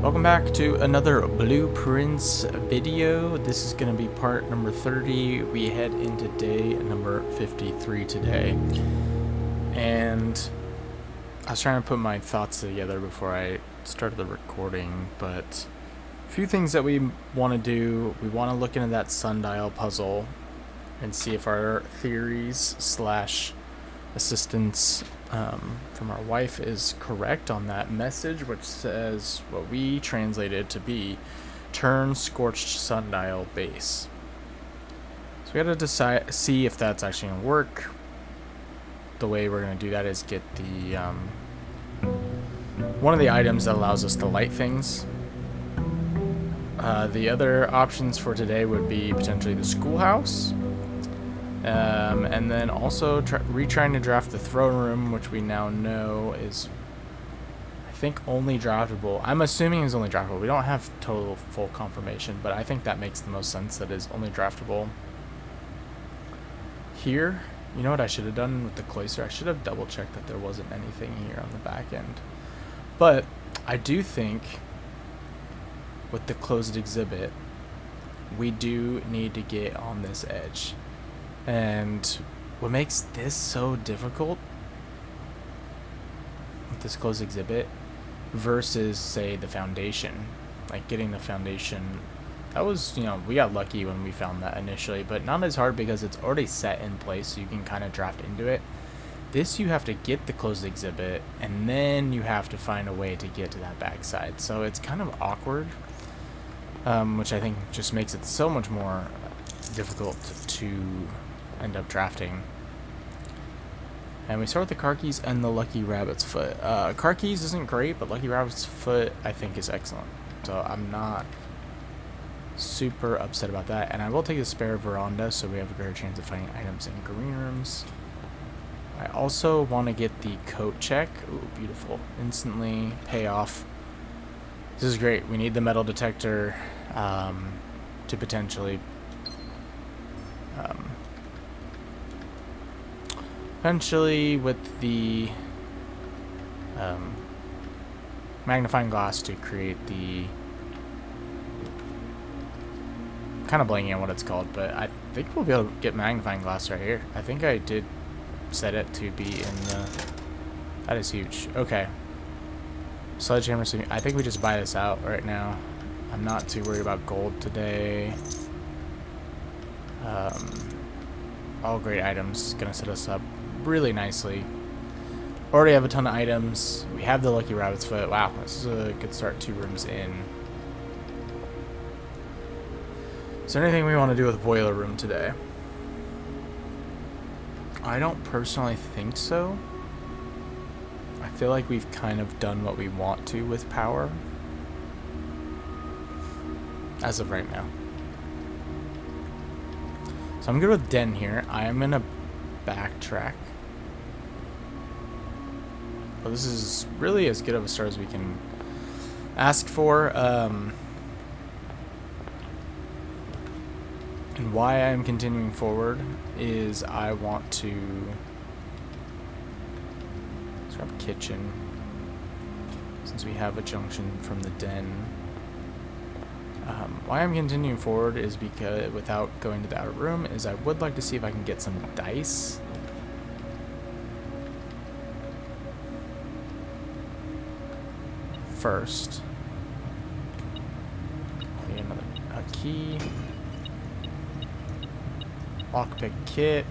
Welcome back to another Blueprints video. This is going to be part number 30. We head into day number 53 today. And I was trying to put my thoughts together before I started the recording, but a few things that we want to do. We want to look into that sundial puzzle and see if our theories slash assistance from our wife is correct on that message, which says what we translated to be turn scorched sundial base. So we got to see if that's actually going to work. The way we're going to do that is get the one of the items that allows us to light things. The other options for today would be potentially the schoolhouse. And then also retrying to draft the throne room, which we now know is, I think, only draftable. I'm assuming it's only draftable. We don't have total full confirmation, but I think that makes the most sense, that is only draftable. Here, you know what I should have done with the cloister? I should have double checked that there wasn't anything here on the back end. But I do think with the closed exhibit, we do need to get on this edge. And what makes this so difficult with this closed exhibit versus, say, the foundation, like getting the foundation, that was, we got lucky when we found that initially, but not as hard because it's already set in place, so you can kind of draft into it. This, you have to get the closed exhibit, and then you have to find a way to get to that backside. So it's kind of awkward, which I think just makes it so much more difficult to end up drafting. And we start with the car keys and the Lucky Rabbit's Foot. Car keys isn't great, but Lucky Rabbit's Foot I think is excellent. So I'm not super upset about that. And I will take the spare veranda so we have a greater chance of finding items in green rooms. I also want to get the coat check. Ooh, beautiful. Instantly pay off. This is great. We need the metal detector to potentially eventually with the magnifying glass to create the, kind of blanking on what it's called, but I think we'll be able to get magnifying glass right here. I think I did set it to be in the, that is huge. Okay, sledgehammer. I think we just buy this out right now. I'm not too worried about gold today. All great items, gonna set us up really nicely. Already have a ton of items. We have the Lucky Rabbit's Foot. Wow, this is a good start. 2 rooms in. Is there anything we want to do with Boiler Room today? I don't personally think so. I feel like we've kind of done what we want to with power as of right now. So I'm good with Den here. I am gonna backtrack. Well, this is really as good of a start as we can ask for. And why I'm continuing forward is I want to grab kitchen, since we have a junction from the Den. Why I'm continuing forward is because, without going to the outer room, is I would like to see if I can get some dice. First, a key, lockpick kit.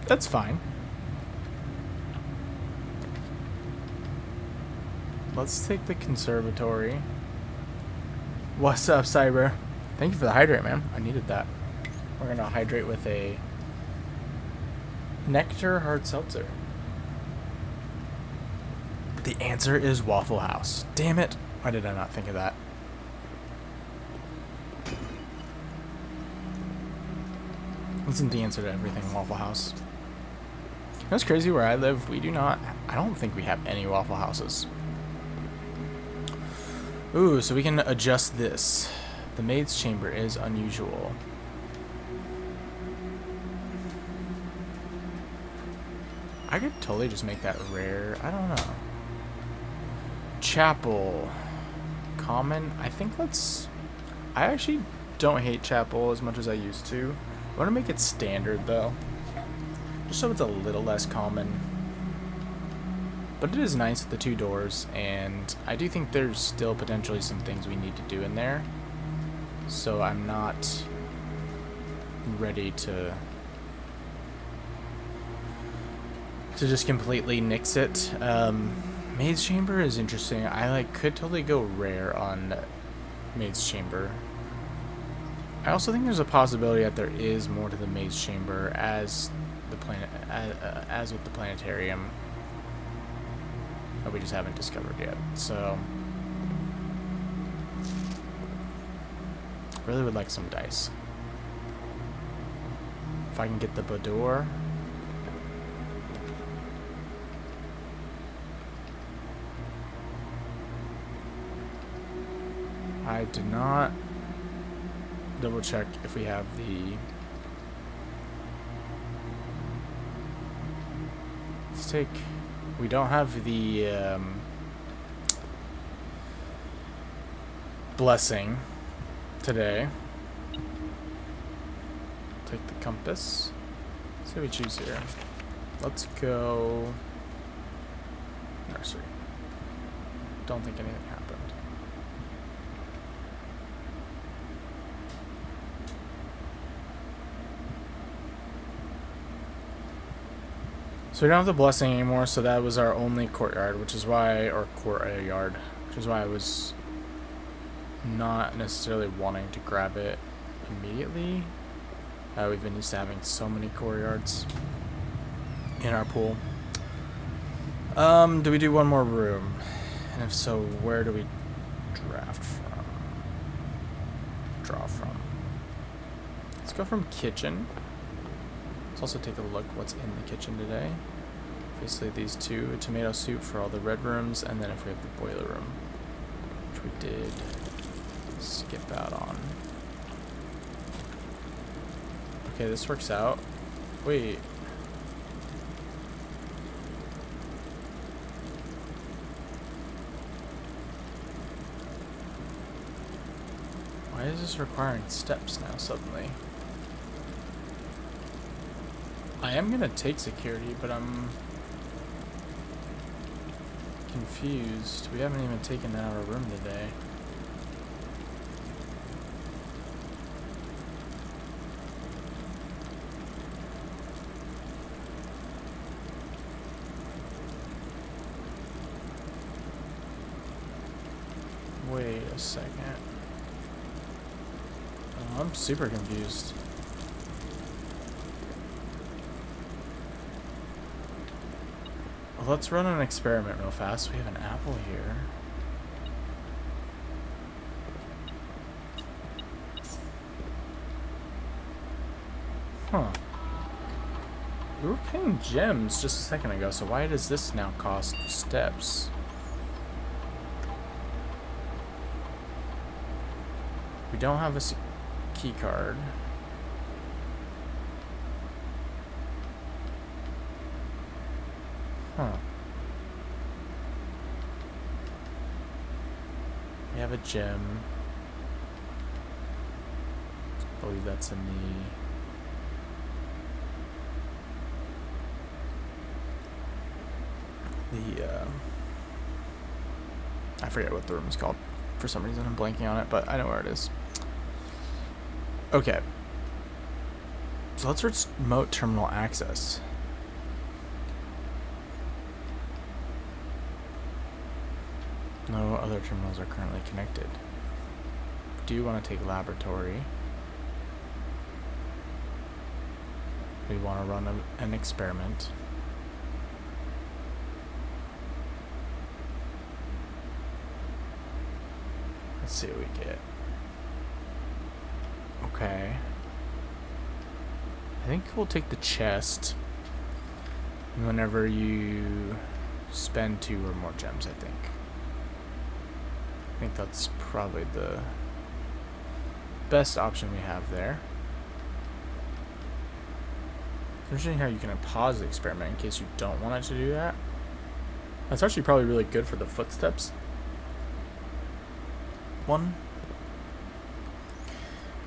That's fine. Let's take the conservatory. What's up, Cyber? Thank you for the hydrate, man. I needed that. We're gonna hydrate with a Nectar hard seltzer. The answer is Waffle House. Damn it. Why did I not think of that? Isn't the answer to everything Waffle House? That's crazy. Where I live, we do not. I don't think we have any Waffle Houses. Ooh, so we can adjust this. The maid's chamber is unusual. I could totally just make that rare. I don't know. Chapel. common. I think I actually don't hate chapel as much as I used to. I want to make it standard though, just so it's a little less common. But it is nice with the 2 doors, and I do think there's still potentially some things we need to do in there. So I'm not ready to just completely nix it. Maid's Chamber is interesting. I could totally go rare on Maid's Chamber. I also think there's a possibility that there is more to the Maid's Chamber as with the planetarium that we just haven't discovered yet. So really would like some dice. If I can get the Bador. I did not double check if we have the... Let's take... We don't have the blessing today. Take the compass. Let's see what we choose here. Let's go nursery. Don't think anything happened. So we don't have the blessing anymore, so that was our only courtyard, which is why, or courtyard, which is why I was not necessarily wanting to grab it immediately. We've been used to having so many courtyards in our pool. Do we do one more room? And if so, where do we draft from? Draw from. Let's go from kitchen. Let's also take a look what's in the kitchen today. Basically these 2, a tomato soup for all the red rooms, and then if we have the boiler room, which we did skip out on. Okay, this works out. Wait. Why is this requiring steps now suddenly? I am gonna take security, but I'm confused. We haven't even taken that out of our room today. Wait a second. Oh, I'm super confused. Let's run an experiment real fast. We have an apple here. Huh. We were paying gems just a second ago, so why does this now cost steps? We don't have a key card. Huh. We have a gem. I believe that's in I forget what the room is called. For some reason I'm blanking on it, but I know where it is. Okay. So let's remote terminal access. No other terminals are currently connected. Do you want to take laboratory? We want to run an experiment. Let's see what we get. Okay. I think we'll take the chest. Whenever you spend 2 or more gems, I think. I think that's probably the best option we have there. Interesting how you can pause the experiment in case you don't want it to do that. That's actually probably really good for the footsteps. one.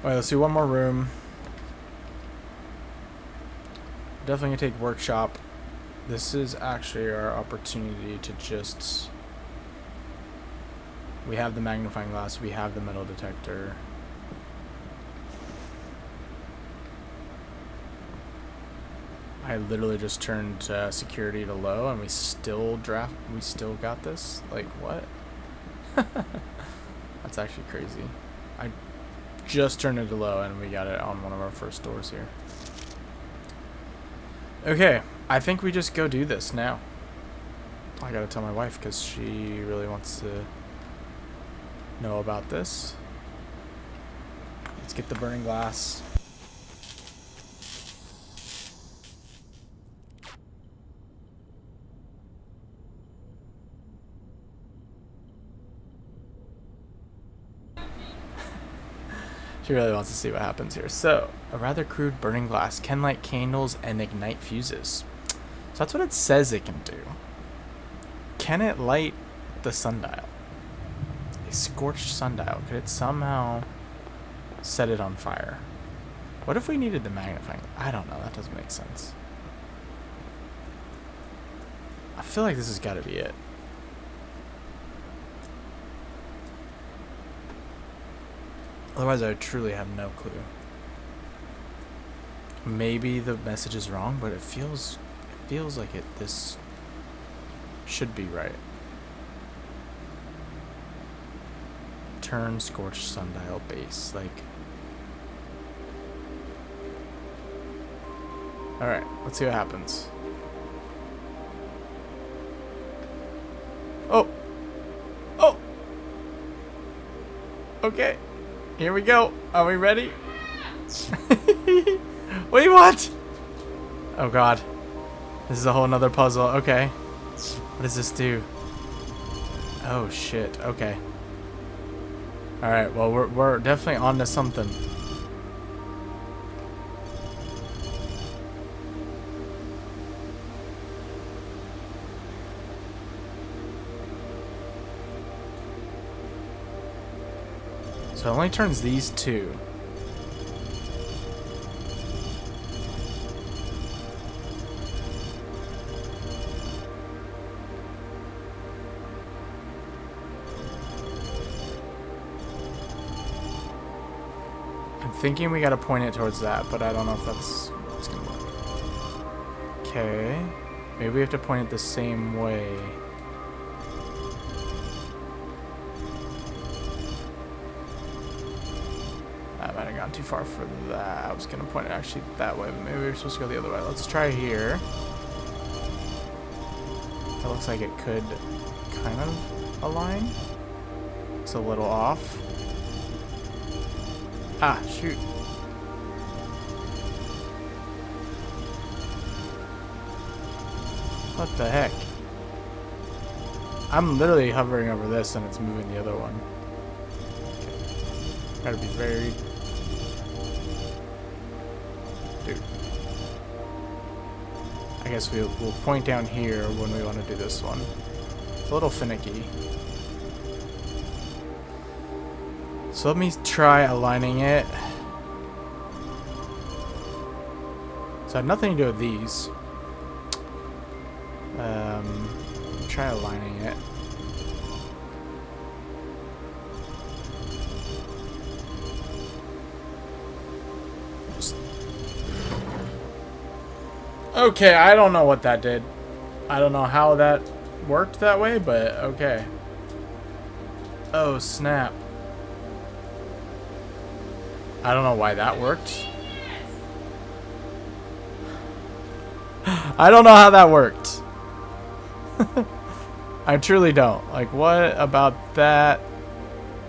Alright, let's do one more room. Definitely gonna take workshop. This is actually our opportunity to just... We have the magnifying glass, we have the metal detector. I literally just turned security to low and we still got this? Like, what? That's actually crazy. I just turned it to low and we got it on one of our first doors here. Okay, I think we just go do this now. I gotta tell my wife because she really wants to know about this. Let's get the burning glass. She really wants to see what happens here. So, a rather crude burning glass can light candles and ignite fuses. So that's what it says it can do. Can it light the sundial? A scorched sundial. Could it somehow set it on fire? What if we needed the magnifying? I don't know. That doesn't make sense. I feel like this has got to be it. Otherwise, I truly have no clue. Maybe the message is wrong, but it feels like this should be right. Turn scorched sundial base, like. All right, let's see what happens. Oh. Oh. Okay. Here we go. Are we ready? Wait, what? Oh god. This is a whole nother puzzle. Okay. What does this do? Oh shit. Okay. Alright, well we're definitely on to something. So it only turns these two. I'm thinking we gotta point it towards that, but I don't know if that's gonna work. Okay. Maybe we have to point it the same way. Too far for that. I was gonna point it actually that way, but maybe we were supposed to go the other way. Let's try here. That looks like it could kind of align. It's a little off. Ah, shoot. What the heck? I'm literally hovering over this and it's moving the other one. Okay. Gotta be very... Dude. I guess we'll point down here when we want to do this one. It's a little finicky. So let me try aligning it. So I have nothing to do with these. Try aligning it. Okay, I don't know what that did. I don't know how that worked that way, but okay. Oh, snap. I don't know why that worked. I don't know how that worked. I truly don't. Like, what about that?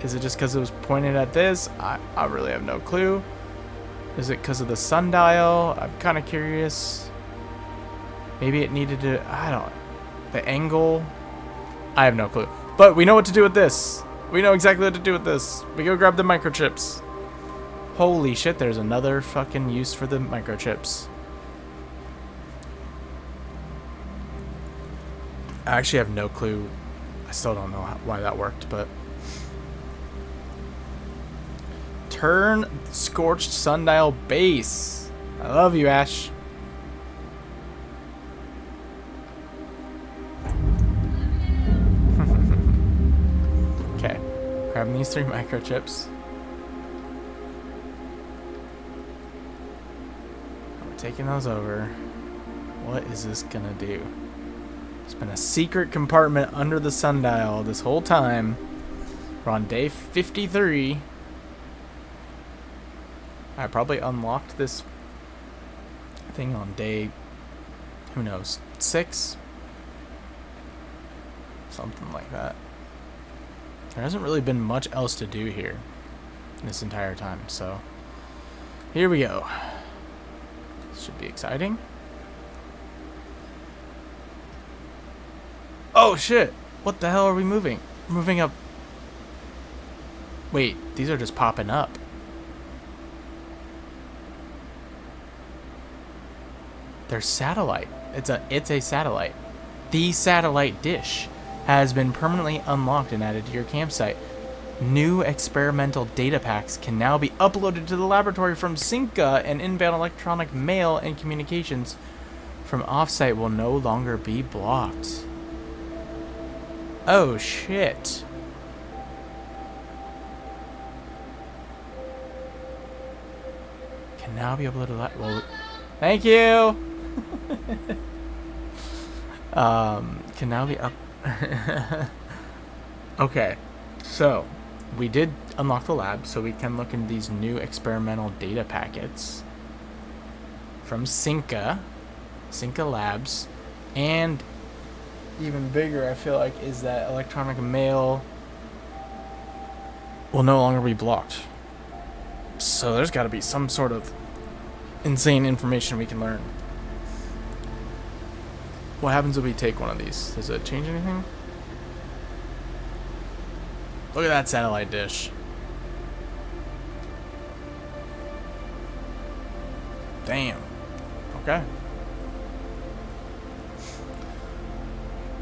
Is it just because it was pointed at this? I really have no clue. Is it because of the sundial? I'm kind of curious. Maybe it needed to... I don't... The angle? I have no clue. But we know what to do with this. We know exactly what to do with this. We go grab the microchips. Holy shit, there's another fucking use for the microchips. I actually have no clue. I still don't know why that worked, but... Return Scorched Sundial Base. I love you, Ash. Okay. Grabbing these 3 microchips. We're taking those over. What is this gonna do? There's been a secret compartment under the sundial this whole time. We're on day 53. I probably unlocked this thing on day, who knows, 6? Something like that. There hasn't really been much else to do here this entire time, so here we go. This should be exciting. Oh shit! What the hell are we moving? We're moving up. Wait, these are just popping up. They're satellite. It's a satellite. The satellite dish has been permanently unlocked and added to your campsite. New experimental data packs can now be uploaded to the laboratory from Cinca, and inbound electronic mail and communications from offsite will no longer be blocked. Oh shit. Can now be uploaded to well, thank you. Can now be up. Okay, so we did unlock the lab, so we can look in these new experimental data packets from Cinca Labs, and even bigger, I feel like, is that electronic mail will no longer be blocked. So there's got to be some sort of insane information we can learn. What happens if we take one of these? Does it change anything? Look at that satellite dish. Damn. Okay.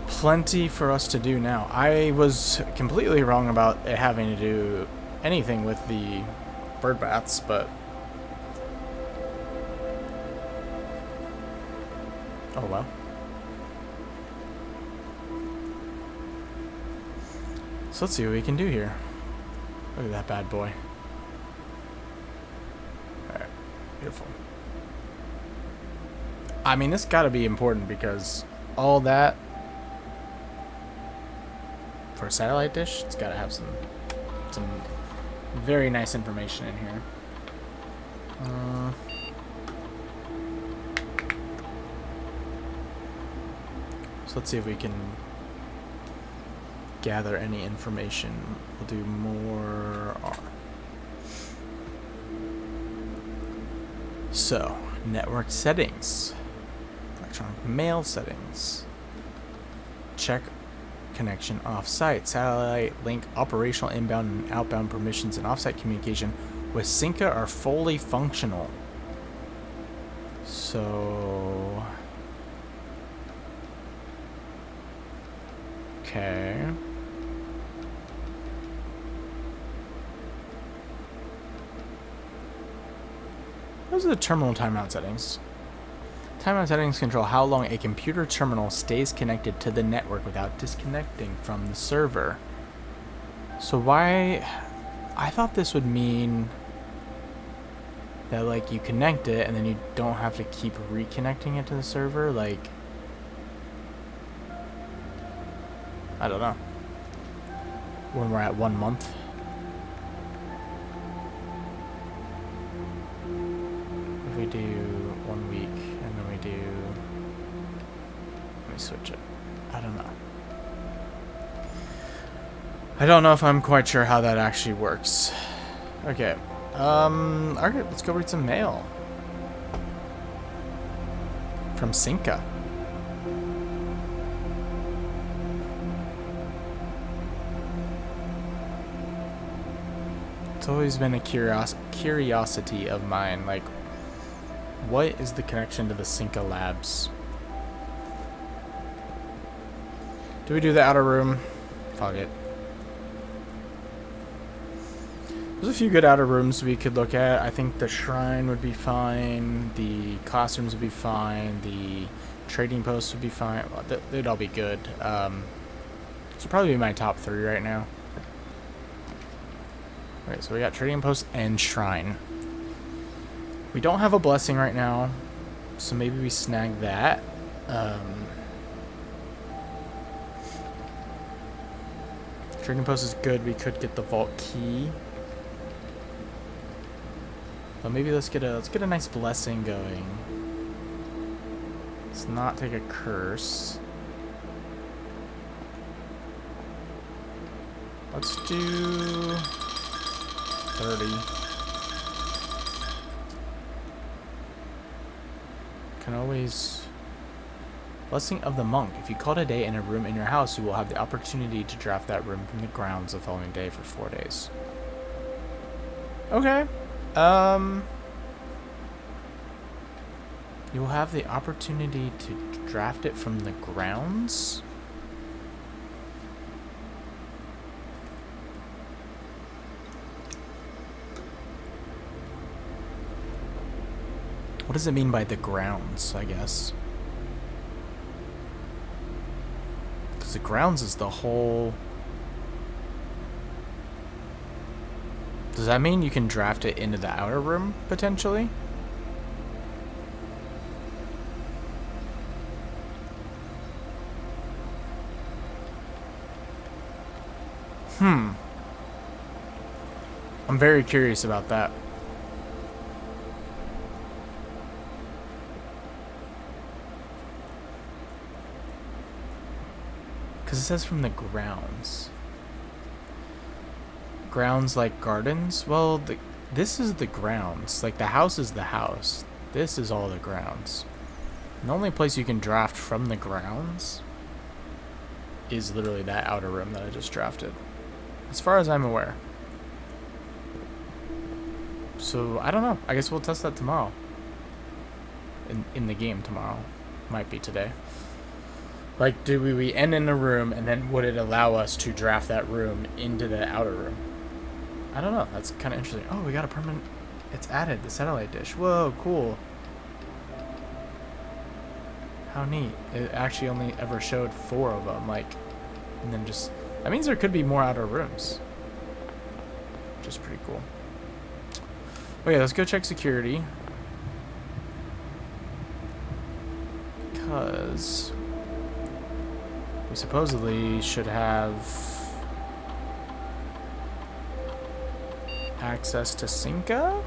Plenty for us to do now. I was completely wrong about it having to do anything with the bird baths, but oh well. So let's see what we can do here. Look at that bad boy. Alright, beautiful. I mean, this gotta be important because all that for a satellite dish, it's gotta have some very nice information in here. So let's see if we can gather any information. We'll do more R. So, network settings, electronic mail settings, check connection off-site, satellite link operational inbound and outbound permissions and off-site communication with Cinca are fully functional. So, okay. Those are the terminal timeout settings. Timeout settings control how long a computer terminal stays connected to the network without disconnecting from the server. So why... I thought this would mean that, like, you connect it and then you don't have to keep reconnecting it to the server. Like, I don't know. When we're at 1 month. We do 1 week and then we do, let me switch it. I don't know if I'm quite sure how that actually works. Okay. Alright, let's go read some mail from Cinca. It's always been a curiosity of mine, like, what is the connection to the Cinca Labs? Do we do the outer room? Fuck it. There's a few good outer rooms we could look at. I think the shrine would be fine. The classrooms would be fine. The trading posts would be fine. Well, they'd all be good. This would probably be my top 3 right now. Okay, so we got trading post and shrine. We don't have a blessing right now, so maybe we snag that. Trading post is good. We could get the vault key, but maybe let's get a nice blessing going. Let's not take a curse. Let's do 30. Can always... Blessing of the Monk. If you call it a day in a room in your house, you will have the opportunity to draft that room from the grounds the following day for 4 days. Okay. You will have the opportunity to draft it from the grounds? What does it mean by the grounds, I guess? Because the grounds is the whole... Does that mean you can draft it into the outer room, potentially? I'm very curious about that. Because it says from the grounds. Grounds like gardens? Well, this is the grounds. Like, the house is the house. This is all the grounds. And the only place you can draft from the grounds is literally that outer room that I just drafted. As far as I'm aware. So, I don't know. I guess we'll test that tomorrow. In the game tomorrow. Might be today. Like, do we end in a room, and then would it allow us to draft that room into the outer room? I don't know. That's kind of interesting. Oh, we got a permanent... It's added, the satellite dish. Whoa, cool. How neat. It actually only ever showed 4 of them, like... And then just... That means there could be more outer rooms. Which is pretty cool. Okay, let's go check security. Because... we supposedly should have... access to Synca?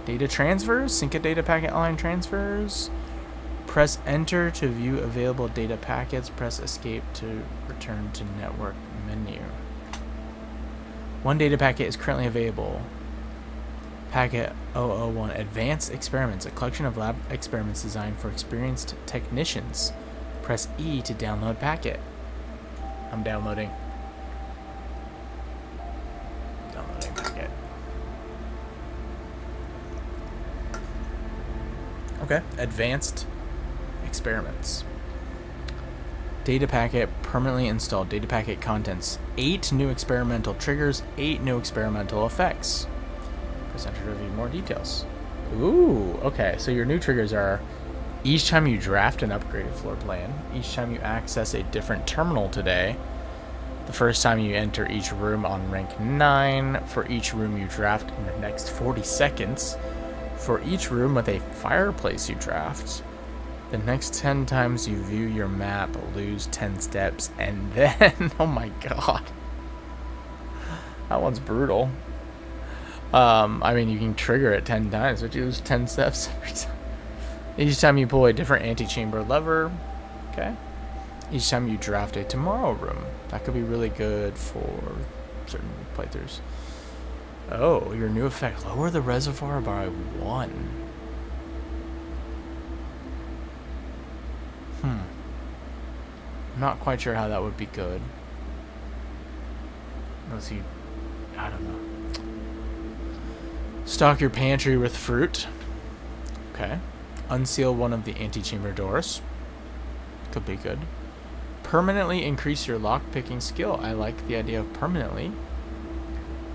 Data transfers? Synca data packet line transfers? Press enter to view available data packets. Press escape to return to network menu. One data packet is currently available. Packet 001. Advanced Experiments. A collection of lab experiments designed for experienced technicians. Press E to download packet. I'm downloading. Downloading packet. Okay. Advanced Experiments. Data packet permanently installed. Data packet contents. 8 new experimental triggers. 8 new experimental effects. Press enter to review more details. Ooh, okay. So your new triggers are... each time you draft an upgraded floor plan, each time you access a different terminal today, the first time you enter each room on rank 9, for each room you draft in the next 40 seconds, for each room with a fireplace you draft, the next 10 times you view your map, lose 10 steps, and then, oh my god. That one's brutal. I mean, you can trigger it 10 times, but you lose 10 steps every time. Each time you pull a different antechamber lever, okay? Each time you draft a tomorrow room. That could be really good for certain playthroughs. Oh, your new effect. Lower the reservoir by 1. I'm not quite sure how that would be good. Unless you... I don't know. Stock your pantry with fruit. Okay. Unseal one of the antechamber doors. Could be good. Permanently increase your lock-picking skill. I like the idea of permanently.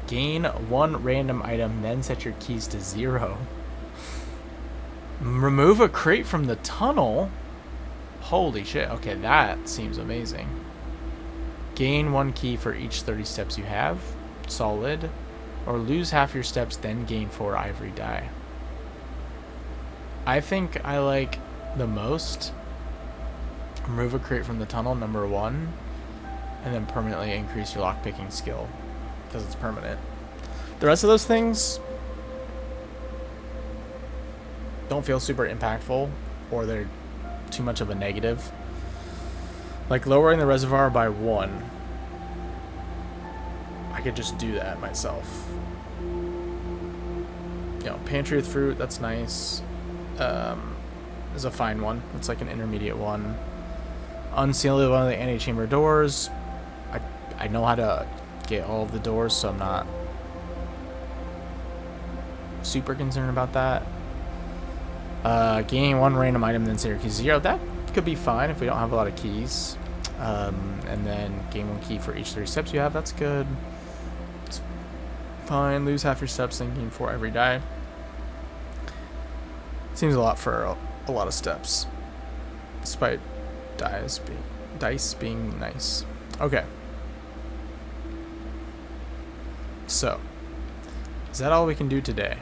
Gain 1 random item, then set your keys to 0. Remove a crate from the tunnel. Holy shit. Okay, that seems amazing. Gain 1 key for each 30 steps you have. Solid. Or lose half your steps, then gain 4 ivory die. I think I like the most remove a crate from the tunnel, number 1, and then permanently increase your lockpicking skill because it's permanent. The rest of those things don't feel super impactful, or they're too much of a negative. Like lowering the reservoir by 1. I could just do that myself. You know, pantry with fruit, that's nice. Is a fine one. It's like an intermediate one. Unseal one of the antechamber doors. I know how to get all of the doors, so I'm not super concerned about that. Gaining 1 random item, then set your keys to 0. That could be fine if we don't have a lot of keys. And then gain 1 key for each 30 steps you have. That's good. It's fine. Lose half your steps, then gain 4 every die. Seems a lot for a lot of steps, despite dice being nice. Okay. So, is that all we can do today?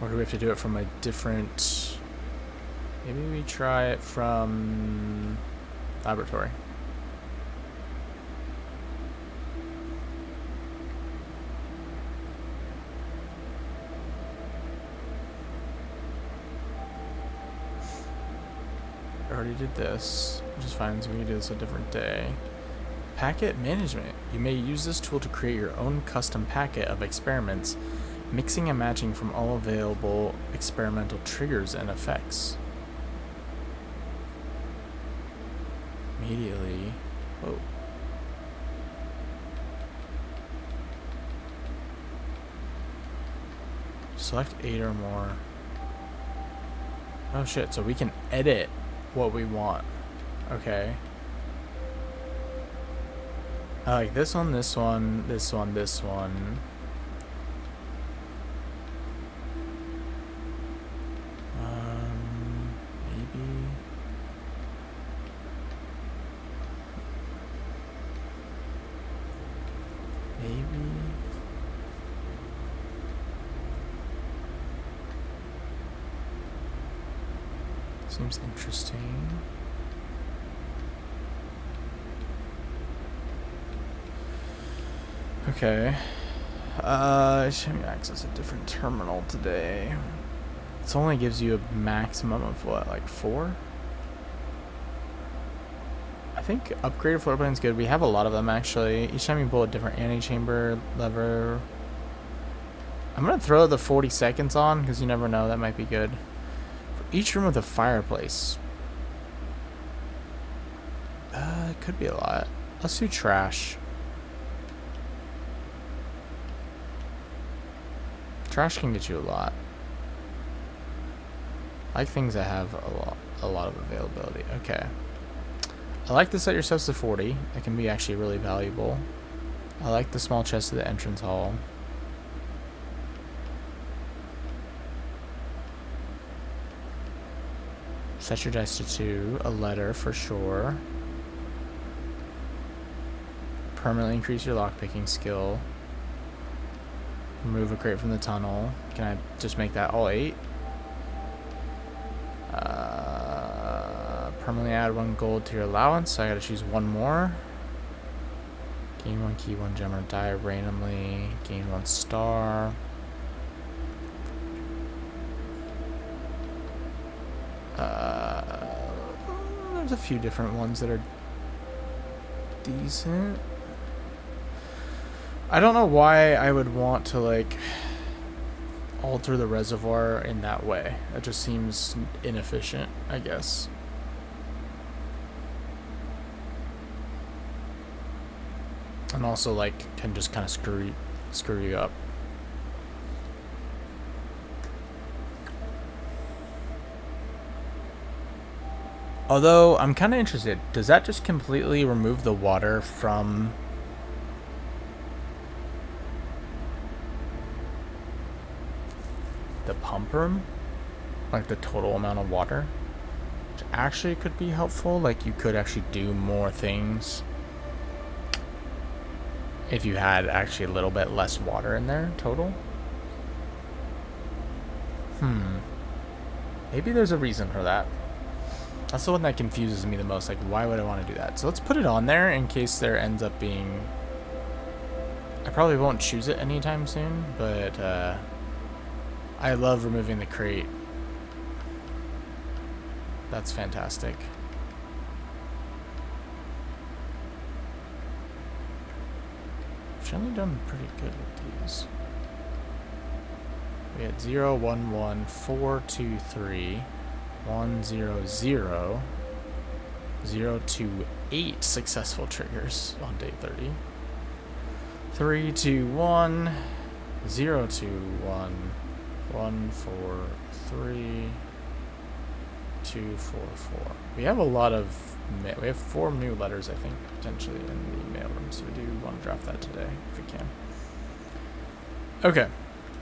Or do we have to do it from a different... Maybe we try it from laboratory. I already did this, which is fine, so we can do this a different day. Packet management. You may use this tool to create your own custom packet of experiments, mixing and matching from all available experimental triggers and effects. Immediately. Whoa. Select 8 or more. Oh shit, so we can edit what we want. Okay. I like this one, this one, this one, this one. Maybe. Maybe. Seems interesting. Okay. Should we access a different terminal today? It only gives you a maximum of what, like 4? I think upgraded floor plan's good. We have a lot of them actually. Each time you pull a different antechamber lever. I'm gonna throw the 40 seconds on because you never know, that might be good. For each room with a fireplace. It could be a lot. Let's do trash. Trash can get you a lot. I like things that have a lot of availability. Okay. I like to set your steps to 40. It can be actually really valuable. I like the small chest at the entrance hall. Set your dice to 2. A letter for sure. Permanently increase your lockpicking skill. Remove a crate from the tunnel. Can I just make that all 8? Permanently add 1 gold to your allowance, so I gotta choose 1 more. Gain 1 key, 1 gem or die randomly. Gain 1 star. There's a few different ones that are decent. I don't know why I would want to like alter the reservoir in that way. It just seems inefficient, I guess. And also like can just kind of screw you up. Although I'm kind of interested, does that just completely remove the water from pump room, like the total amount of water, which actually could be helpful. Like you could actually do more things if you had actually a little bit less water in there total. Maybe there's a reason for that. That's the one that confuses me the most. Like, why would I want to do that? So let's put it on there in case there ends up being... I probably won't choose it anytime soon, but I love removing the crate. That's fantastic. I've generally done pretty good with these. We had 0, 1, 1, 4, 2, 3, 1, 0, 0, 0, 2, 8 successful triggers on day 30. 3, 2, 1, 0, 2, 1, 1, 4, 3, 2, 4, 4. We have a lot of we have 4 new letters, I think, potentially in the mailroom, so we do want to draft that today if we can. Okay.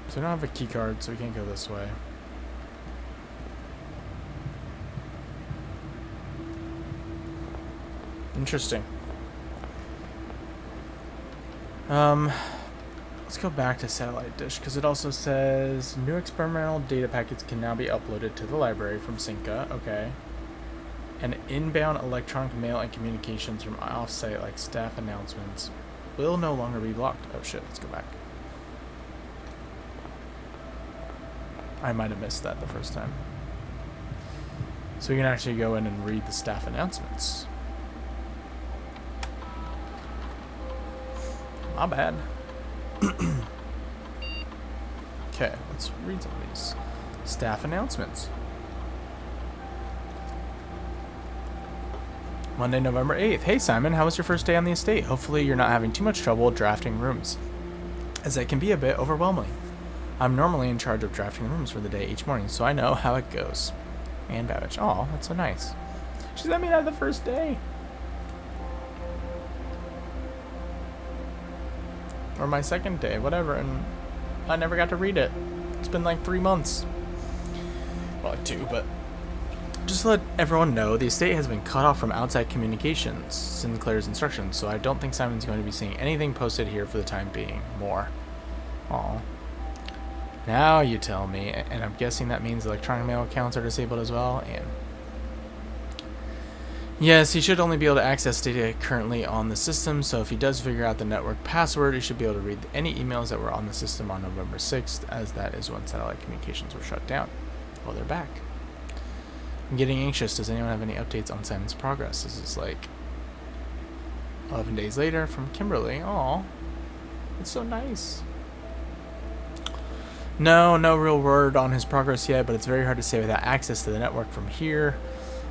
So we don't have a key card, so we can't go this way. Interesting. Let's go back to Satellite Dish, because it also says new experimental data packets can now be uploaded to the library from Cinca. Okay. And inbound electronic mail and communications from off-site, like staff announcements, will no longer be blocked. Oh shit, let's go back. I might have missed that the first time. So we can actually go in and read the staff announcements. My bad. Okay, let's read some of these. Staff announcements. Monday, November 8th. Hey Simon, how was your first day on the estate? Hopefully you're not having too much trouble drafting rooms, as it can be a bit overwhelming. I'm normally in charge of drafting rooms for the day each morning, so I know how it goes. Ann Babbage. Aw, that's so nice. She let me know the first day. Or my second day, whatever, and I never got to read it. It's been like 3 months. Well, like 2, but... Just to let everyone know, the estate has been cut off from outside communications, Sinclair's instructions, so I don't think Simon's going to be seeing anything posted here for the time being. More. Aw. Now you tell me, and I'm guessing that means electronic mail accounts are disabled as well, and... Yes, he should only be able to access data currently on the system, so if he does figure out the network password, he should be able to read any emails that were on the system on November 6th, as that is when satellite communications were shut down. Well, they're back. I'm getting anxious. Does anyone have any updates on Simon's progress? This is like 11 days later from Kimberly. Aw, it's so nice. No real word on his progress yet, but it's very hard to say without access to the network from here.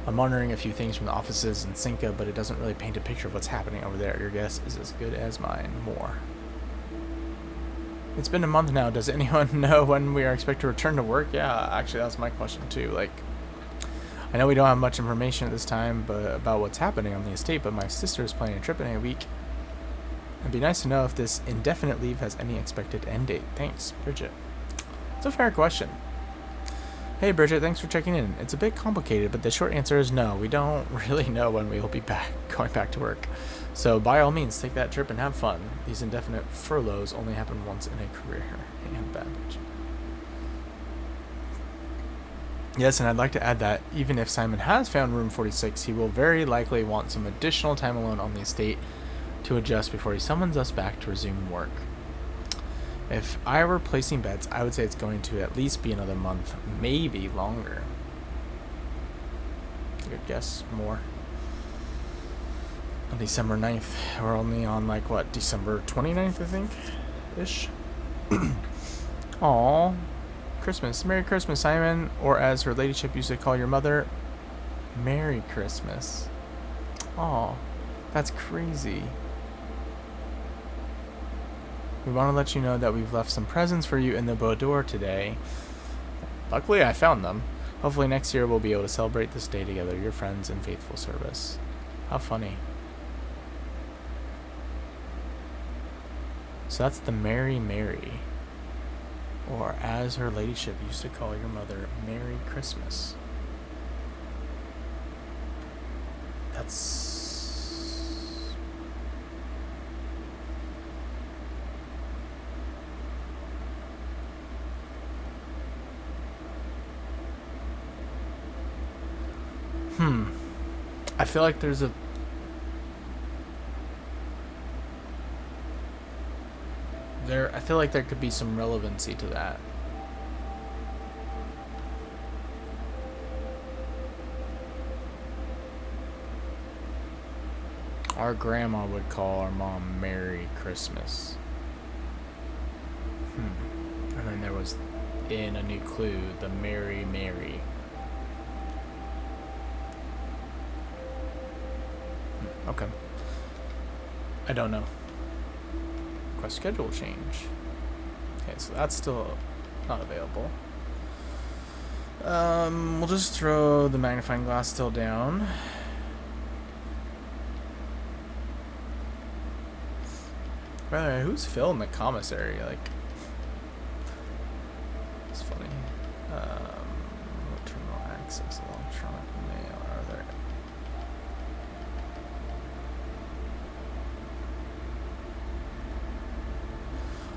I'm monitoring a few things from the offices in Cinca, but it doesn't really paint a picture of what's happening over there. Your guess is as good as mine. More. It's been a month now. Does anyone know when we are expected to return to work? Yeah, actually, that's my question too. Like, I know we don't have much information at this time about what's happening on the estate, but my sister is planning a trip in a week. It'd be nice to know if this indefinite leave has any expected end date. Thanks, Bridget. It's a fair question. Hey Bridget, thanks for checking in. It's a bit complicated, but the short answer is no. We don't really know when we will be going back to work. So by all means, take that trip and have fun. These indefinite furloughs only happen once in a career. And Babbage. Yes, and I'd like to add that even if Simon has found room 46, he will very likely want some additional time alone on the estate to adjust before he summons us back to resume work. If I were placing bets, I would say it's going to at least be another month, maybe longer. Good guess, more. On December 9th. We're only on, like, what, December 29th, I think? Ish. Aww. Christmas. Merry Christmas, Simon. Or as her ladyship used to call your mother, Merry Christmas. Aw. That's crazy. We want to let you know that we've left some presents for you in the boudoir today. Luckily, I found them. Hopefully next year we'll be able to celebrate this day together, your friends in faithful service. How funny. So that's the Mary Mary. Or as her ladyship used to call your mother, Merry Christmas. That's... I feel like there's a... I feel like there could be some relevancy to that. Our grandma would call our mom Merry Christmas. And then there was, in a new clue, the Mary Mary. Okay. I don't know. Quest schedule change. Okay, so that's still not available. We'll just throw the magnifying glass still down. By the way, who's Phil in the commissary? Like, it's funny. Terminal access electronic mail. Are there?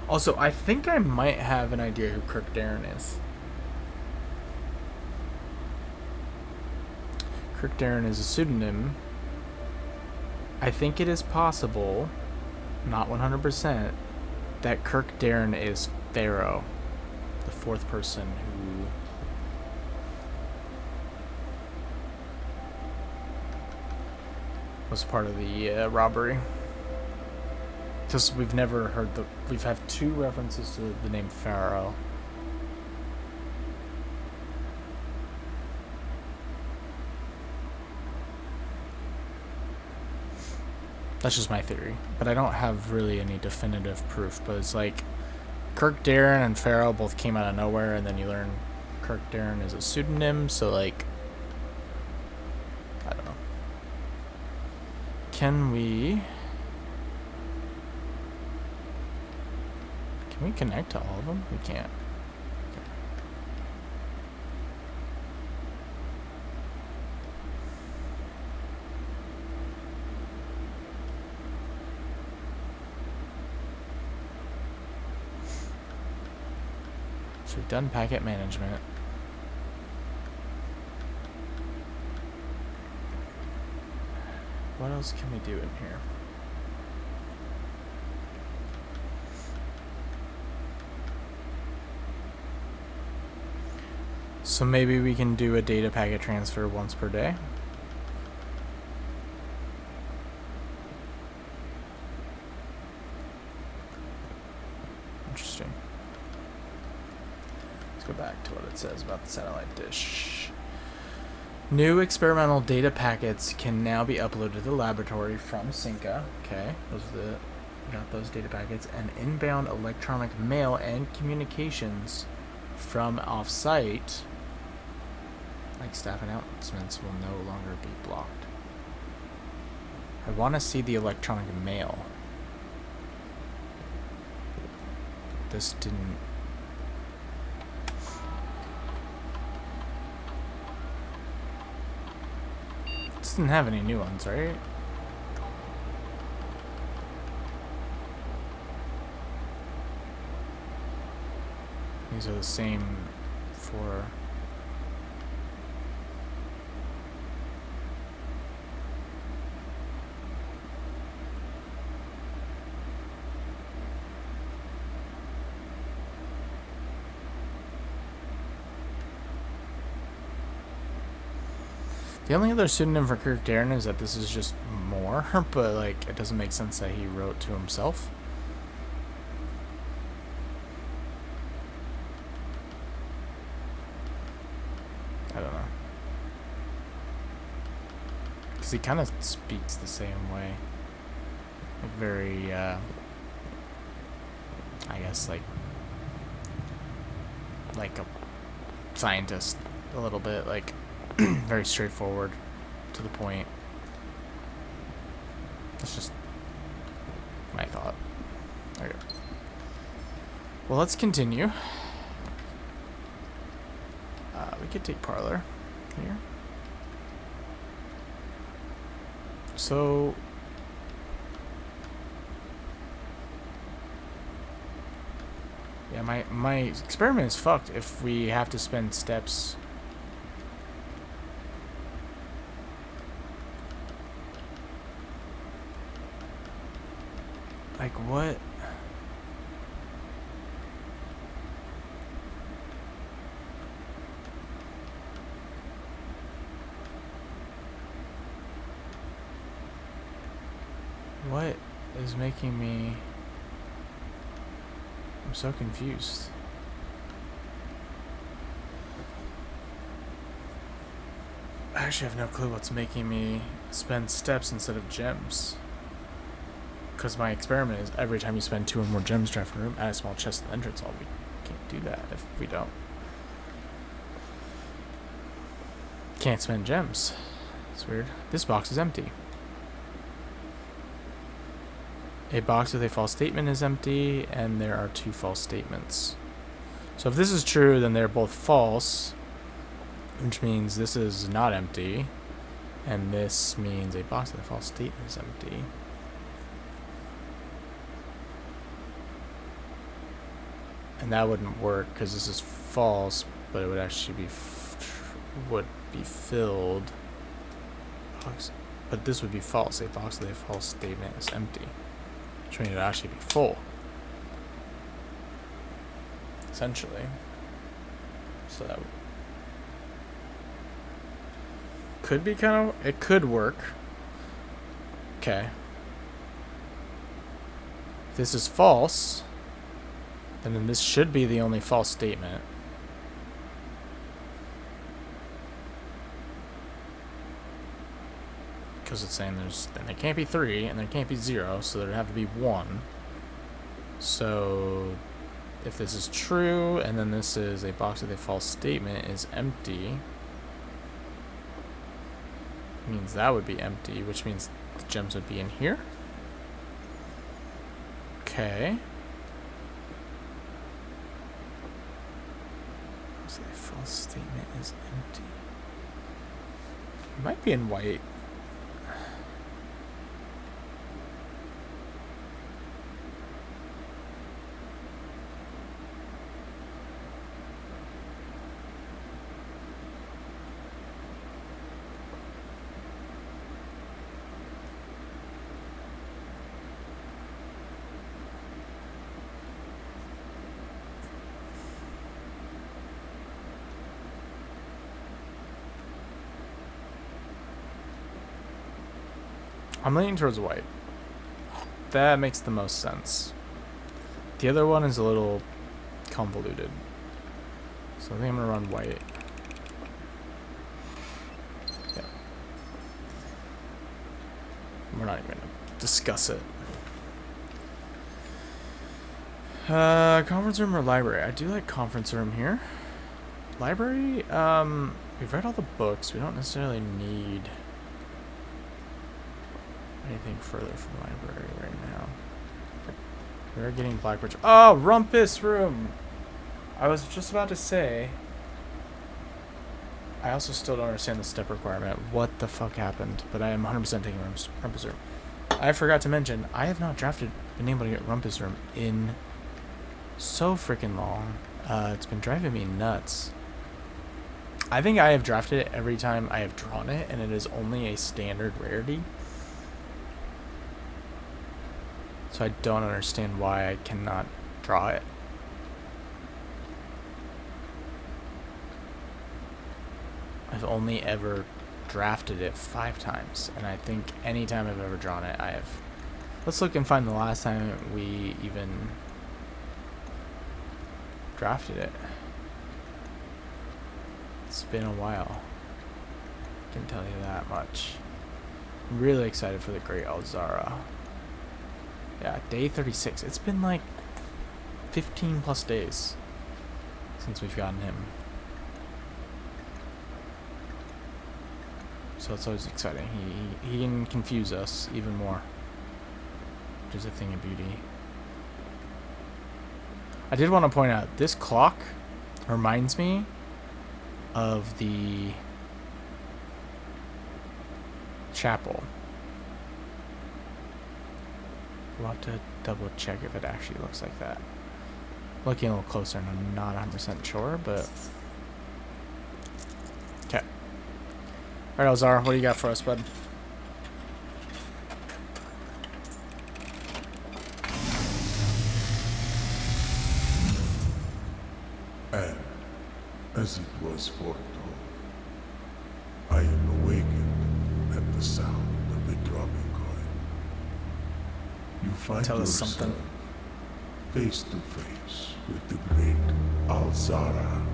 Also, I think I might have an idea who Kirk Darren is. Kirk Darren is a pseudonym. I think it is possible, not 100%, that Kirk Darren is Pharaoh, the fourth person who was part of the robbery. Because we've never heard we've had 2 references to the name Pharaoh. That's just my theory, but I don't have really any definitive proof. But it's like Kirk Darren and Pharaoh both came out of nowhere, and then you learn Kirk Darren is a pseudonym, so like, I don't know. Can we connect to all of them? We can't. Okay. So we've done packet management. What else can we do in here? So maybe we can do a data packet transfer once per day. Interesting. Let's go back to what it says about the satellite dish. New experimental data packets can now be uploaded to the laboratory from Synca. Okay, we got those data packets. And inbound electronic mail and communications from off-site, like staff announcements, will no longer be blocked. I want to see the electronic mail. This didn't... This didn't have any new ones, right? These are the same for... The only other pseudonym for Kirk Darren is that this is just more, but like it doesn't make sense that he wrote to himself. I don't know. Because he kind of speaks the same way. Like very, I guess like a scientist a little bit, like very straightforward, to the point. That's just my thought. Okay. Well, let's continue. could take parlor here. So yeah, my experiment is fucked if we have to spend steps. Like what? What is making me... I'm so confused. I actually have no clue what's making me spend steps instead of gems. Because my experiment is every time you spend 2 or more gems drafting a room, add a small chest at the entrance. We can't do that if we don't. Can't spend gems. It's weird. This box is empty. A box with a false statement is empty, and there are 2 false statements. So if this is true, then they're both false, which means this is not empty, and this means a box with a false statement is empty. And that wouldn't work because this is false, but it would actually be filled. But this would be false. A box with a false statement is empty, which means it would actually be full, essentially. So that could be kind of, it could work. Okay. If this is false, then this should be the only false statement. Because it's saying then there can't be 3 and there can't be 0, so there'd have to be 1. So if this is true and then this is a box with a false statement is empty, means that would be empty, which means the gems would be in here. Okay. So a false statement is empty. It might be in white. I'm leaning towards white. That makes the most sense. The other one is a little convoluted. So I think I'm gonna run white. Yeah. We're not even gonna discuss it. Conference room or library? I do like conference room here. Library, we've read all the books. We don't necessarily need anything further from library right now. We're getting Blackbirch. Oh, Rumpus Room! I was just about to say, I also still don't understand the step requirement. What the fuck happened? But I am 100% taking Rumpus Room. I forgot to mention, I have not been able to get Rumpus Room in so freaking long. It's been driving me nuts. I think I have drafted it every time I have drawn it, and it is only a standard rarity. So I don't understand why I cannot draw it. I've only ever drafted it 5 times, and I think any time I've ever drawn it, I have... Let's look and find the last time we even drafted it. It's been a while. I can tell you that much. I'm really excited for the Great Alzara. Yeah, day 36. It's been like 15 plus days since we've gotten him. So it's always exciting. He can confuse us even more, which is a thing of beauty. I did want to point out, this clock reminds me of the chapel. We'll have to double check if it actually looks like that. Looking a little closer and I'm not 100% sure, but... Okay. Alright, Elzar, what do you got for us, bud? And, as it was foretold, I am awakened at the sound of the dropping coin. You find Tell us yourself something. face to face with the great Alzara.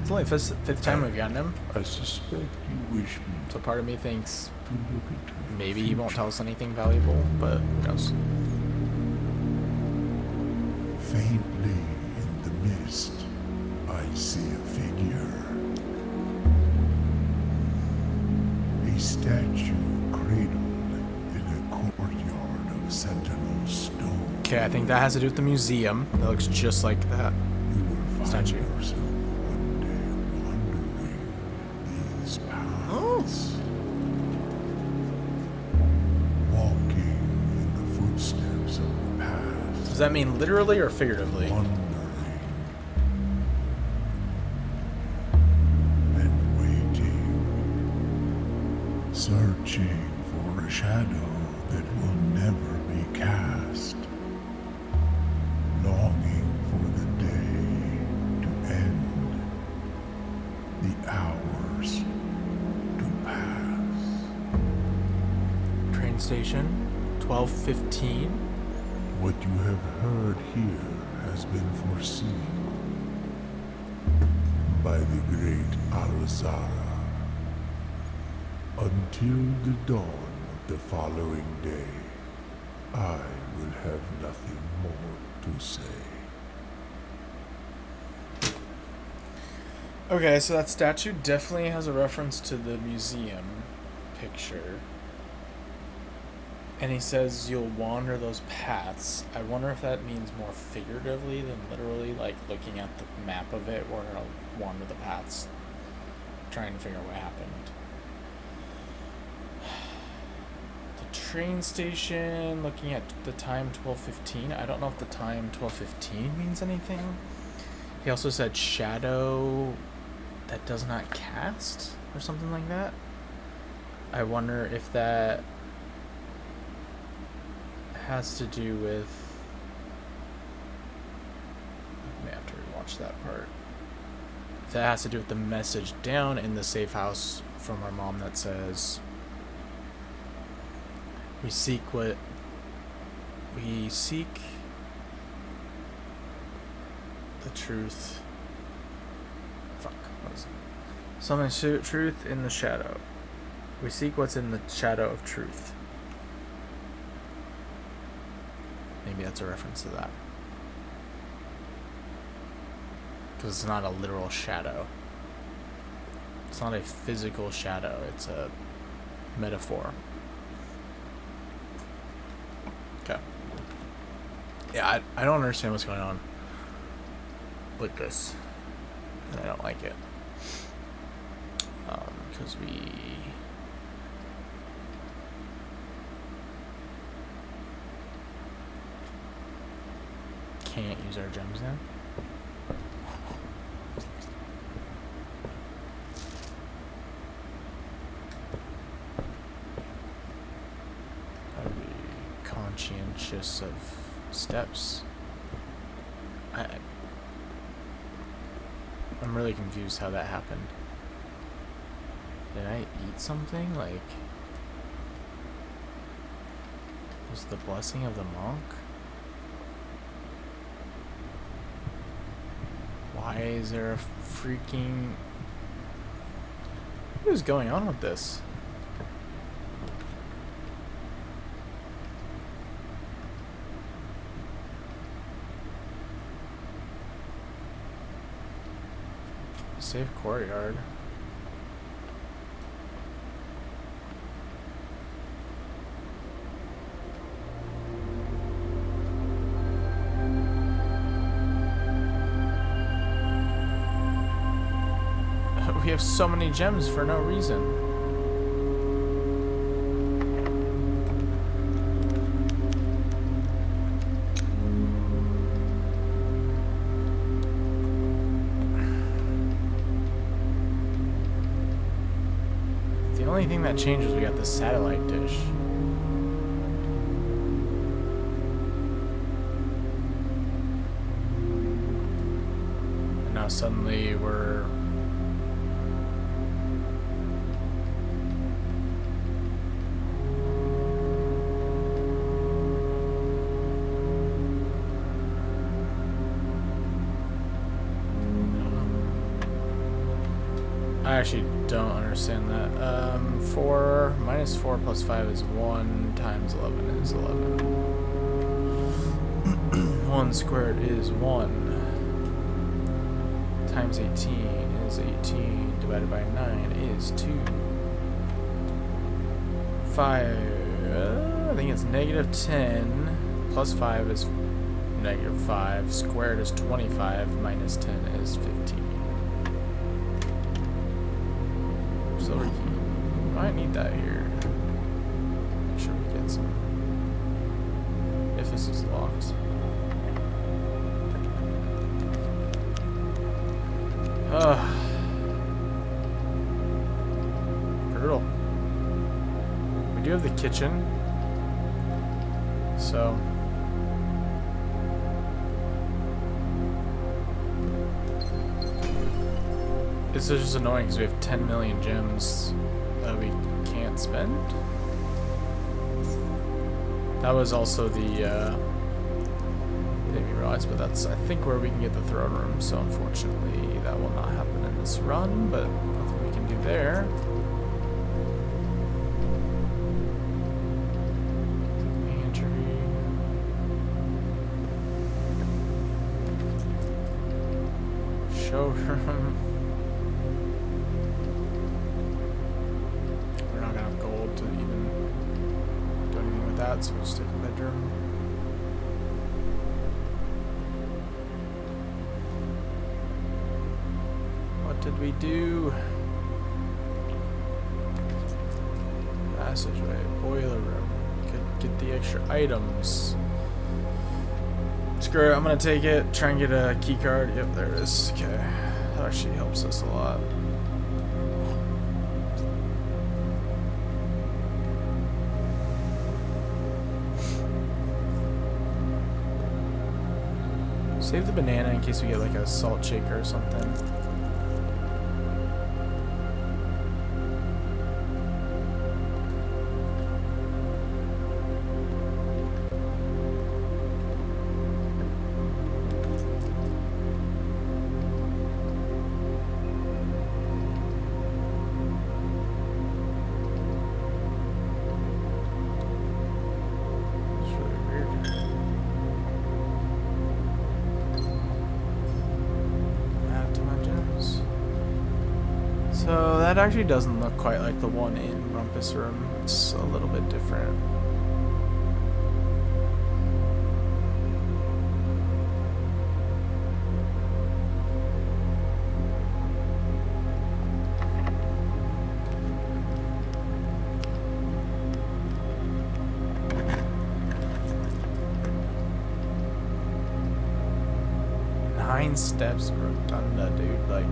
It's only fifth time we've gotten him, I suspect you wish me so part of me thinks to look into your maybe he won't future. tell us anything valuable, but who knows? Faintly in the mist, I see a figure. A statue cradled in a courtyard of sentinel stone. Okay, I think that has to do with the museum. That looks just like that. You will find Statue. yourself one day wandering these paths. Walking in the footsteps of the past. Does that mean literally or figuratively? Wondering and waiting, searching for a shadow that will never be cast, longing for the day to end, the hours to pass. Train station, 12:15. What you have heard here has been foreseen by the great Alzara. Until the dawn of the following day, I will have nothing more to say. Okay, so that statue definitely has a reference to the museum picture. And he says you'll wander those paths. I wonder if that means more figuratively than literally, like looking at the map of it, where I'll wander the paths, trying to figure out what happened. The train station, looking at the time 12:15. I don't know if the time 12:15 means anything. He also said shadow that does not cast, or something like that. I wonder if that has to do with... I may have to rewatch that part. If that has to do with the message down in the safe house from our mom that says, we seek the truth. Fuck, what is it? Something truth in the shadow. We seek what's in the shadow of truth. Maybe that's a reference to that. Because it's not a literal shadow. It's not a physical shadow. It's a metaphor. Okay. Yeah, I don't understand what's going on with this. And I don't like it. Because we... can't use our gems now. Gotta be conscientious of steps. I'm really confused how that happened. Did I eat something? Like, was the blessing of the monk? Why is there a freaking... What is going on with this? Safe courtyard. have so many gems for no reason. The only thing that changes, we got the satellite dish. And now suddenly we're... I actually don't understand that. 4 minus 4 plus 5 is 1 times 11 is 11. 1 squared is 1 times 18 is 18 divided by 9 is 2. 5, I think it's negative 10 plus 5 is negative 5 squared is 25 minus 10 is 15. Silver key. Might need that here. Make sure we get some. If this is locked. Brutal. We do have the kitchen. So. This is just annoying because we have 10 million gems that we can't spend. That was also the didn't realize, but that's I think where we can get the throne room. So unfortunately, that will not happen in this run. But nothing we can do there. Pantry. Showroom. So we'll just take the bedroom. What did we do? Passageway, boiler room. We could get the extra items. Screw it, I'm gonna take it, try and get a key card. Yep, there it is. Okay. That actually helps us a lot. Save the banana in case we get like a salt shaker or something. So that actually doesn't look quite like the one in Rumpus Room. It's a little bit different. Nine steps, Rotunda, dude. Like,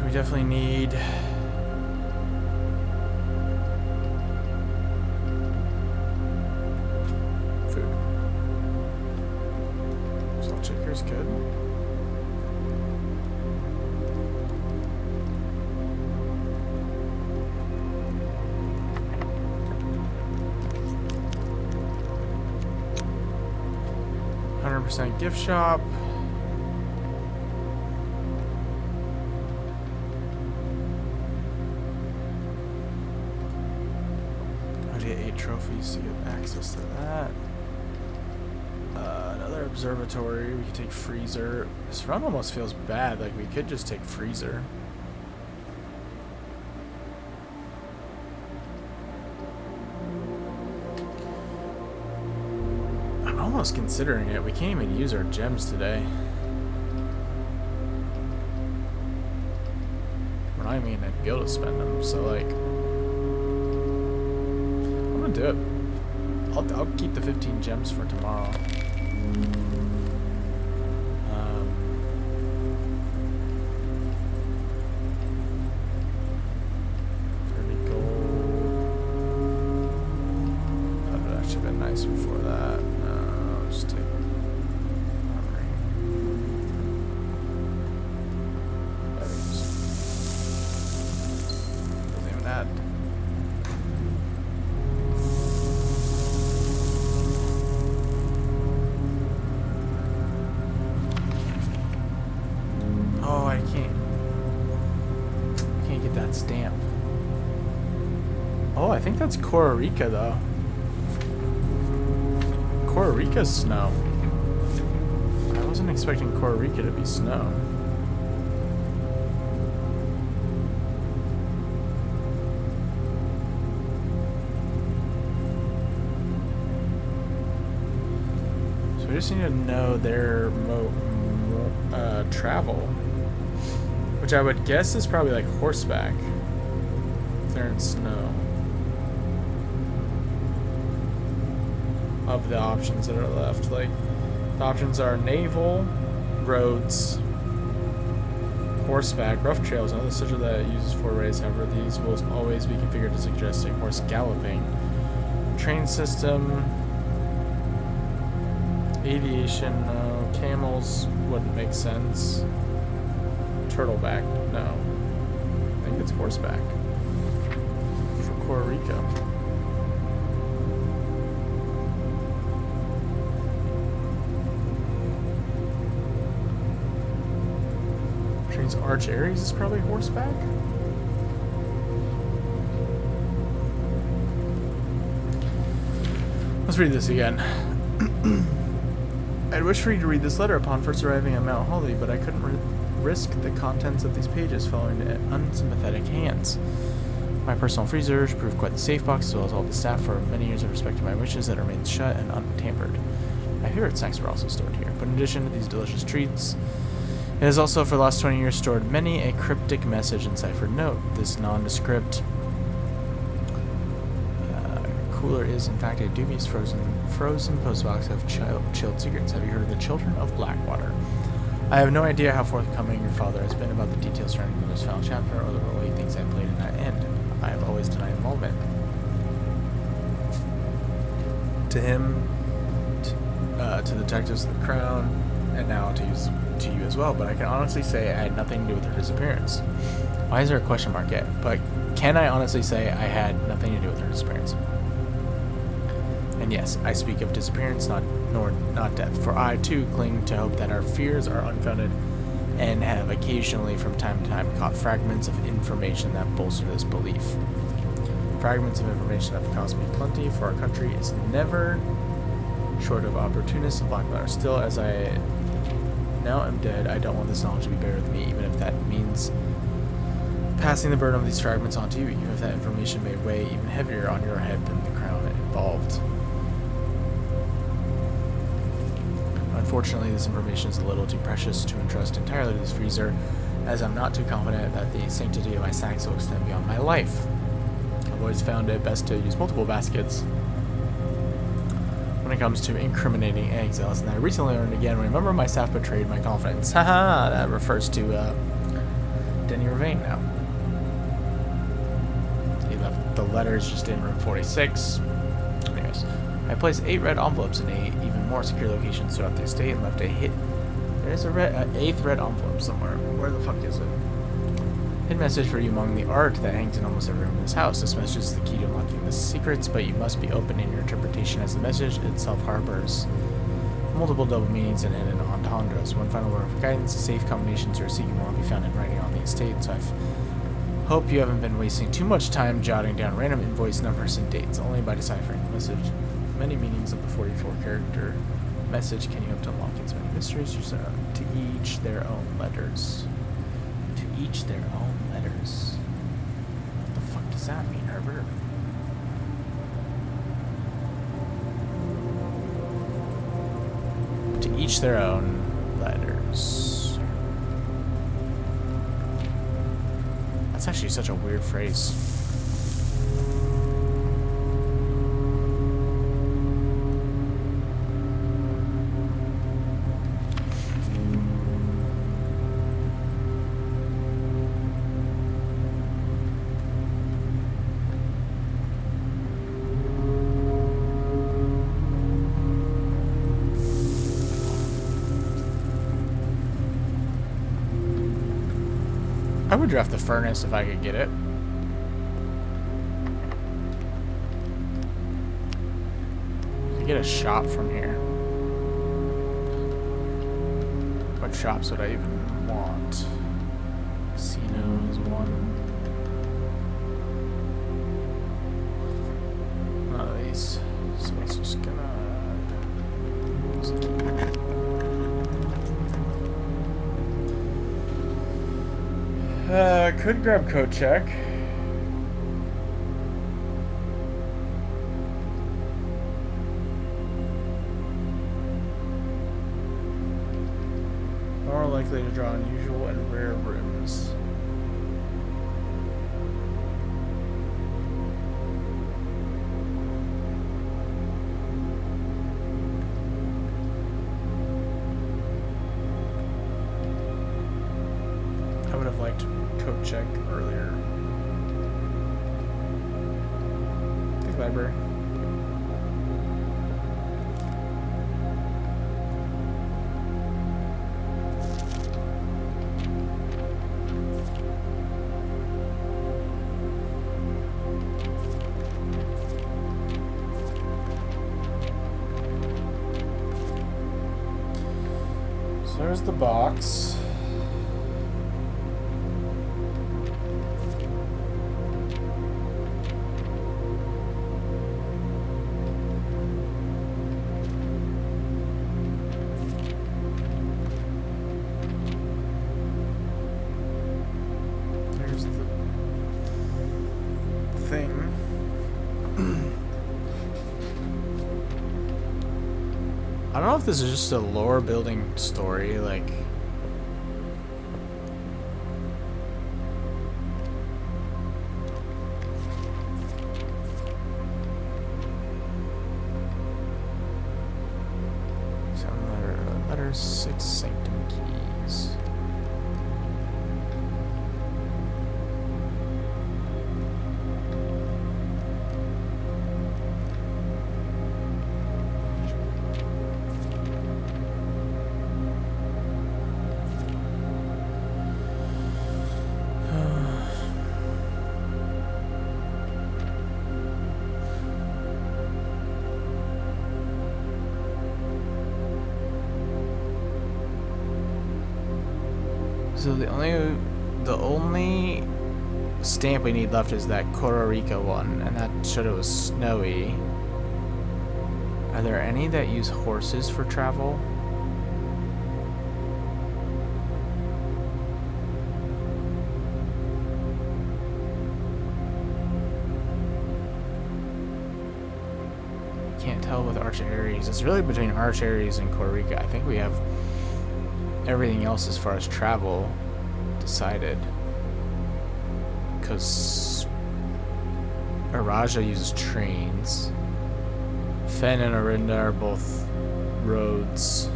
we definitely need food. Salt shaker's good. %, gift shop. I'd get 8 trophies to get access to that. Another observatory. We could take freezer. This run almost feels bad. Like we could just take freezer. Almost considering it. We can't even use our gems today. remind me and I'd be able to spend them. So like, I'm gonna do it. I'll keep the 15 gems for tomorrow. 30 gold. That would actually have been nice before that. No, I'll just take armory. Batteries. Doesn't even add. Oh, I can't get that stamp. Oh, I think that's Costa Rica though. Costa Rica's snow. I wasn't expecting Costa Rica to be snow. So we just need to know their travel, which I would guess is probably like horseback if they're in snow. Of the options that are left, like the options are naval, roads, horseback, rough trails, and other such that it uses for race. However, these will always be configured to suggest a horse galloping. Train system, aviation, no. Camels wouldn't make sense. Turtleback, no. I think it's horseback for Costa Rica. Trains Arch Aries is probably horseback. Let's read this again. I'd wish for you to read this letter upon first arriving at Mount Holly, but I couldn't risk the contents of these pages falling into unsympathetic hands. My personal freezers proved quite the safe box, as well as all the staff for many years have respected my wishes that remained shut and untampered. My favorite snacks were also stored here, but in addition to these delicious treats, it has also for the last 20 years stored many a cryptic message and ciphered note. This nondescript cooler is in fact a dubious frozen postbox of chilled secrets. Have you heard of the Children of Blackwater? I have no idea how forthcoming your father has been about the details surrounding this final chapter or the role he thinks I played in that end. I have always denied involvement. To him, to the detectives of the Crown, and now to you as well, but I can honestly say I had nothing to do with her disappearance. Why is there a question mark yet? But can I honestly say I had nothing to do with her disappearance? And yes, I speak of disappearance, not death, for I too cling to hope that our fears are unfounded and have occasionally from time to time caught fragments of information that bolster this belief. Fragments of information have cost me plenty, for our country is never short of opportunists and blackmailers. Still, as I now am dead, I don't want this knowledge to be buried with me, even if that means passing the burden of these fragments on to you, even if that information may weigh even heavier on your head than the crown involved. Unfortunately, this information is a little too precious to entrust entirely to this freezer, as I'm not too confident that the sanctity of my sacks will extend beyond my life. I've always found it best to use multiple baskets when it comes to incriminating eggs, and I recently learned again, remember my staff betrayed my confidence. Haha, that refers to Denny Ravain now. He left the letters just in room 46. Anyways, I placed 8 red envelopes in 8 even more secure locations throughout the estate and left a hit. There's a 8th red envelope somewhere. Where the fuck is it? Hidden message for you among the art that hangs in almost every room in this house. This message is the key to unlocking the secrets, but you must be open in your interpretation, as the message itself harbors multiple double meanings and hidden entendres. One final word of guidance: the safe combinations you're seeking will not be found in writing on the estate, so I hope you haven't been wasting too much time jotting down random invoice numbers and dates. Only by deciphering the message, many meanings of the 44-character message can you hope to unlock its many mysteries. To each their own letters. To each their own letters. What the fuck does that mean, Herbert? To each their own letters. That's actually such a weird phrase. I would draft the furnace if I could get it. I could get a shop from here. What shops would I even want? Casino is one. None of these. So it's just gonna... could grab coat check. More likely to draw unusual and rare rooms. I would have liked coat check earlier. Big library. So there's the box. I don't know if this is just a lore building story, like... Letter 6 Sanctum Keys. So the only stamp we need left is that Costa Rica one, and that showed it was snowy. Are there any that use horses for travel? Can't tell with Arch Ares. It's really between Arch Ares and Costa Rica. I think we have everything else as far as travel decided, because Araja uses trains. Fen and Arinda are both roads.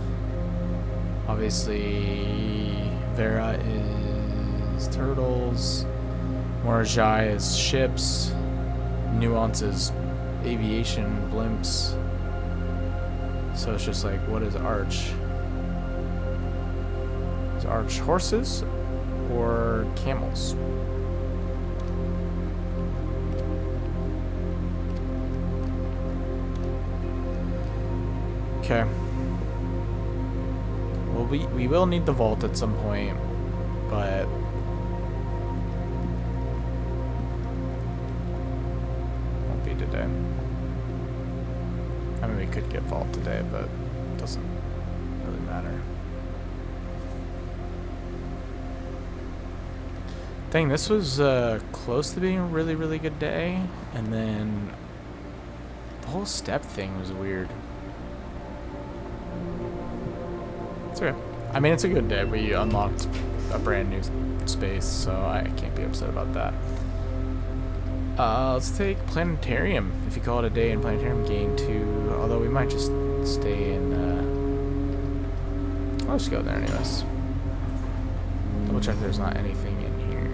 Obviously Vera is turtles, Morajai is ships, Nuance is aviation, blimps. So it's just like, what is Arch? Arch horses or camels? Okay. Well, we will need the vault at some point, but won't be today. I mean, we could get vault today, but it doesn't really matter. Dang, this was close to being a really, really good day, and then the whole step thing was weird. It's okay. I mean, it's a good day. We unlocked a brand new space, so I can't be upset about that. Let's take Planetarium. If you call it a day in Planetarium, gain 2. Although we might just stay in. I'll just go there anyways. Double check there's not anything in here.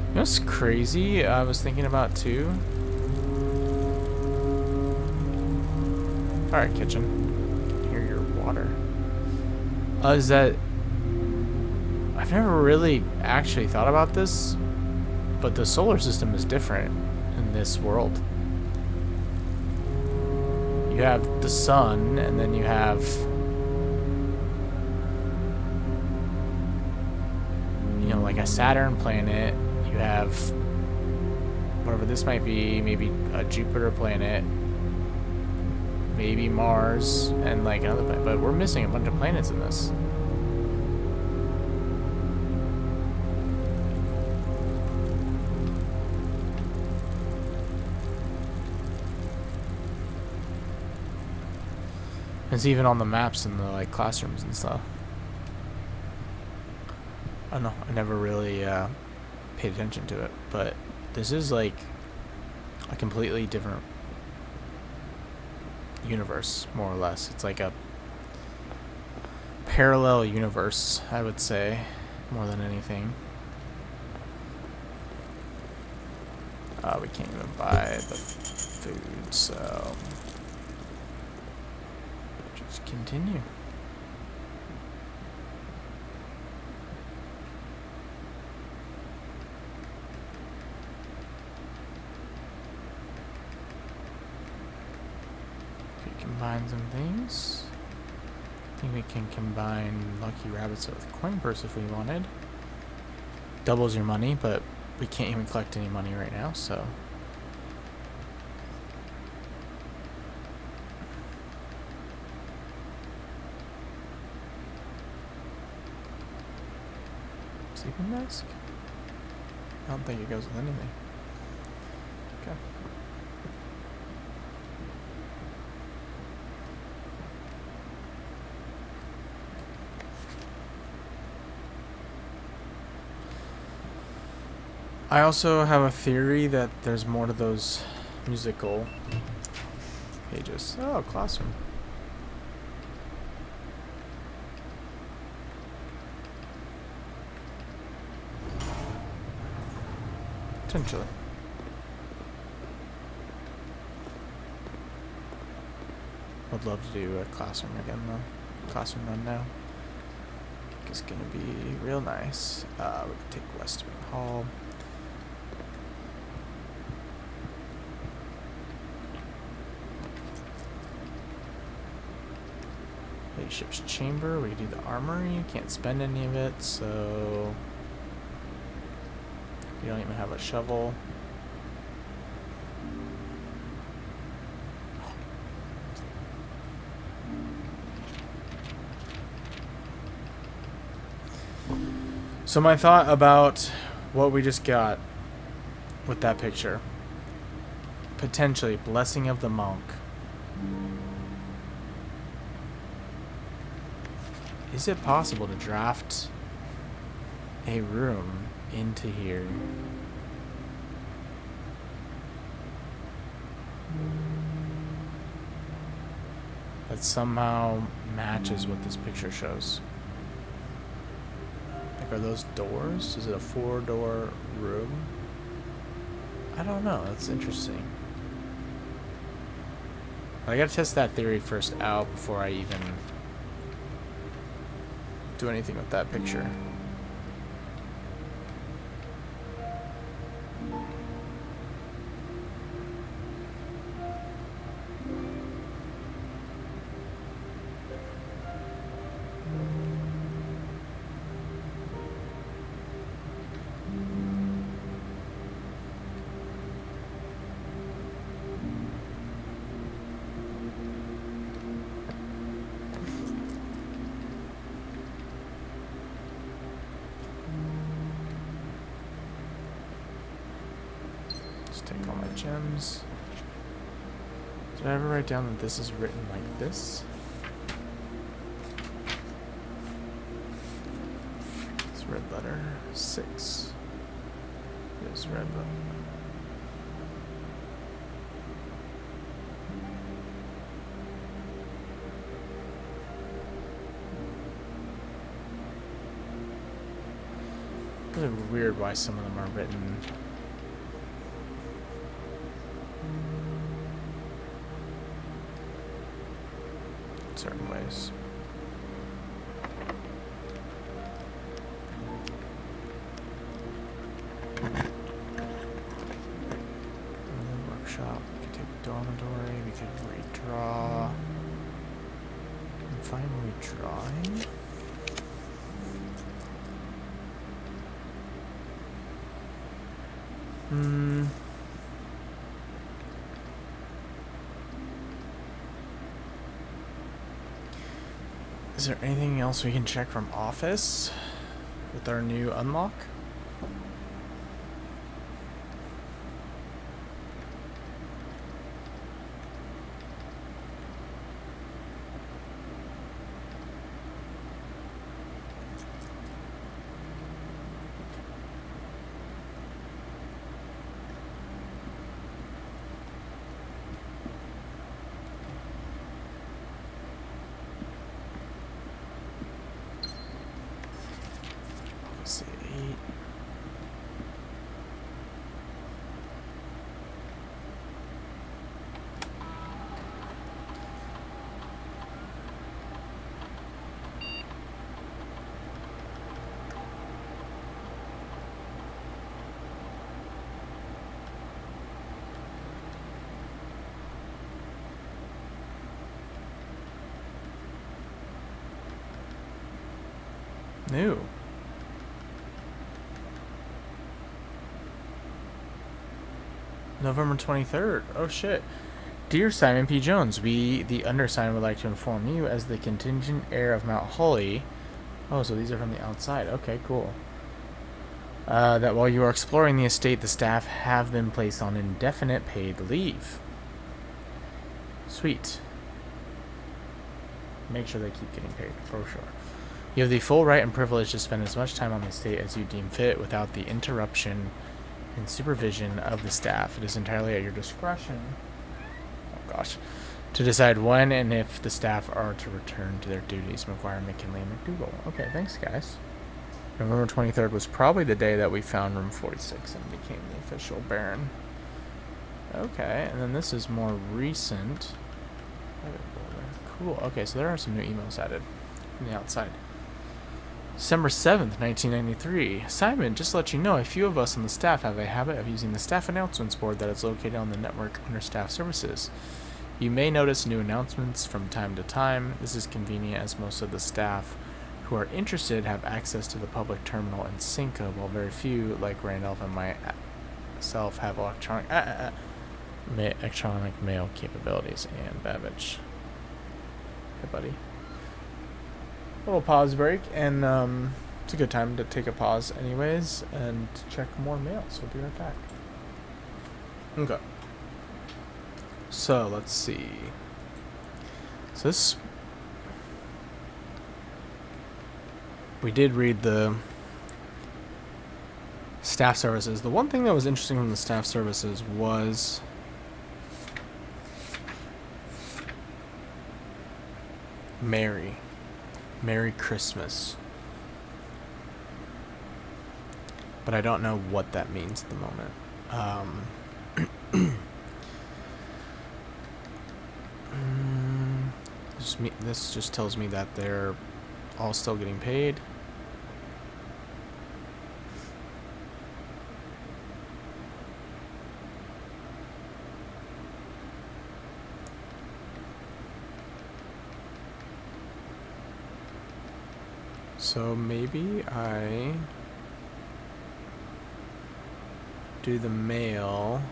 You know what's crazy? I was thinking about too. Alright, kitchen. I can hear your water. Is that... I've never really actually thought about this, but the solar system is different in this world. You have the sun, and then you have... you know, like a Saturn planet. You have... whatever this might be, maybe a Jupiter planet. Maybe Mars, and like another planet, but we're missing a bunch of planets in this. It's even on the maps in the like classrooms and stuff. I don't know, I never really paid attention to it, but this is like a completely different universe, more or less. It's like a parallel universe, I would say, more than anything. We can't even buy the food, so just continue. Combine some things. I think we can combine Lucky Rabbits with Coin Purse if we wanted. Doubles your money, but we can't even collect any money right now, so. Sleeping mask? I don't think it goes with anything. Okay. I also have a theory that there's more to those musical pages. Oh, classroom. Potentially. Would love to do a classroom again though. Classroom run now. It's gonna be real nice. We can take West Wing Hall. Ship's chamber. We can do the armory. Can't spend any of it, so we don't even have a shovel. So my thought about what we just got with that picture. Potentially Blessing of the Monk. Is it possible to draft a room into here? That somehow matches what this picture shows. Like, are those doors? Is it a 4-door room? I don't know. That's interesting. I gotta test that theory first out before I even do anything with that picture. Take all my gems. Did I ever write down that this is written like this? red letter 6. Is red letter. It's really weird why some of them are written certain ways. Workshop. We could take dormitory. We could redraw. I'm fine redrawing. Is there anything else we can check from Office with our new unlock? Let's see. New. November 23rd. Oh shit. Dear Simon P. Jones, we, the undersigned, would like to inform you as the contingent heir of Mount Holly. Oh, so these are from the outside. Okay, cool. That while you are exploring the estate, the staff have been placed on indefinite paid leave. Sweet. Make sure they keep getting paid, for sure. You have the full right and privilege to spend as much time on the estate as you deem fit without the interruption and supervision of the staff. It is entirely at your discretion, oh gosh, to decide when and if the staff are to return to their duties. McGuire, McKinley, and McDougal. Okay, thanks, guys. November 23rd was probably the day that we found room 46 and became the official Baron. Okay, and then this is more recent. Cool. Okay, so there are some new emails added from the outside. December 7th, 1993. Simon, just to let you know, a few of us on the staff have a habit of using the staff announcements board that is located on the network under staff services. You may notice new announcements from time to time. This is convenient as most of the staff who are interested have access to the public terminal in Cinco, while very few, like Randolph and myself, have electronic mail capabilities. And Babbage. Hey, buddy. Little pause break, and it's a good time to take a pause anyways and check more mail, so we'll be right back. Okay, so let's see. So this, we did read the staff services. The one thing that was interesting from the staff services was Merry Christmas. But I don't know what that means at the moment. This just tells me that they're all still getting paid. So maybe I do the mail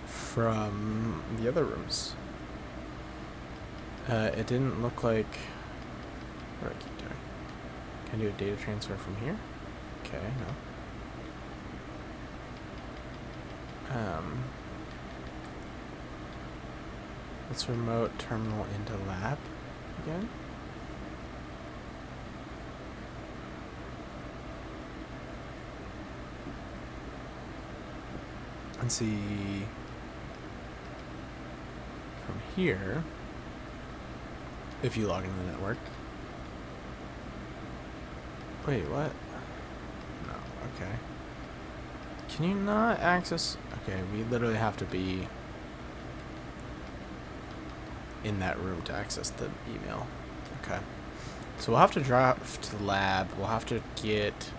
from the other rooms. It didn't look like... What do I keep doing? Can I do a data transfer from here? Okay, no. Let's remote terminal into lab again. Let's see. From here, if you log into the network. Wait, what? No, okay. Can you not access? Okay, we literally have to be in that room to access the email. Okay. So we'll have to drive to the lab. We'll have to get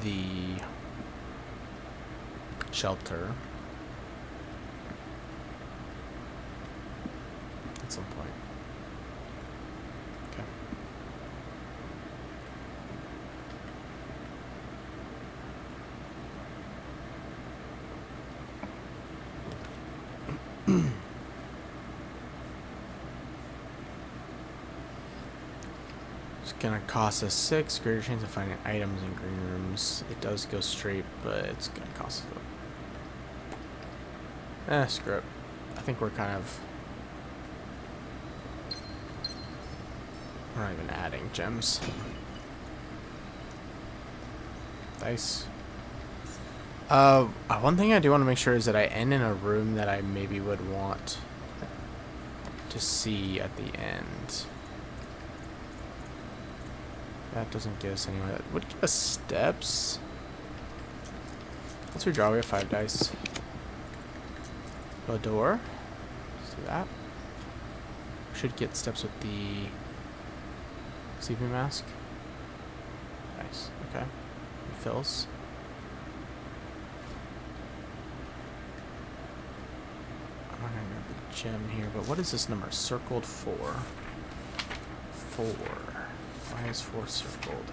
the shelter at some point. Okay. It's gonna cost us 6. Greater chance of finding items in green rooms. It does go straight, but it's gonna cost us. Screw it. I think we're kind of. We're not even adding gems. Dice. One thing I do want to make sure is that I end in a room that I maybe would want to see at the end. That doesn't get us anywhere. That would give us steps. Let's redraw. We have 5 dice. A door. Let's do that. Should get steps with the sleeping mask. Nice. Okay. Refills. I'm not gonna grab the gem here, but what is this number? Circled 4. 4. Why is 4 circled?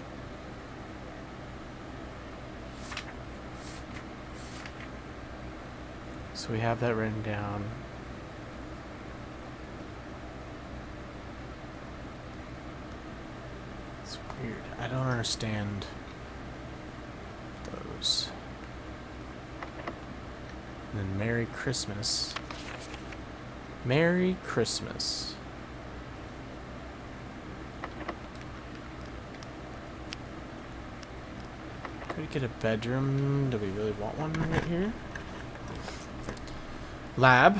So we have that written down. It's weird. I don't understand those. And then Merry Christmas. Merry Christmas. Could we get a bedroom? Do we really want one right here? Lab.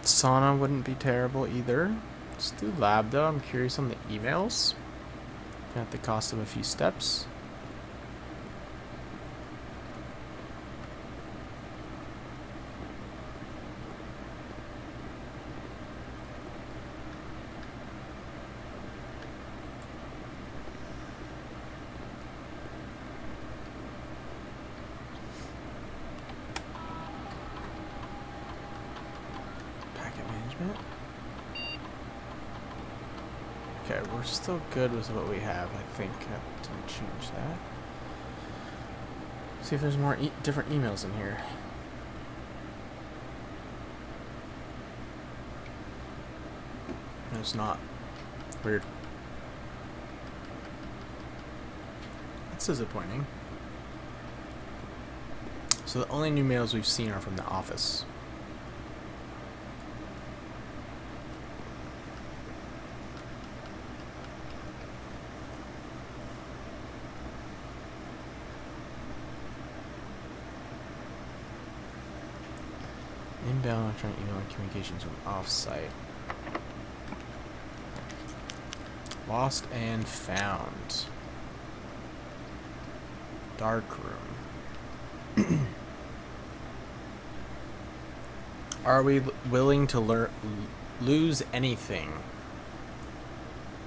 Sauna wouldn't be terrible either. Let's do lab though. I'm curious on the emails. At the cost of a few steps. Okay, we're still good with what we have, I think. I didn't change that. See if there's more different emails in here. There's not. Weird. That's disappointing. So the only new mails we've seen are from the office. Inbound electronic email and communications from off-site. Lost and found. Dark room. Are we willing to lose anything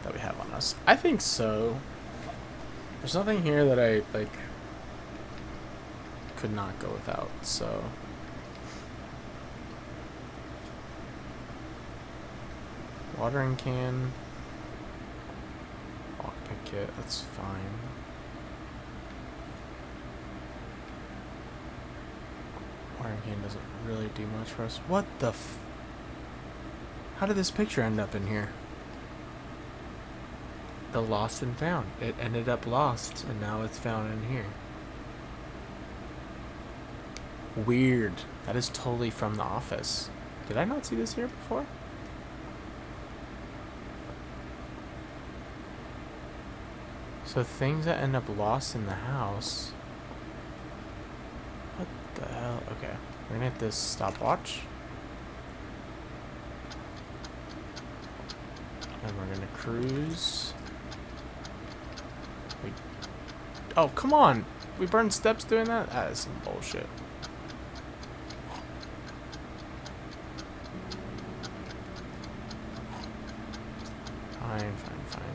that we have on us? I think so. There's nothing here that I could not go without, so. Watering can. Lockpick kit, that's fine. Watering can doesn't really do much for us. What the How did this picture end up in here? The lost and found. It ended up lost, and now it's found in here. Weird. That is totally from The Office. Did I not see this here before? So things that end up lost in the house. What the hell? Okay. We're gonna hit this stopwatch. And we're gonna cruise. Oh, come on! We burned steps doing that? That is some bullshit. Fine. Okay.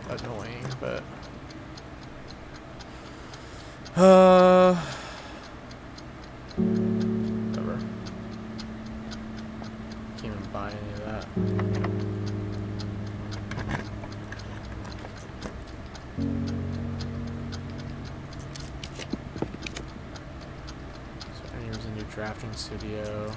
That's annoying, but... whatever. Can't even buy any of that. So here's a new drafting studio.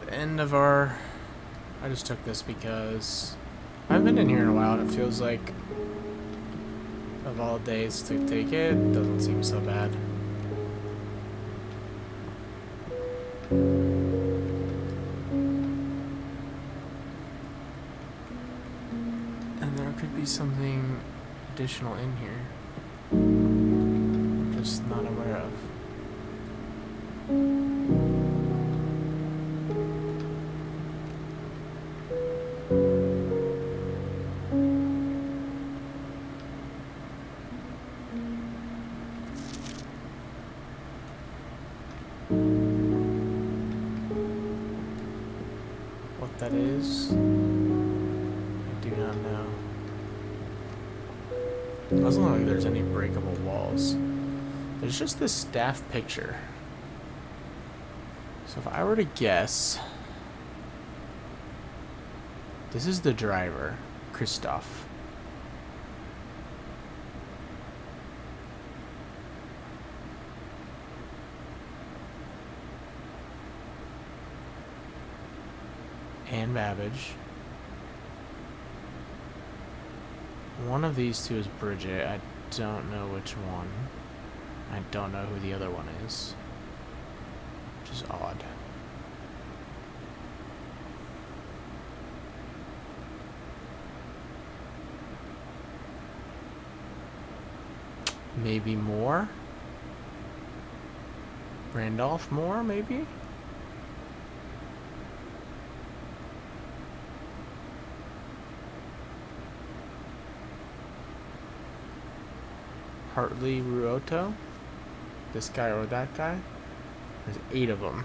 End of our... I just took this because I've been in here in a while and it feels like of all days to take it, doesn't seem so bad. And there could be something additional in here I'm just not aware of. What that is, I do not know. It doesn't look like there's any breakable walls. There's just this staff picture. So if I were to guess, this is the driver, Christoph. And Babbage. One of these two is Bridget. I don't know which one. I don't know who the other one is. Which is odd. Maybe Moore? Randolph Moore, maybe? Hartley Ruoto? This guy or that guy? There's 8 of them.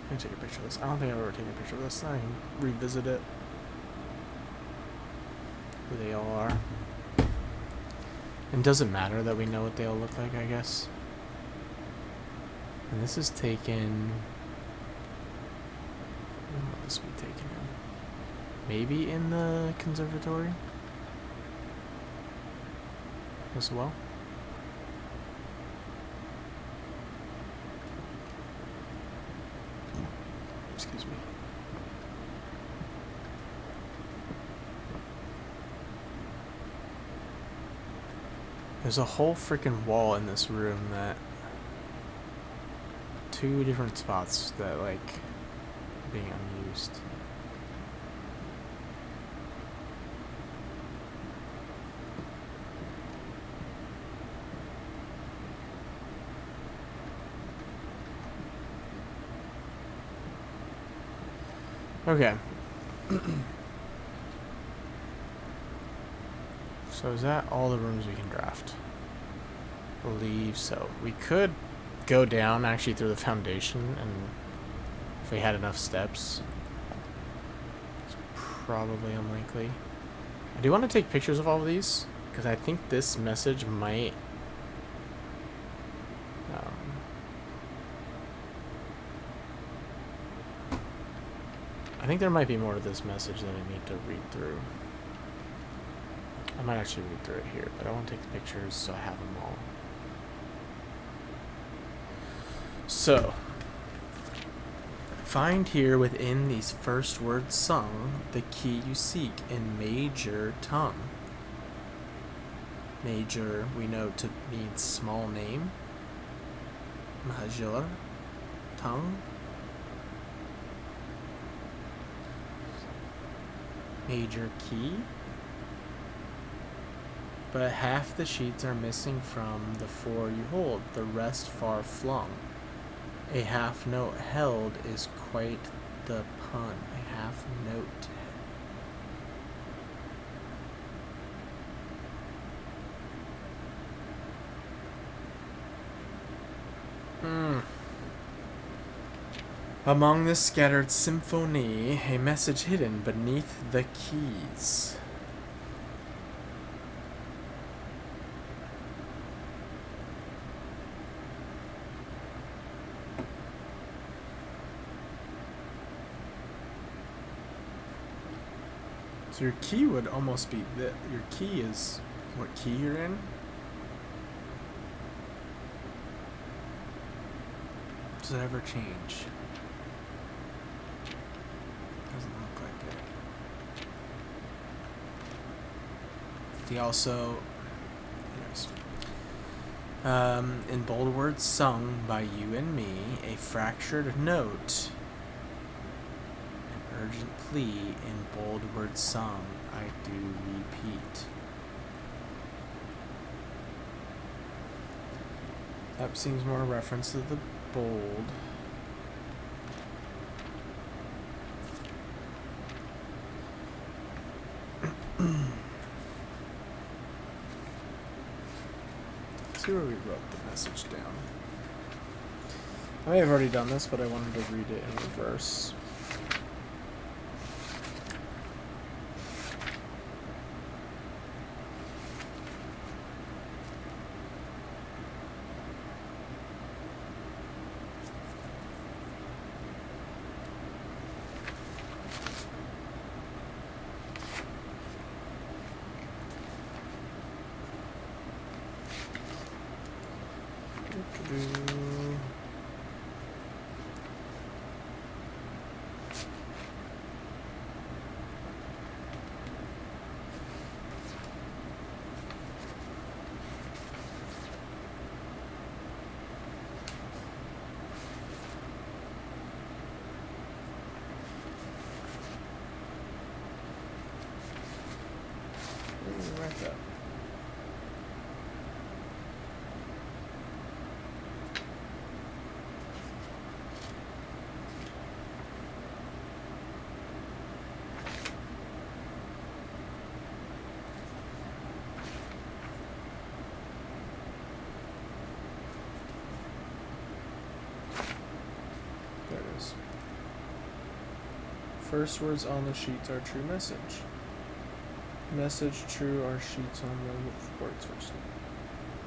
Let me take a picture of this. I don't think I've ever taken a picture of this. I can revisit it. Who they all are. It doesn't matter that we know what they all look like, I guess. And this is taken... When will this be taken in? Maybe in the conservatory? As well? Excuse me. There's a whole freaking wall in this room that... 2 different spots that, like, being unused. Okay. So is that all the rooms we can draft? I believe so. We could go down actually through the foundation and If we had enough steps. It's probably unlikely. I do want to take pictures of all of these, because I think this message might... I think there might be more to this message than I need to read through. I might actually read through it here, but I want to take the pictures so I have them all. So, find here within these first words sung the key you seek in major tongue. Major, we know to mean small name. Major tongue. Major key. But half the sheets are missing from the four you hold, the rest far flung. A half note held is quite the pun. A half note. Among the scattered symphony, a message hidden beneath the keys. So your key would almost be that. Your key is what key you're in. Does it ever change? Doesn't look like it. He also, anyways, in bold words sung by you and me, a fractured note. Urgent plea in bold words sung, I do repeat. That seems more a reference to the bold. Let's see where we wrote the message down. I may have already done this, but I wanted to read it in reverse. Right there. There it is. First words on the sheets are true message. Message true are sheets on the words first.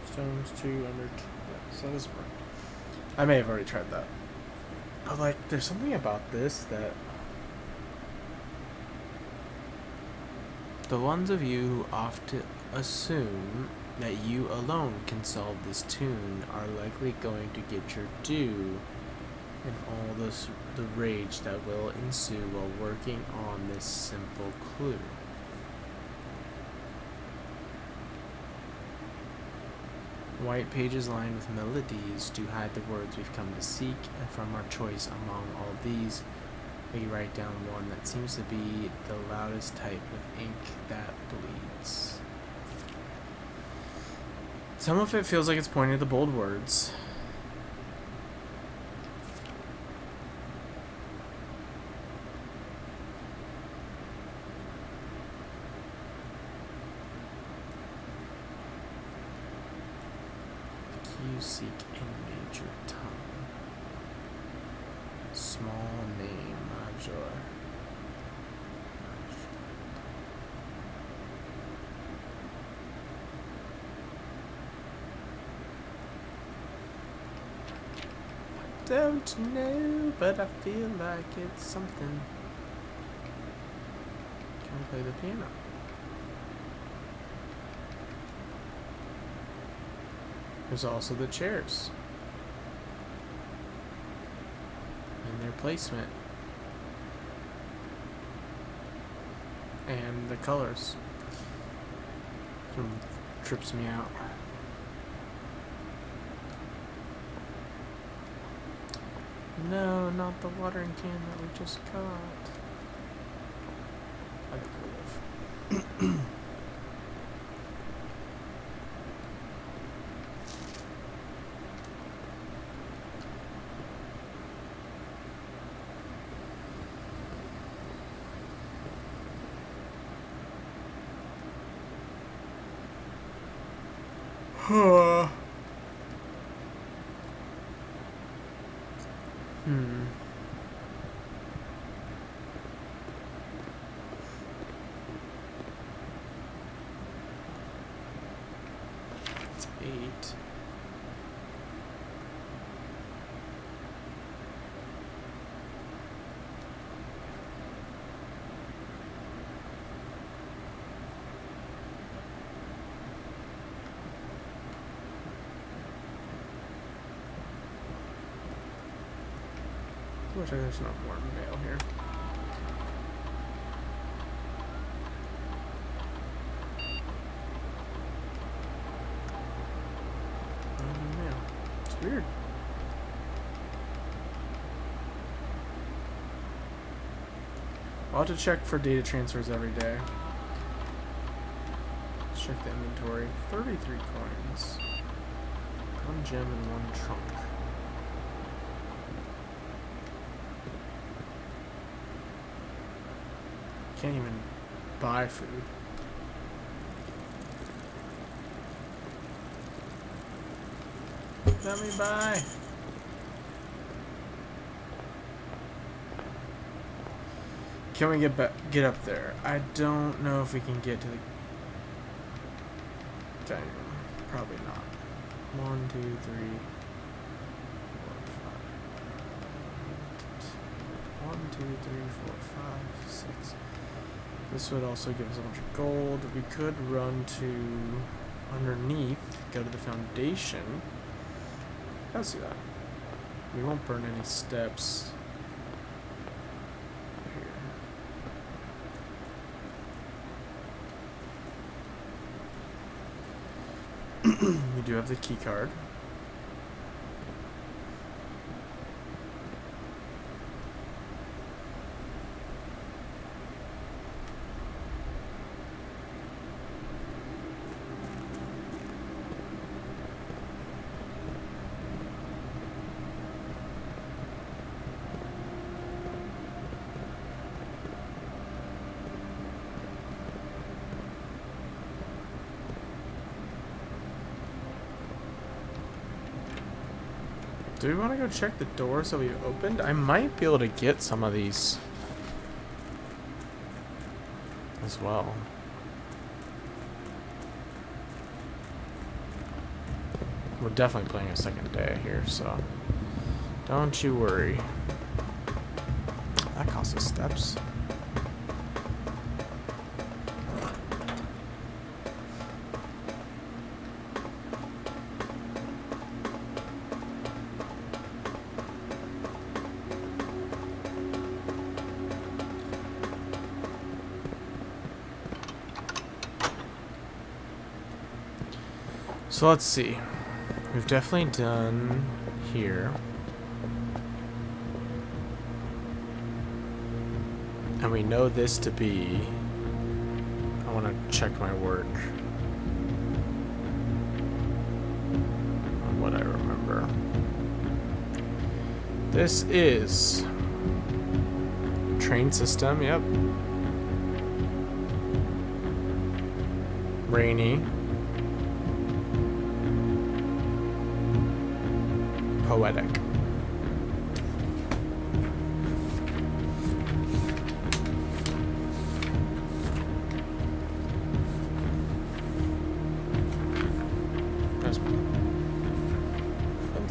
Stones two under two. Yeah, so that doesn't work. I may have already tried that. But like, there's something about this that the ones of you who often assume that you alone can solve this tune are likely going to get your due in all the rage that will ensue while working on this simple clue. White pages lined with melodies do hide the words we've come to seek, and from our choice among all these, we write down one that seems to be the loudest type with ink that bleeds. Some of it feels like it's pointing to the bold words. You seek in major tongue. Small name, Major. Don't know, but I feel like it's something. Can we play the piano? There's also the chairs and their placement and the colors. Trips me out. No, not the watering can that we just got. I think we'll live. It's 8. I wish there's not more mail here. Mail. It's weird. I'll have to check for data transfers every day. Let's check the inventory. 33 coins. 1 gem and 1 trunk. Can't even buy food. Let me buy. Can we get up there? I don't know if we can get to the. Okay, probably not. 1, 2, 3, 4, 5. 1, 2, 3, 4, 5, 6. This would also give us a bunch of gold. We could run to underneath, go to the foundation. I'll see that. We won't burn any steps here. We do have the key card. Do we want to go check the doors that we opened? I might be able to get some of these as well. We're definitely playing a second day here, so don't you worry. That costs us steps. So let's see. We've definitely done here. And we know this to be... I want to check my work. On what I remember. This is... train system, yep. Rainy. Poetic.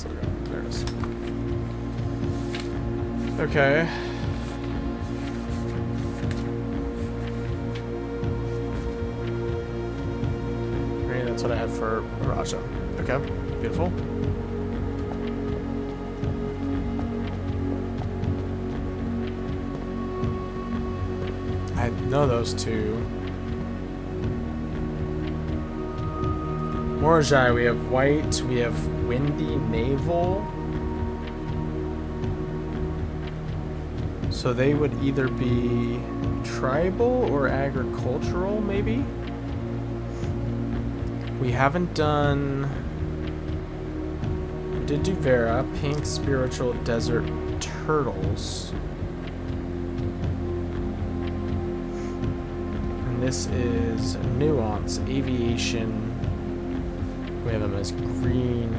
Let's look at there it is. Okay. Great, that's what I had for Raja. Okay, beautiful. I know those two. Morajai, we have white, we have windy naval. So they would either be tribal or agricultural, maybe? We haven't done... We did do Vera, pink spiritual desert turtles. And this is nuance, aviation. We have them as green.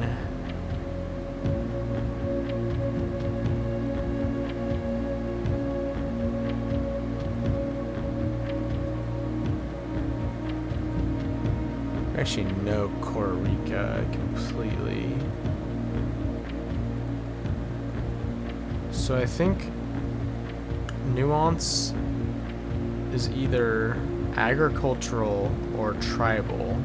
Actually, no Costa Rica completely. So I think nuance is either agricultural or tribal.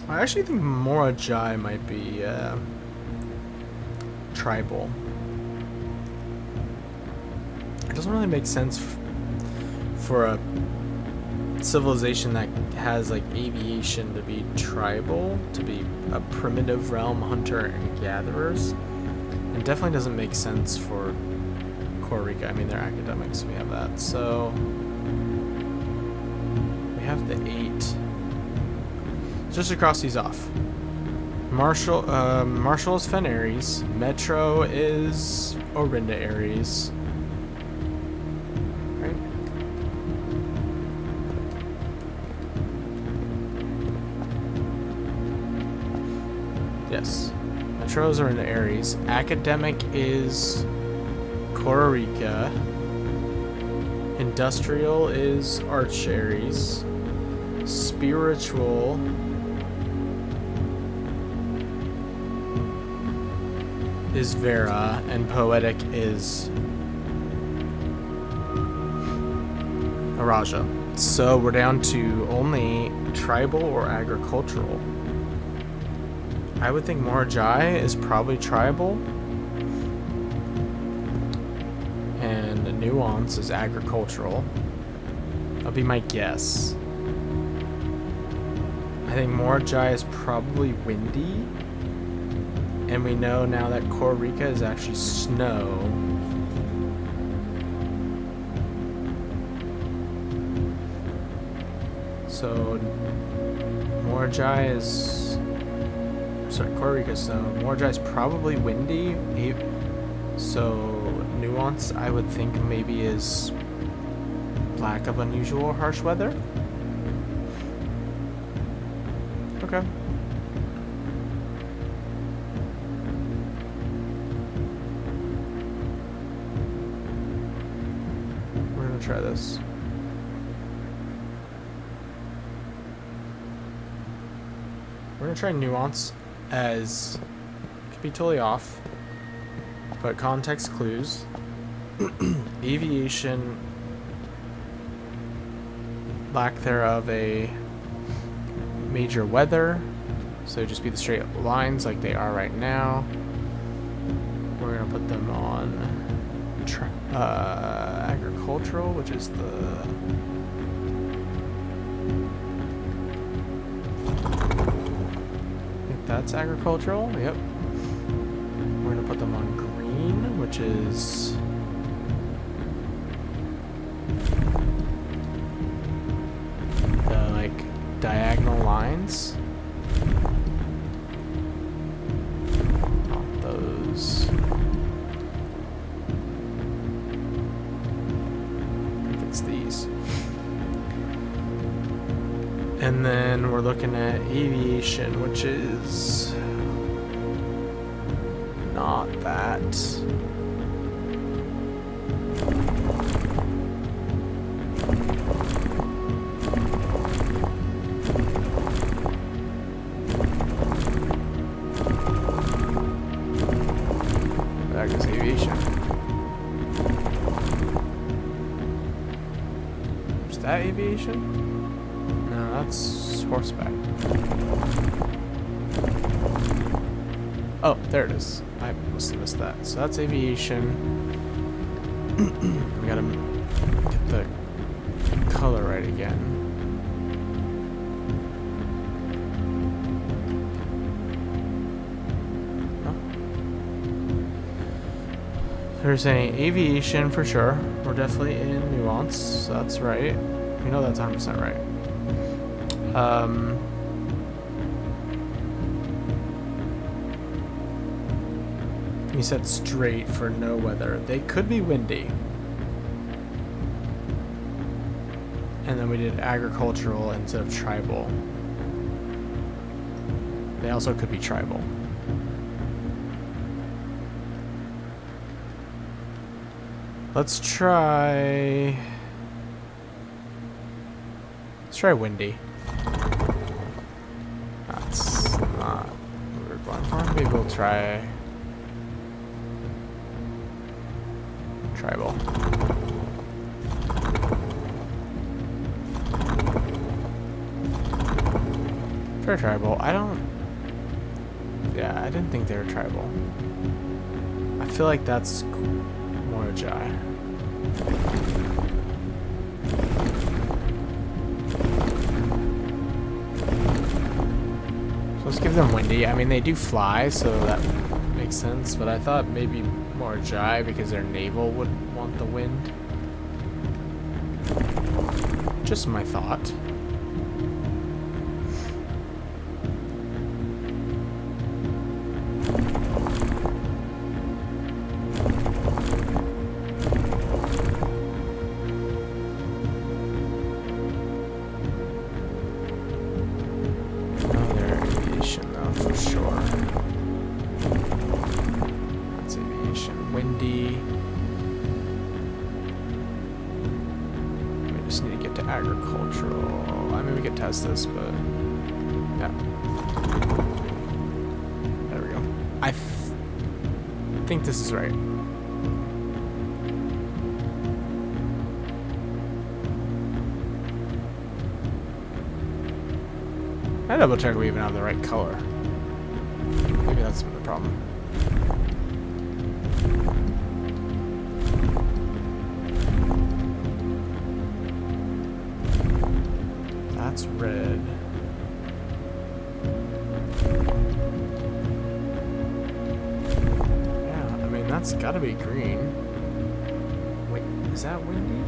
I actually think Morajai might be tribal. It doesn't really make sense for a civilization that has like aviation to be tribal, to be a primitive realm, hunter and gatherers. It definitely doesn't make sense for Costa Rica. I mean, they're academics, we have that. So we have the 8. Just to cross these off. Marshall is Fen Aries. Metro is Orinda Aries. Right? Yes. Metros are in Aries. Academic is Costa Rica. Industrial is Arch Aries. Spiritual is Vera, and poetic is Araja. So we're down to only tribal or agricultural. I would think Morajai is probably tribal, and nuance is agricultural. That'll be my guess. I think Morajai is probably windy. And we know now that Costa Rica is actually snow. So Morajai is... Sorry, Costa Rica snow. Morajai is probably windy. So nuance, I would think maybe is lack of unusual or harsh weather. Okay. Try this. We're gonna try nuance as could be totally off, but context clues. Aviation, lack thereof a major weather, so just be the straight lines like they are right now. We're gonna put them on agricultural, which is the I think that's agricultural. Yep. We're gonna put them on green, which is the like diagonal lines. Not those. These. And then we're looking at aviation, which is not that. That is aviation. Is that aviation? No, that's horseback. Oh, there it is. I must have missed that. So that's aviation. We gotta get the color right again. Oh. They're saying aviation for sure. We're definitely in nuance. So that's right. We know that's 100% right. He said straight for no weather. They could be windy. And then we did agricultural instead of tribal. They also could be tribal. Let's try windy. That's not what we're going for. Maybe we'll try tribal. Try tribal. Yeah, I didn't think they were tribal. I feel like that's more Jai. So let's give them windy. I mean, they do fly, so that makes sense, but I thought maybe more Jai because their navel would want the wind. Just my thought. Agricultural. I mean, we could test this, but yeah. There we go. I think this is right. I double check we even have the right color. Maybe that's the problem. That's red. Yeah, I mean, that's gotta be green. Wait, is that windy?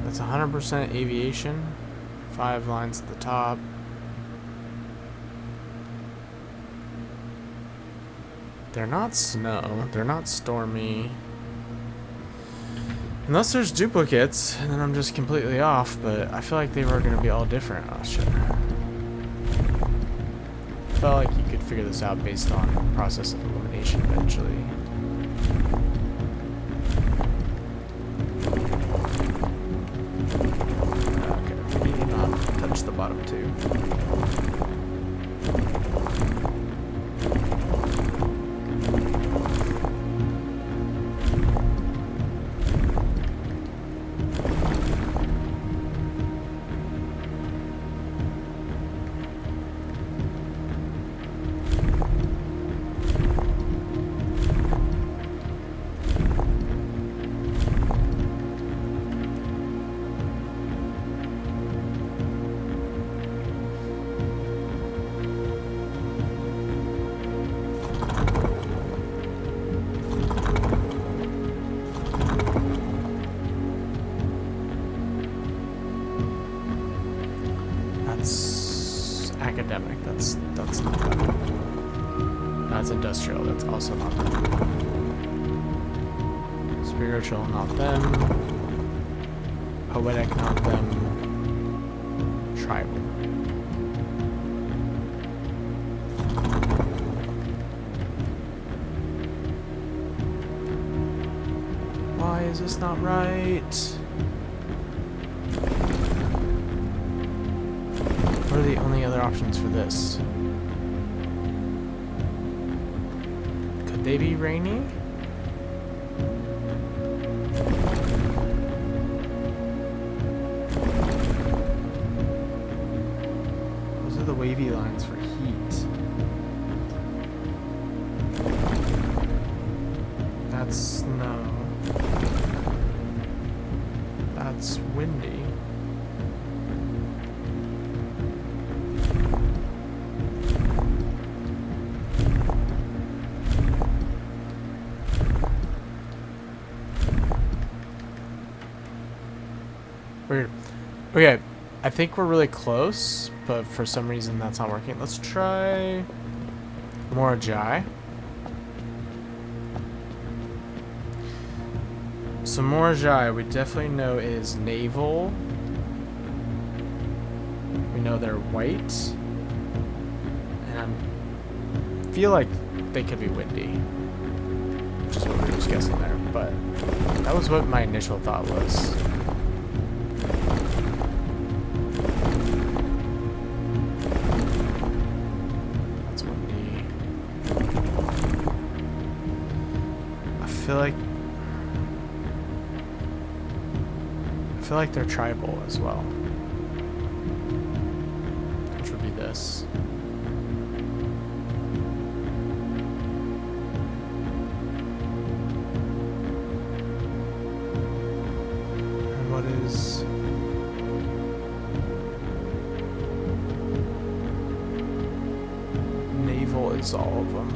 It's 100% aviation. 5 lines at the top. They're not snow. They're not stormy. Unless there's duplicates, and then I'm just completely off, but I feel like they were going to be all different. Oh, shit. I felt like you could figure this out based on process of elimination eventually. The bottom two. that's industrial. That's also not them. Spiritual, not them. Poetic, not them. Tribal. Why is this not right? What are the only other options for this? Could they be rainy? Those are the wavy lines for heat. That's snow. That's windy. Weird. Okay, I think we're really close, but for some reason that's not working. Let's try Morajai. So Morajai, we definitely know is naval. We know they're white. And I feel like they could be windy. Which is what we were just guessing there. But that was what my initial thought was. That's windy. I feel like they're tribal as well. Which would be this. And what is... naval is all of them.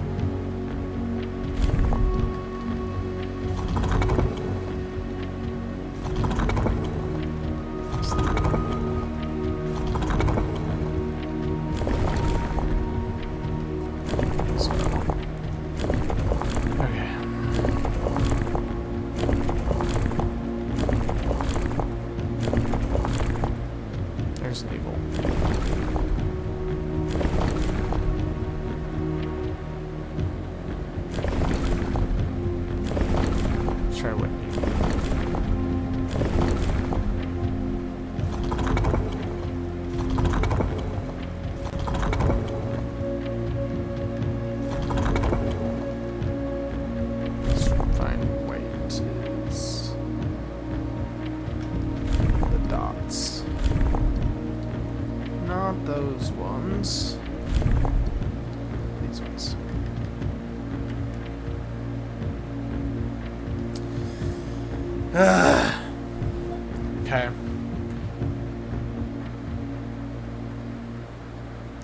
There's naval. Let's try windy. Let's find white is the dots. Not those ones. These ones. Okay.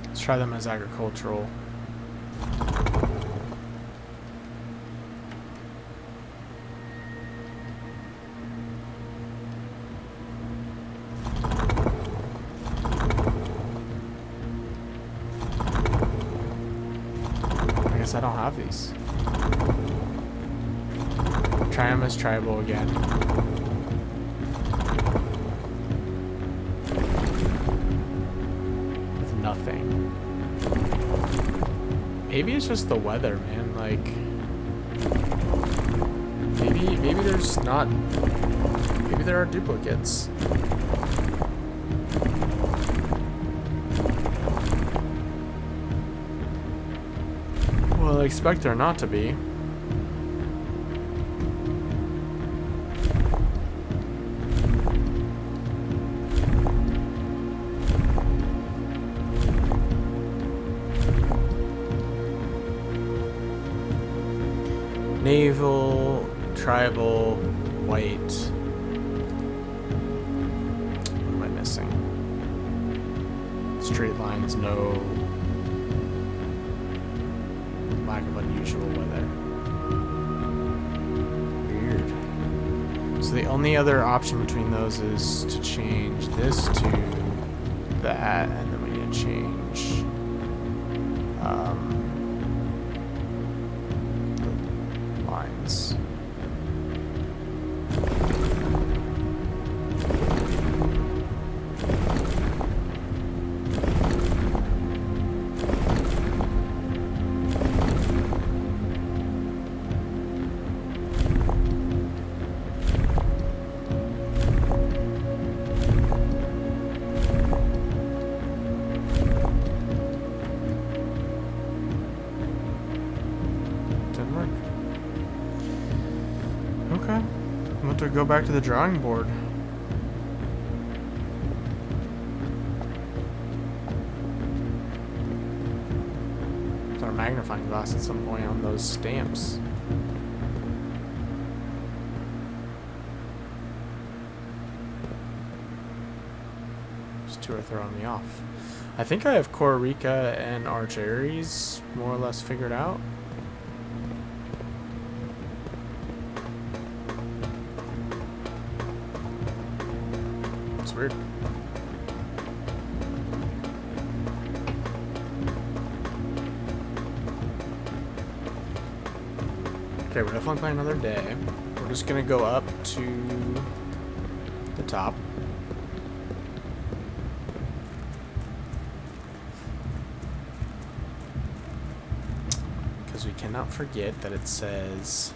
Let's try them as agricultural. I guess I don't have these. Try them as tribal again. With nothing. Maybe it's just the weather, man. Like, maybe there's not. Maybe there are duplicates. Well, I expect there not to be. Naval, tribal, white. What am I missing? Straight lines, no. Lack of unusual weather. Weird. So the only other option between those is to change this to that, and then we need to change ruins. Go back to the drawing board. It's our magnifying glass at some point on those stamps. These two are throwing me off. I think I have Korrika and Arch Ares more or less figured out. Weird. Okay, we're definitely playing another day. We're just gonna go up to the top. Because we cannot forget that it says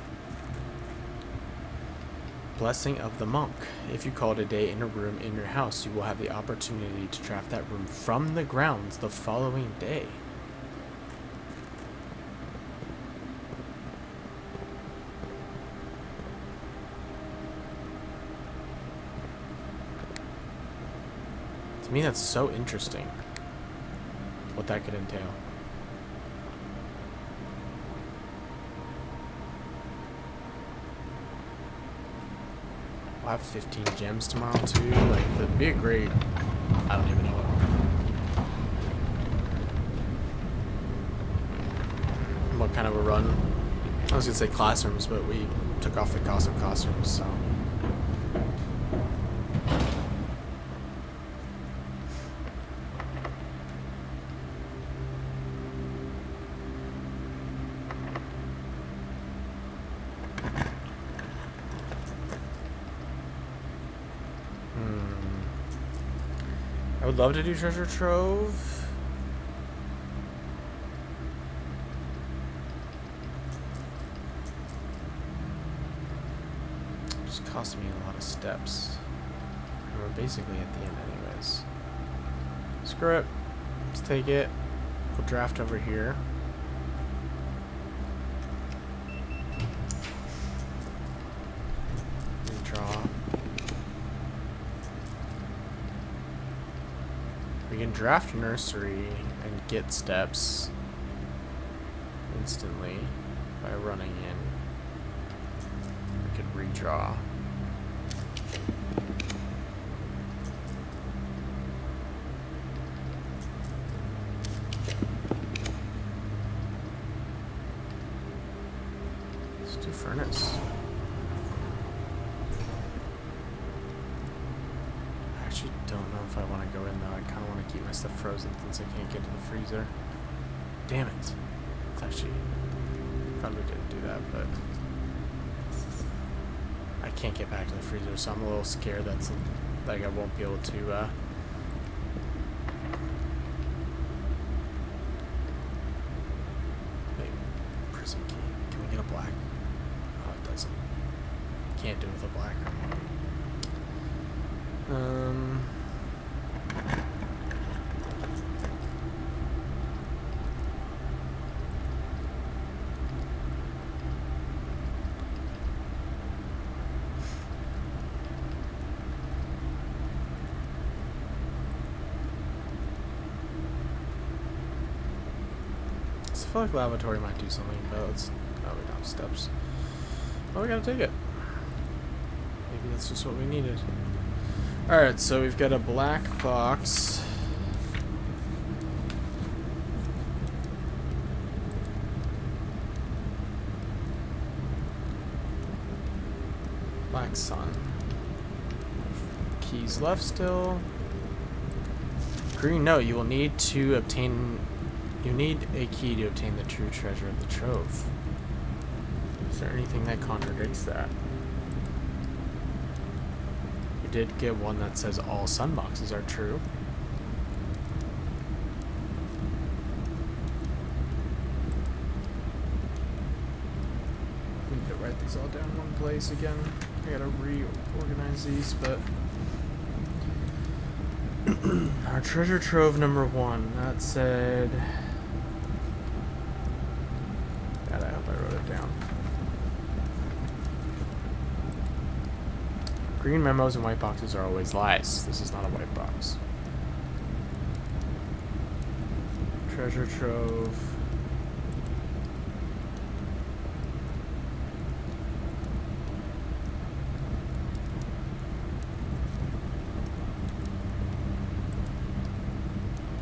Blessing of the Monk. If you call it a day in a room in your house, you will have the opportunity to draft that room from the grounds the following day. To me, that's so interesting. What that could entail. I'll have 15 gems tomorrow too. Like, that'd be a great. I don't even know what kind of a run. I was gonna say classrooms, but we took off the cost of classrooms, so. I would love to do treasure trove. Just cost me a lot of steps. And we're basically at the end anyways. Screw it. Let's take it. We'll draft over here. Redraw. We can draft nursery and get steps instantly by running in. We could redraw. Let's do furnace. I actually don't know if I want to go in though. I kind of want to keep my stuff frozen since I can't get to the freezer. Damn it. It's actually probably didn't do that, but I can't get back to the freezer, so I'm a little scared that's like I won't be able to wait, prism key. Can we get a black? Oh, it doesn't. Can't do it with a black. I feel like lavatory might do something, but let's. Oh, we don't have steps. Oh, we gotta take it. Maybe that's just what we needed. Alright, so we've got a black box. Black sun. Keys left still. Green note, you will need to obtain. You need a key to obtain the true treasure of the trove. Is there anything that contradicts that? We did get one that says all sun boxes are true. I need to write these all down in one place again. I gotta reorganize these, but our treasure trove number 1, that said, God, I hope I wrote it down. Green memos and white boxes are always lies. This is not a white box. Treasure trove.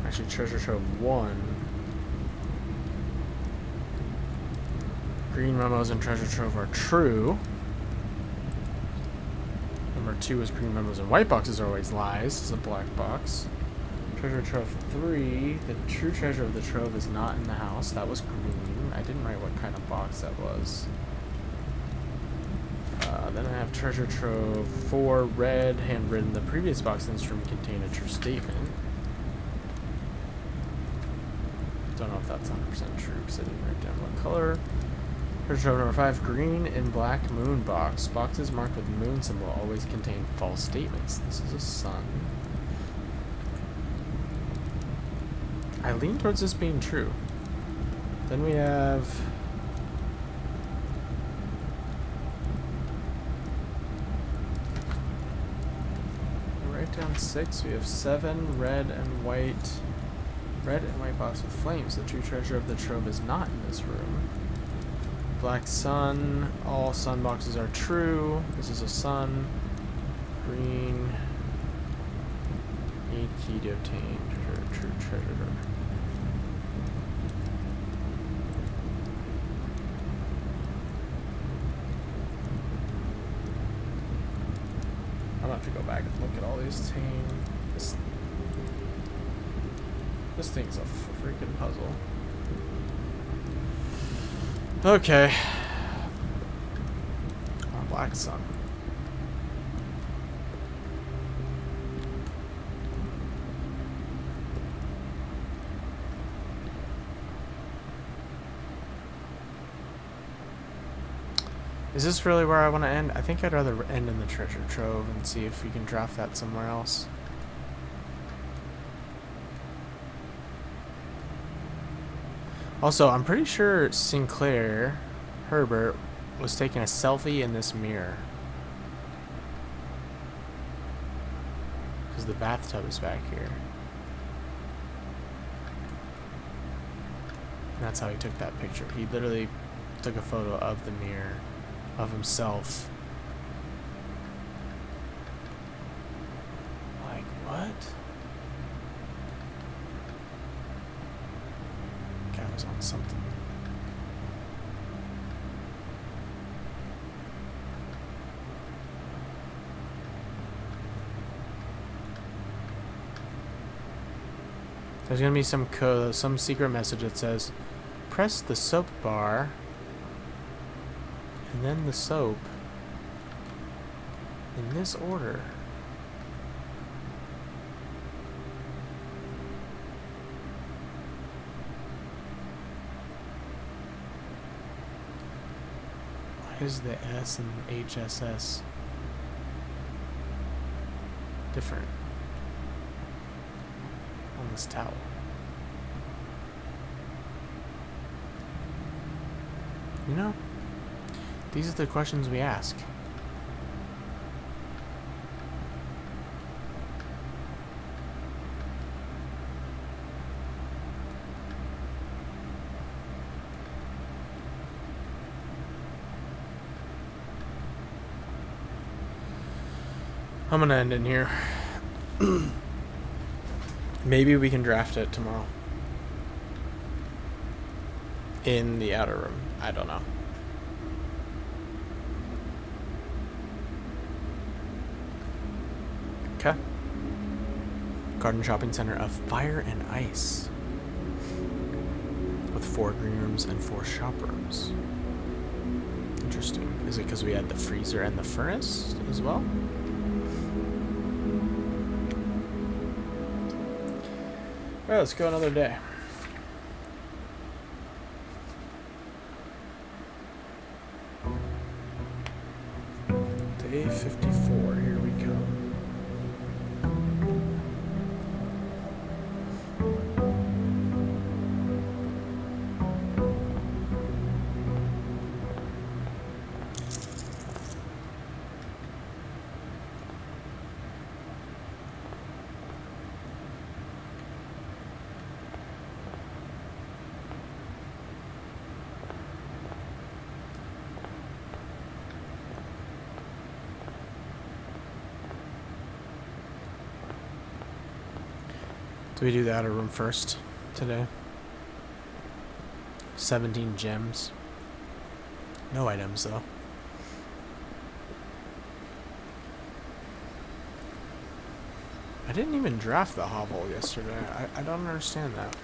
Actually, treasure trove 1. Green memos and treasure trove are true. Number 2 is green memos and white boxes are always lies. It's a black box. Treasure trove 3. The true treasure of the trove is not in the house. That was green. I didn't write what kind of box that was. Then I have treasure trove 4. Red, handwritten. The previous box in this room contained a true statement. Don't know if that's 100% true because I didn't write down what color. Treasure trove number 5, green and black moon box. Boxes marked with moon symbol always contain false statements. This is a sun. I lean towards this being true. Then we have write down 6. We have 7 red and white. Red and white box with flames. The true treasure of the trove is not in this room. Black sun. All sun boxes are true. This is a sun. Green. Need key to obtain true treasure. I'm gonna have to go back and look at all these things. This thing's a freaking puzzle. Okay. Black sun. Is this really where I want to end? I think I'd rather end in the treasure trove and see if we can draft that somewhere else. Also, I'm pretty sure Sinclair Herbert was taking a selfie in this mirror. Because the bathtub is back here. And that's how he took that picture. He literally took a photo of the mirror, of himself. Like, what? Guy was on something. There's gonna be some secret message that says, press the soap bar and then the soap in this order. Why is the S and HSS different on this towel? You know, these are the questions we ask. I'm gonna end in here. Maybe we can draft it tomorrow. In the outer room. I don't know. Okay. Garden Shopping Center of Fire and Ice. With 4 green rooms and 4 shop rooms. Interesting. Is it because we had the freezer and the furnace as well? Alright, let's go another day. Day 54, here we go. Do we do the outer room first today? 17 gems. No items though. I didn't even draft the hovel yesterday. I don't understand that.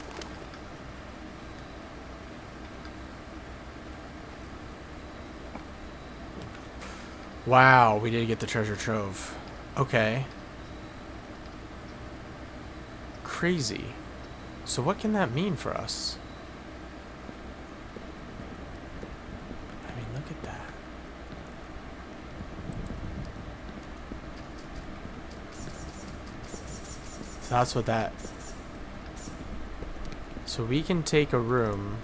Wow, we did get the treasure trove. Okay. Crazy. So what can that mean for us? I mean, look at that. So that's what that... So we can take a room.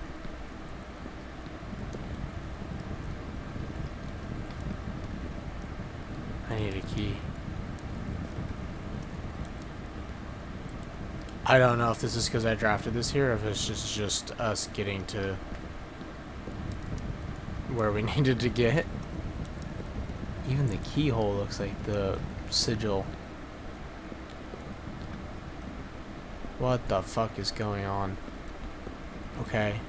I need a key. I don't know if this is because I drafted this here or if it's just us getting to where we needed to get. Even the keyhole looks like the sigil. What the fuck is going on? Okay.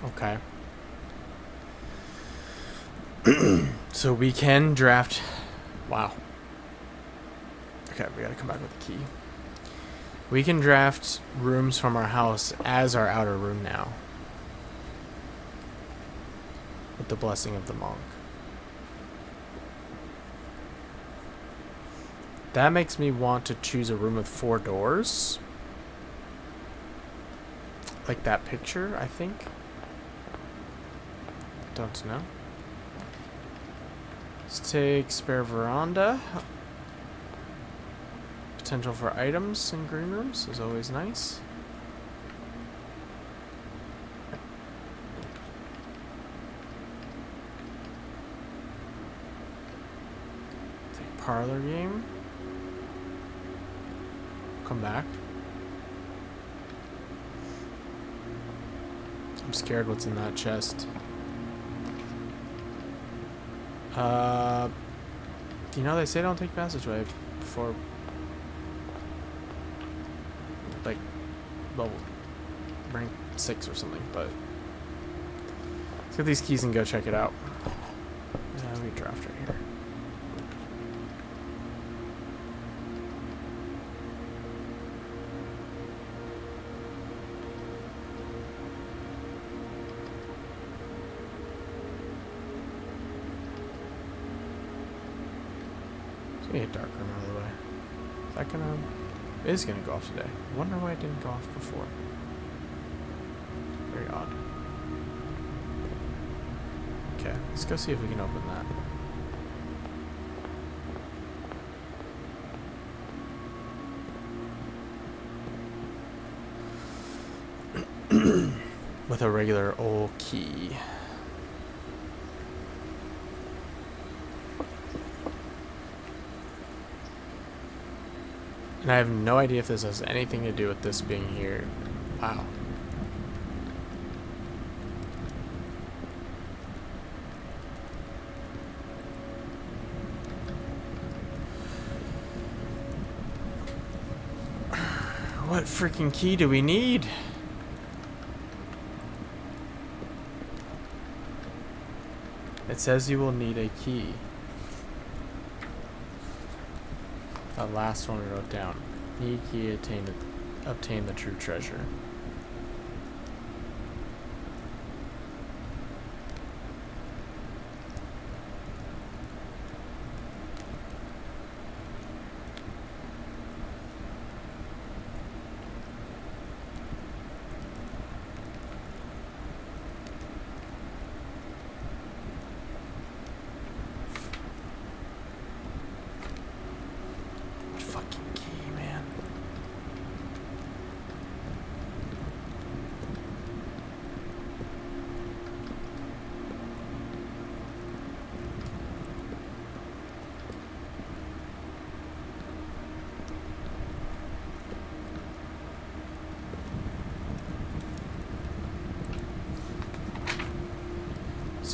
Okay. So we can draft... Wow. Okay, we gotta come back with the key. We can draft rooms from our house as our outer room now. With the blessing of the monk. That makes me want to choose a room with 4 doors. Like that picture, I think. Don't know. Let's take spare veranda. Potential for items in green rooms is always nice. Take parlor game. Come back. I'm scared what's in that chest. You know, they say don't take passageway before... like level rank 6 or something, but let's get these keys and go check it out. We draft right here. Let's get a dark room out of the way. Is that gonna... It is going to go off today. I wonder why it didn't go off before. Very odd. Okay, let's go see if we can open that. With a regular old key. And I have no idea if this has anything to do with this being here. Wow. What freaking key do we need? It says you will need a key. The last one we wrote down. Need key to obtain the true treasure.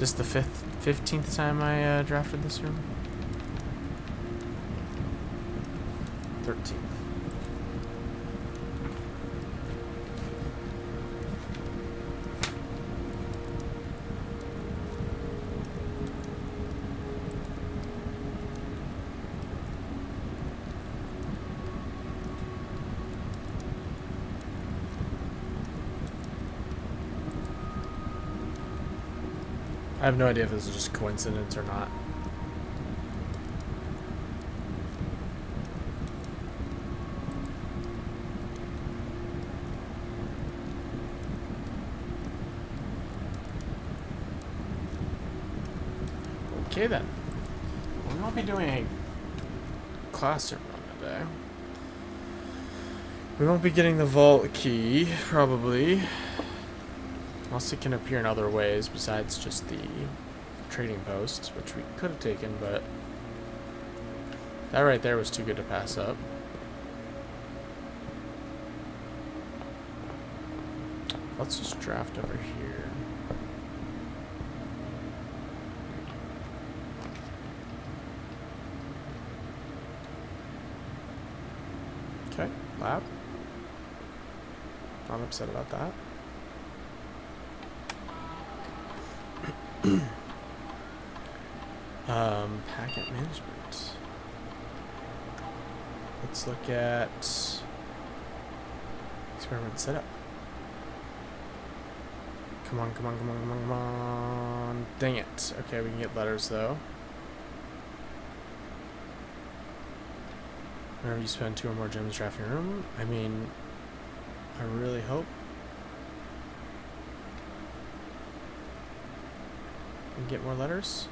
this the 15th time I drafted this room? 13th. I have no idea if this is just coincidence or not. Okay then. We won't be doing a classroom run today. We won't be getting the vault key, probably. Unless it can appear in other ways besides just the trading post, which we could have taken, but that right there was too good to pass up. Let's just draft over here. Okay, lab. Not upset about that. Packet management. Let's look at experiment setup. Come on, come on, come on, come on, come on. Dang it. Okay, we can get letters though. Whenever you spend 2 or more gems drafting a room, I mean, I really hope we can get more letters.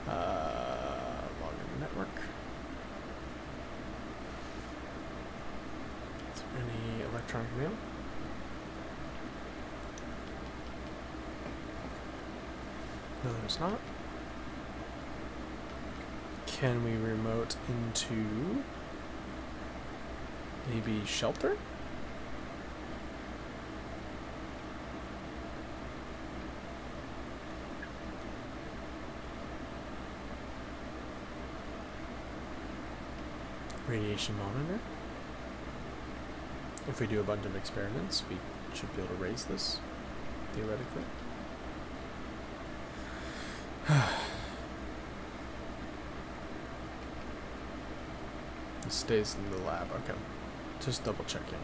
Login network. Is there any electronic mail? No, there's not. Can we remote into maybe shelter? Radiation monitor. If we do a bunch of experiments, we should be able to raise this, theoretically. It stays in the lab, okay. Just double checking.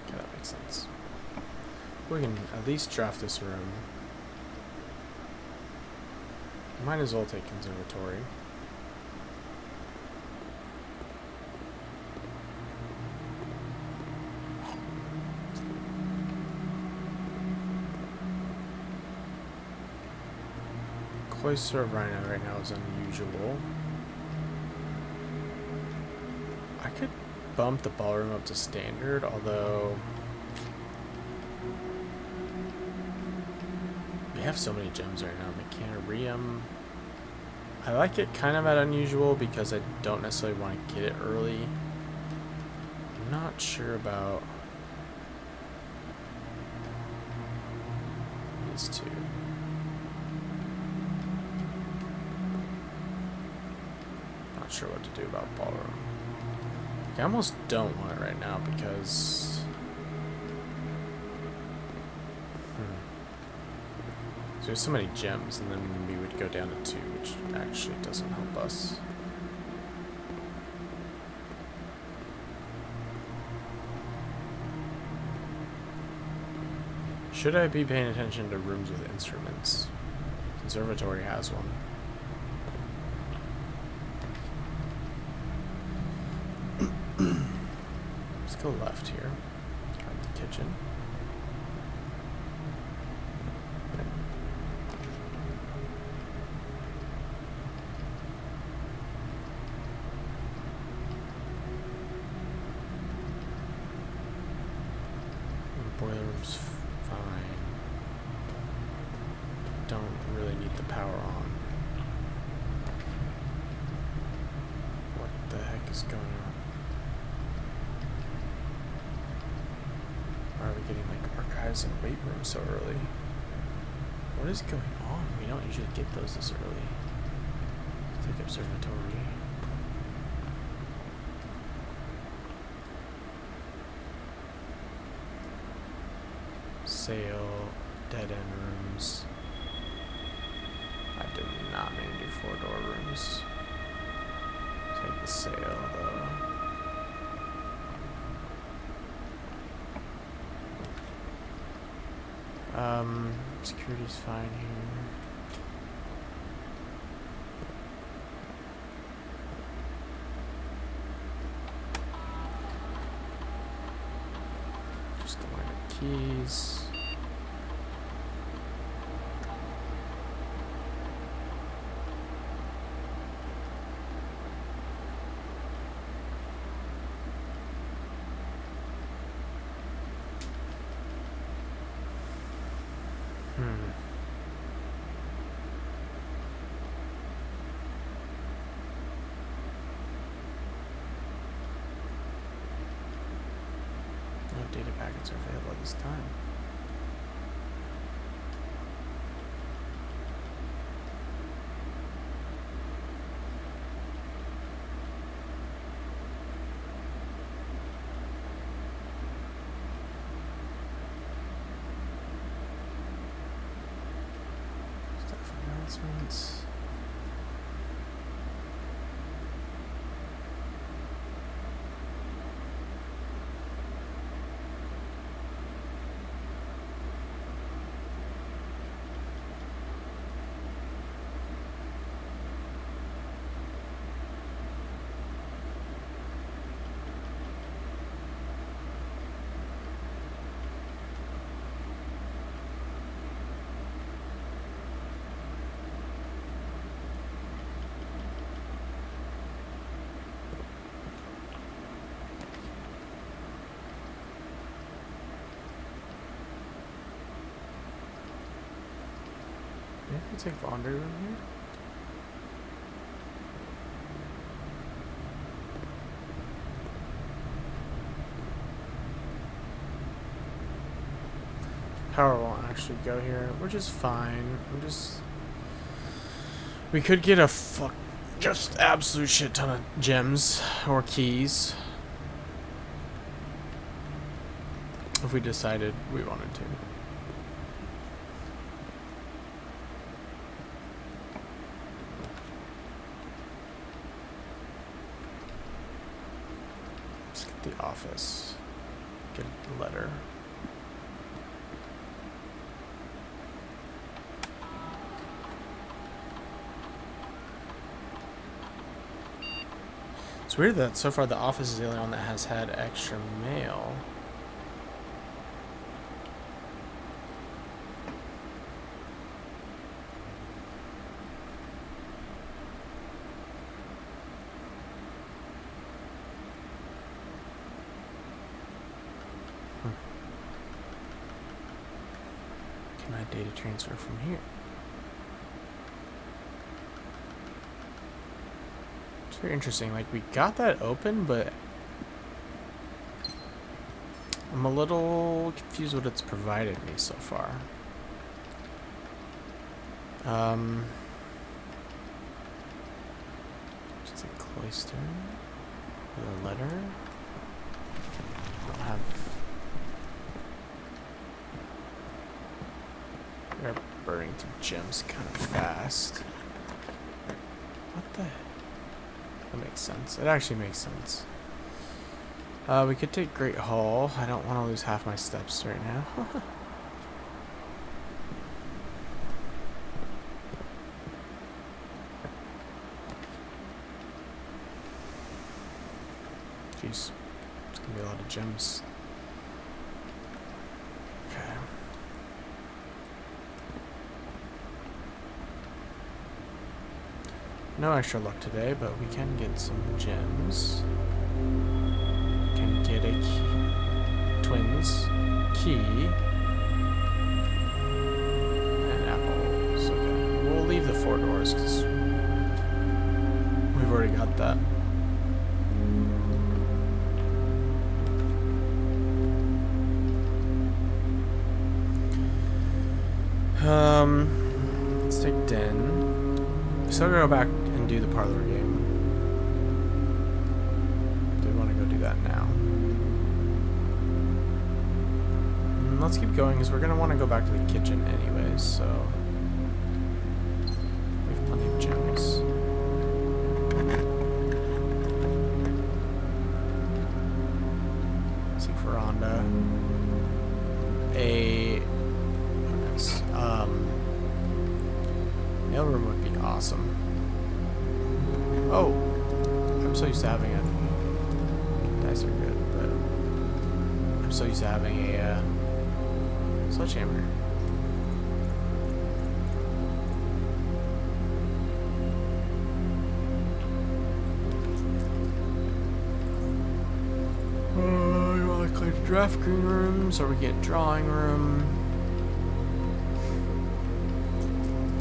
Okay, that makes sense. We can at least draft this room. Might as well take conservatory. Cloister of Rhino right now is unusual. I could bump the ballroom up to standard, although we have so many gems right now. Mechanarium. I like it kind of at unusual because I don't necessarily want to get it early. I'm not sure about these two. Not sure what to do about ballroom. I almost don't want it right now because so there's so many gems, and then we would go down to 2, which actually doesn't help us. Should I be paying attention to rooms with instruments? Conservatory has one. Let's go left here. Grab the kitchen. Boiler room's fine. Don't really need the power on. What the heck is going on? Why are we getting like archives and weight room so early? What is going on? We don't usually get those this early. Take observatory. Sail. Dead end rooms. I did not mean to do 4-door rooms. Take the sail though. Security's fine here. Just the minor keys. No data packets are available at this time. Staff announcements. Yeah, it's like laundry room here. Power won't actually go here, which is fine. We could get a just absolute shit ton of gems or keys if we decided we wanted to. Let's get the office. Get a letter. It's weird that so far the office is the only one that has had extra mail. Can I data transfer from here? Very interesting. Like, we got that open, but I'm a little confused what it's provided me so far. Just a cloister with a letter. I don't have. They're burning through gems kind of fast. What the? That makes sense. It actually makes sense. We could take Great Hall. I don't want to lose half my steps right now. Jeez. It's gonna be a lot of gems. Okay. No extra luck today, but we can get some gems. Can get a key. Twins. Key. And apples. Okay. We'll leave the 4 doors because we've already got that. Let's take Den. Still gotta go back and do the parlor game. Do we want to go do that now? Let's keep going because we're gonna want to go back to the kitchen anyways. So we have plenty of gems. See veranda. Mail room would be awesome. Oh, I'm so used to having it. Dice are good, but I'm so used to having a sledgehammer. You want to clear the draft green rooms, or we get drawing room?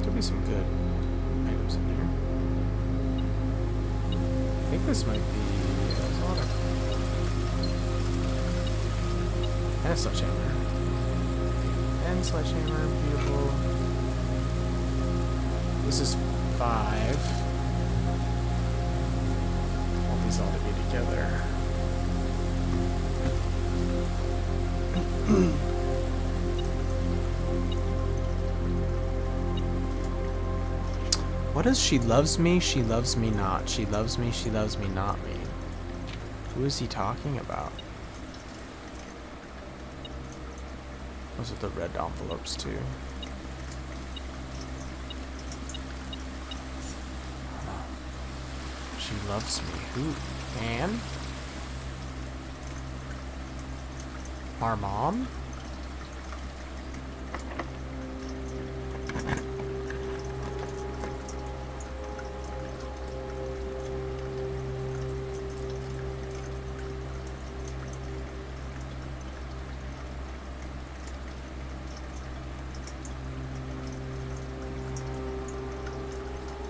Could be some good items in here. I think this might be a lot of and a sledgehammer. And sledgehammer, beautiful. This is 5. Want these all to be together. What is she loves me not? She loves me not mean? Who is he talking about? Those are the red envelopes too. She loves me. Who? Anne? Our mom?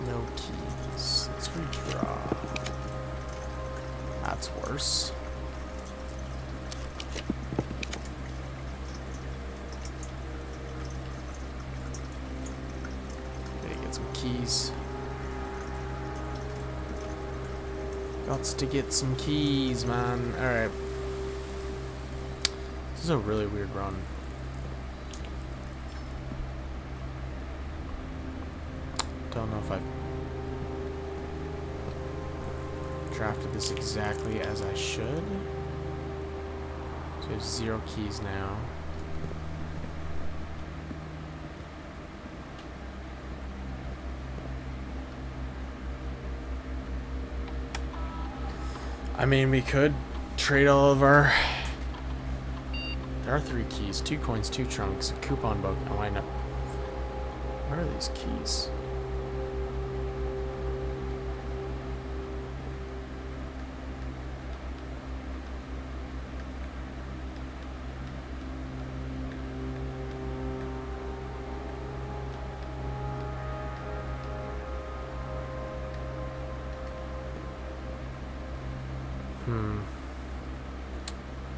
No keys. Let's redraw. That's worse. Keys. Gots to get some keys, man. Alright. This is a really weird run. Don't know if I've drafted this exactly as I should. So we have 0 keys now. I mean, we could trade all of our... There are 3 keys, 2 coins, 2 trunks, a coupon book. Oh, I know. Where are these keys?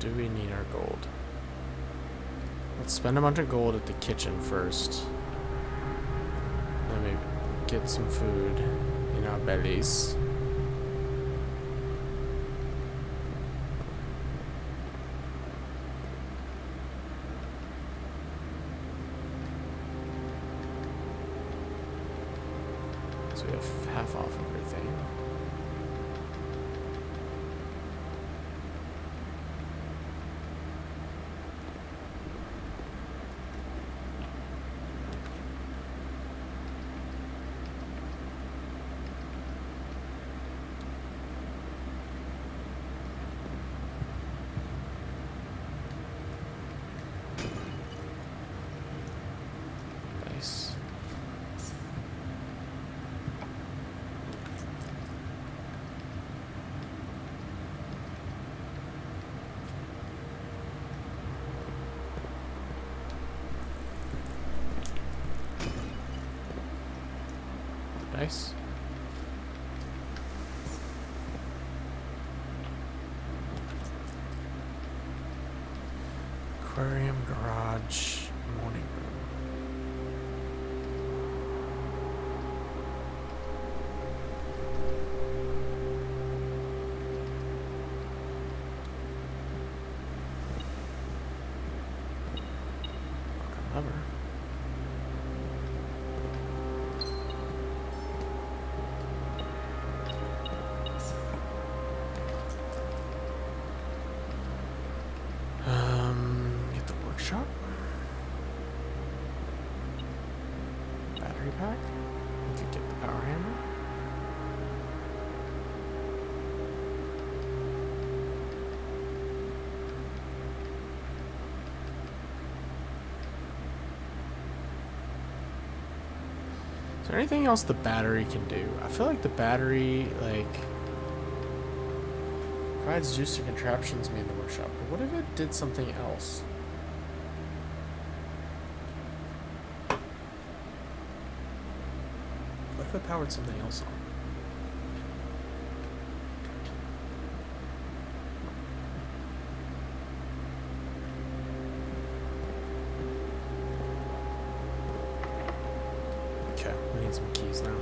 Do we need our gold? Let's spend a bunch of gold at the kitchen first. Then maybe get some food in our bellies. So we have half off everything. Nice. Aquarium, garage, morning room. Ever. Get the workshop. Battery pack. We could get the power hammer. Is there anything else the battery can do? I feel like the battery, like, provides juice to contraptions made in the workshop. But what if it did something else? What if it powered something else on? Okay, we need some keys now.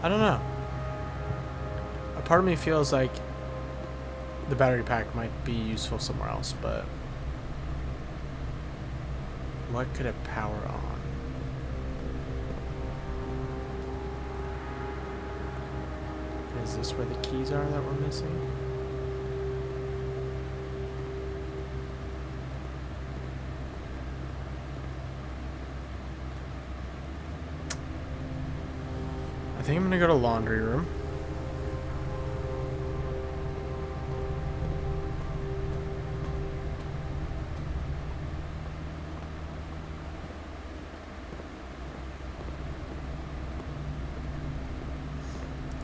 I don't know. A part of me feels like the battery pack might be useful somewhere else, but what could it power on? Is this where the keys are that we're missing? I think I'm gonna go to laundry room.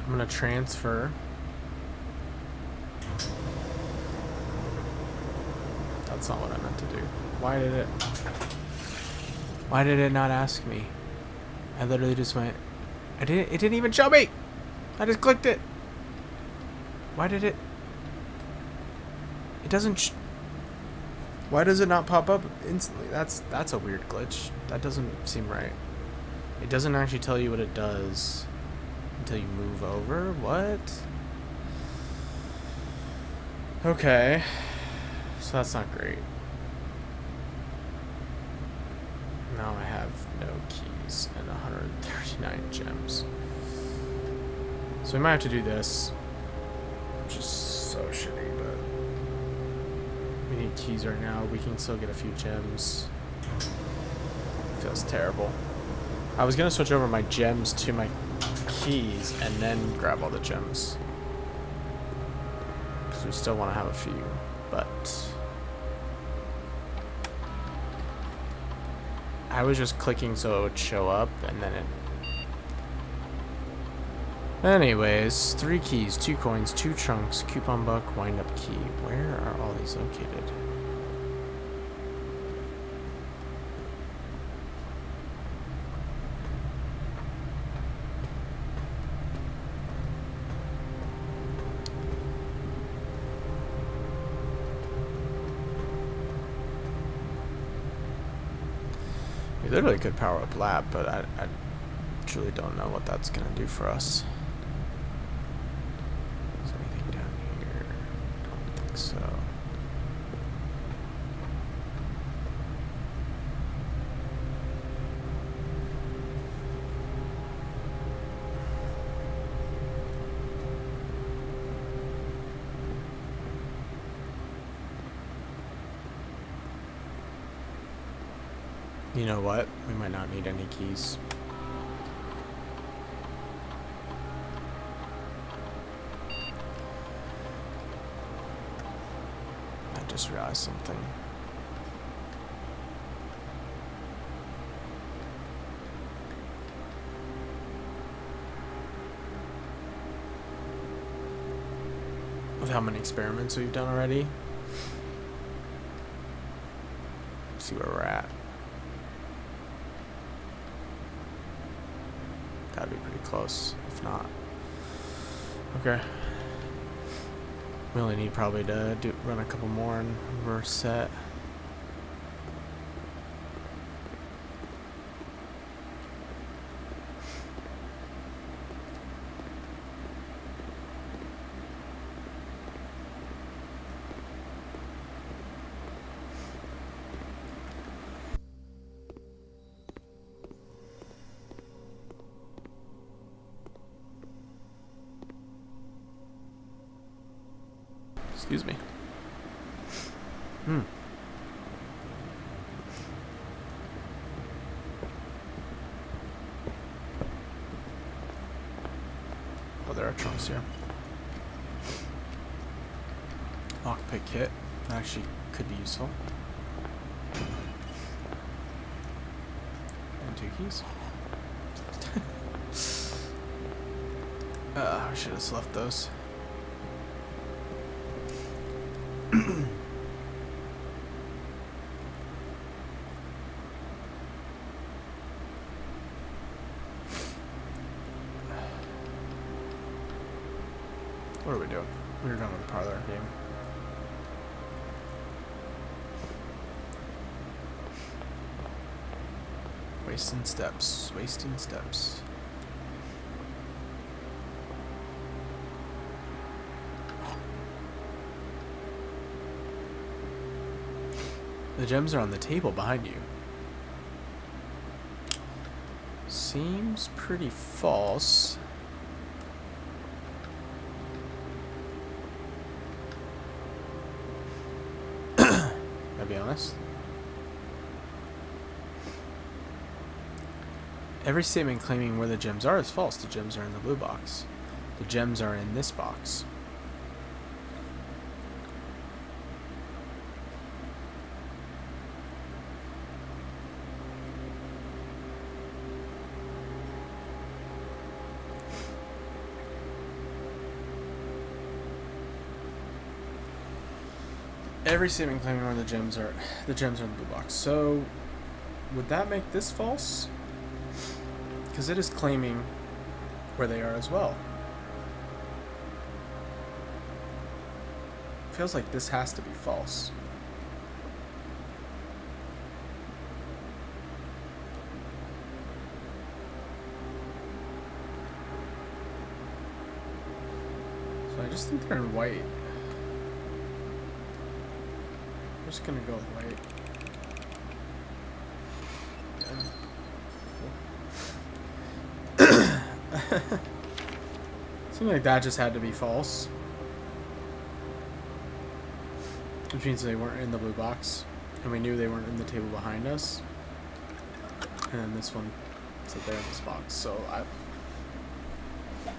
I'm gonna transfer. That's not what I meant to do. Why did it not ask me? I literally just went, it didn't even show me! I just clicked it! Why did it doesn't why does it not pop up instantly? That's a weird glitch. That doesn't seem right. It doesn't actually tell you what it does until you move over? What? Okay. So that's not great. Now I have no keys and 139 gems. So we might have to do this. Which is so shitty, but we need keys right now. We can still get a few gems. Feels terrible. I was gonna switch over my gems to my keys and then grab all the gems. Because we still want to have a few, but I was just clicking so it would show up and then it... Anyways, 3 keys, 2 coins, 2 chunks, coupon book, wind up key. Where are all these located? We literally could power up lab, but I truly don't know what that's gonna do for us. Is there anything down here? Don't think so. You know what? We might not need any keys. I just realized something. With how many experiments we've done already. Let's see where we're at. Gotta be pretty close, if not. Okay. We only need probably to run a couple more and we're set. Excuse me. Hmm. Oh, there are trunks here. Lockpick kit. That actually could be useful. And 2 keys. I should have left those. What are we doing? We're going to the parlor game. Wasting steps. Wasting steps. The gems are on the table behind you. Seems pretty false. I'll be honest. Every statement claiming where the gems are is false. The gems are in the blue box. The gems are in this box. Every statement claiming where the gems are in the blue box. So, would that make this false? Because it is claiming where they are as well. Feels like this has to be false. So I just think they're in white. I'm just gonna go with white. Something like that just had to be false. Which means they weren't in the blue box. And we knew they weren't in the table behind us. And then this one sit there in this box. So I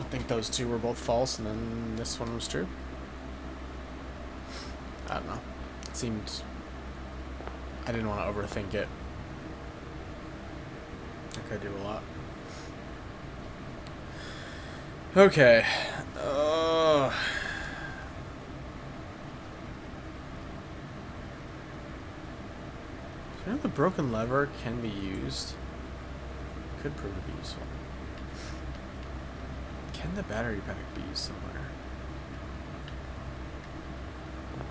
think those two were both false and then this one was true. I don't know. It seemed... I didn't want to overthink it. I think I do a lot. Okay. You know, the broken lever can be used. Could prove to be useful. Can the battery pack be used somewhere?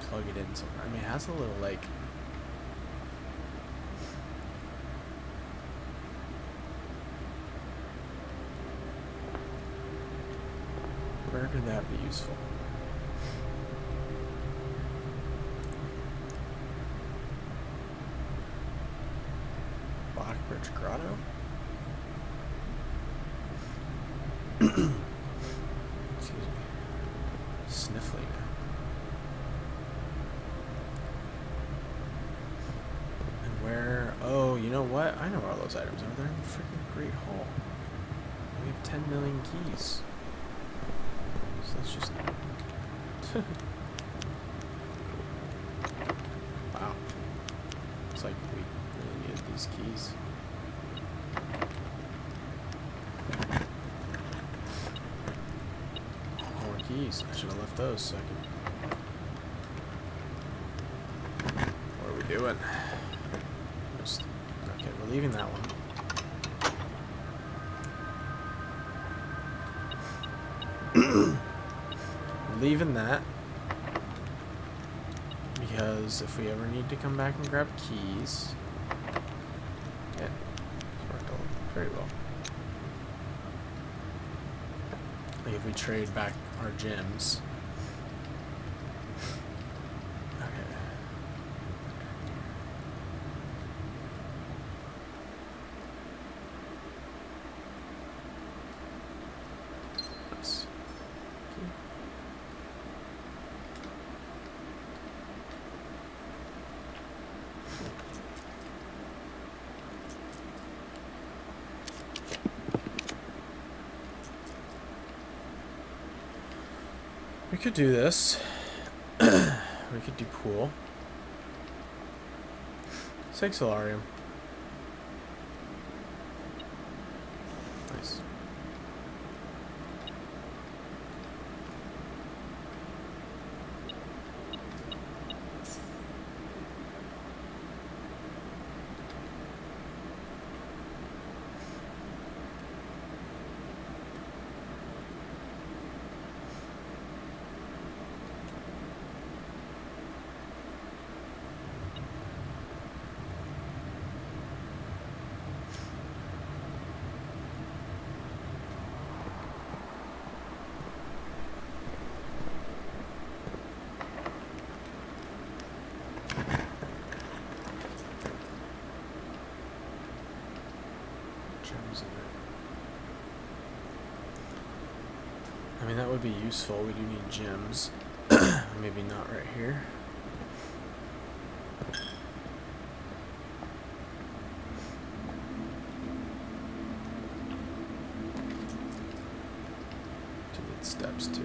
Plug it in somewhere. I mean, it has a little, like... Where could that be useful? Blackbridge Grotto? Excuse me. Sniffling. And where... Oh, you know what? I know where all those items are. They're in the freaking Great Hall. We have 10 million keys. So let's just... Wow. Looks like we really needed these keys. More keys. I should have left those so I could... What are we doing? Just... Okay, we're leaving that one. Leaving that because if we ever need to come back and grab keys, yeah, it's worked out very well. Like if we trade back our gems. Okay. Nice. We could do this. We could do pool. Let's take Solarium. Nice. Gems in it. I mean, that would be useful. We do need gems. Maybe not right here. Do need steps too.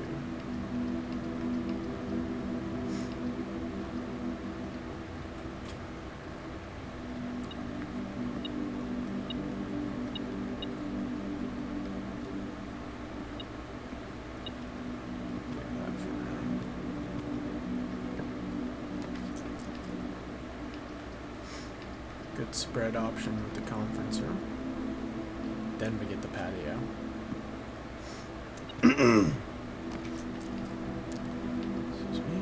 Good spread option with the conference room. Then we get the patio. Excuse me.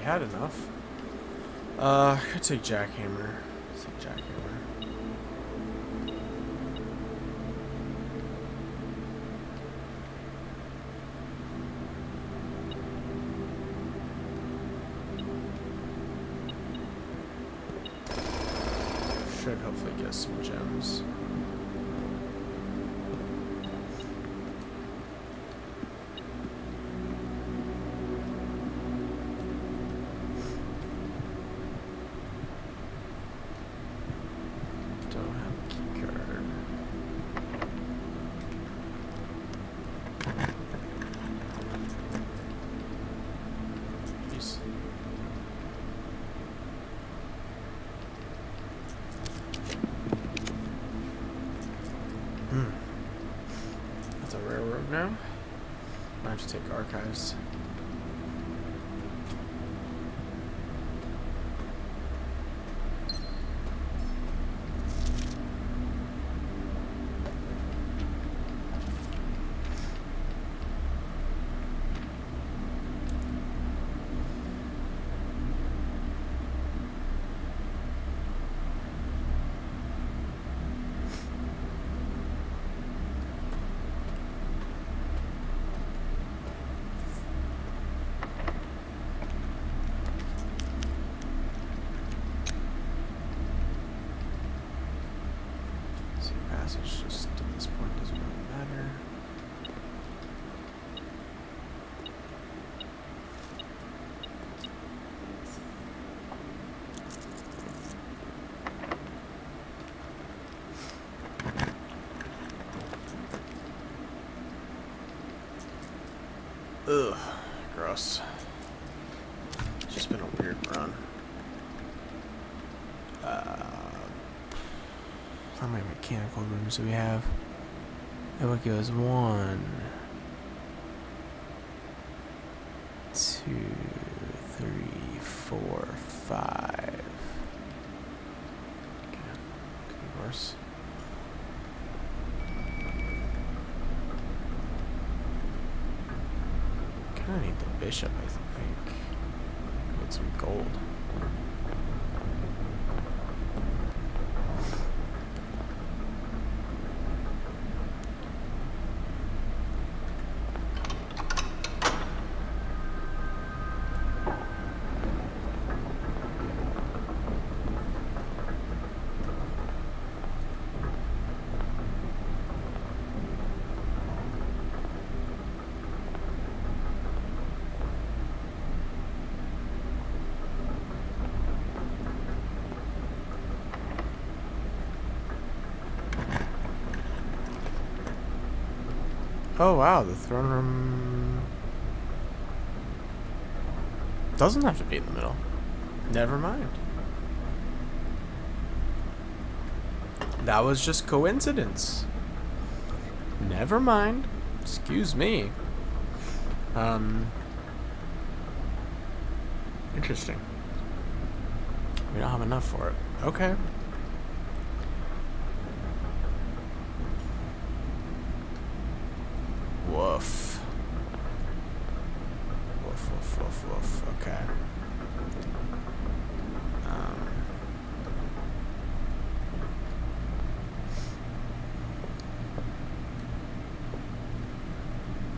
Had enough. Could take jackhammer. Let's take jackhammer. Should hopefully get some gems. That's a railroad now. I have to take archives. Passage just at this point doesn't really matter. Ugh, gross. It's just been a weird run. How many mechanical rooms do we have? It would goes 1, 2, 3, 4, 5. Okay, could be worse. Kinda need the bishop, I think. Get some gold. Oh wow, the throne room doesn't have to be in the middle. Never mind. That was just coincidence. Never mind. Excuse me. Interesting. We don't have enough for it. Okay. Woof. Woof, woof, woof, woof. Okay.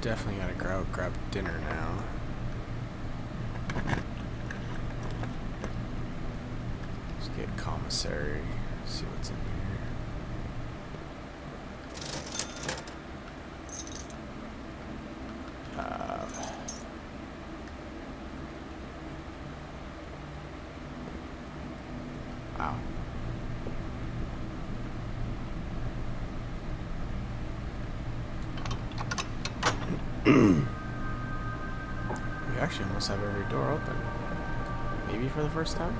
Definitely gotta grab dinner now. Let's get commissary. See what's in here. Wow. We actually almost have every door open. Maybe for the first time?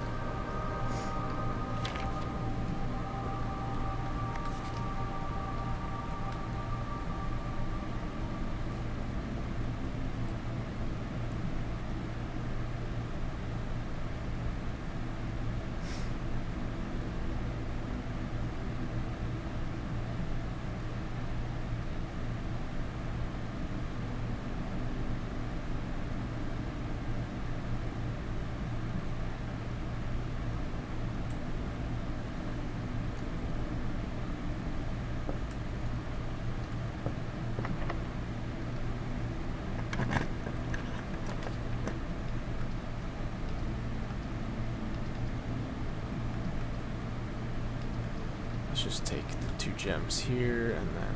Let's just take the 2 gems here and then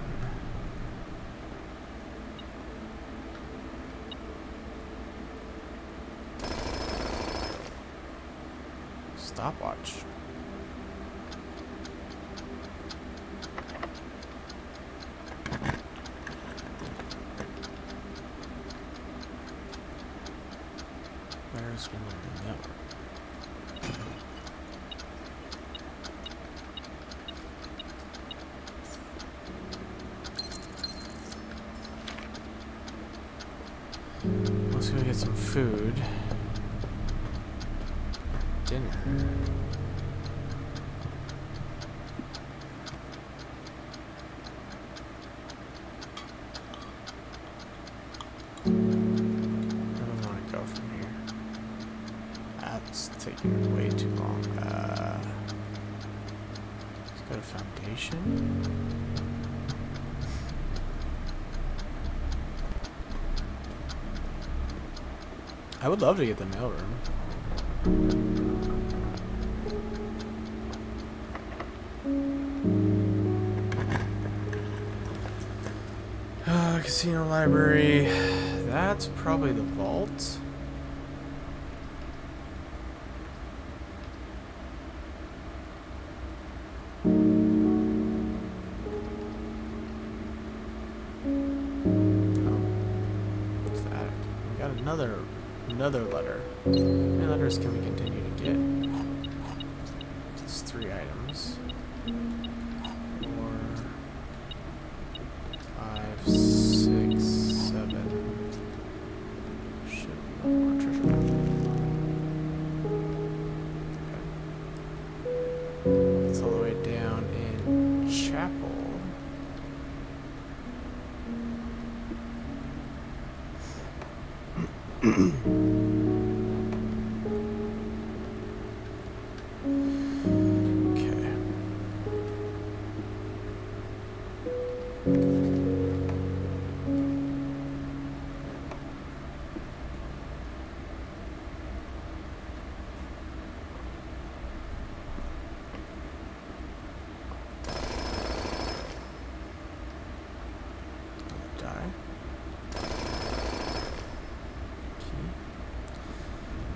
stopwatch. Where's one of the network? Let's go get some food. Dinner. Where do we want to go from here? That's taking way too long. Let's go to foundation. I would love to get the mailroom. Casino library. That's probably the vault. Another letter. How many letters can we continue to get? It's 3 items. 4, 5, 6, 7. Should be one more treasure map. Okay. It's all the way down in Chapel.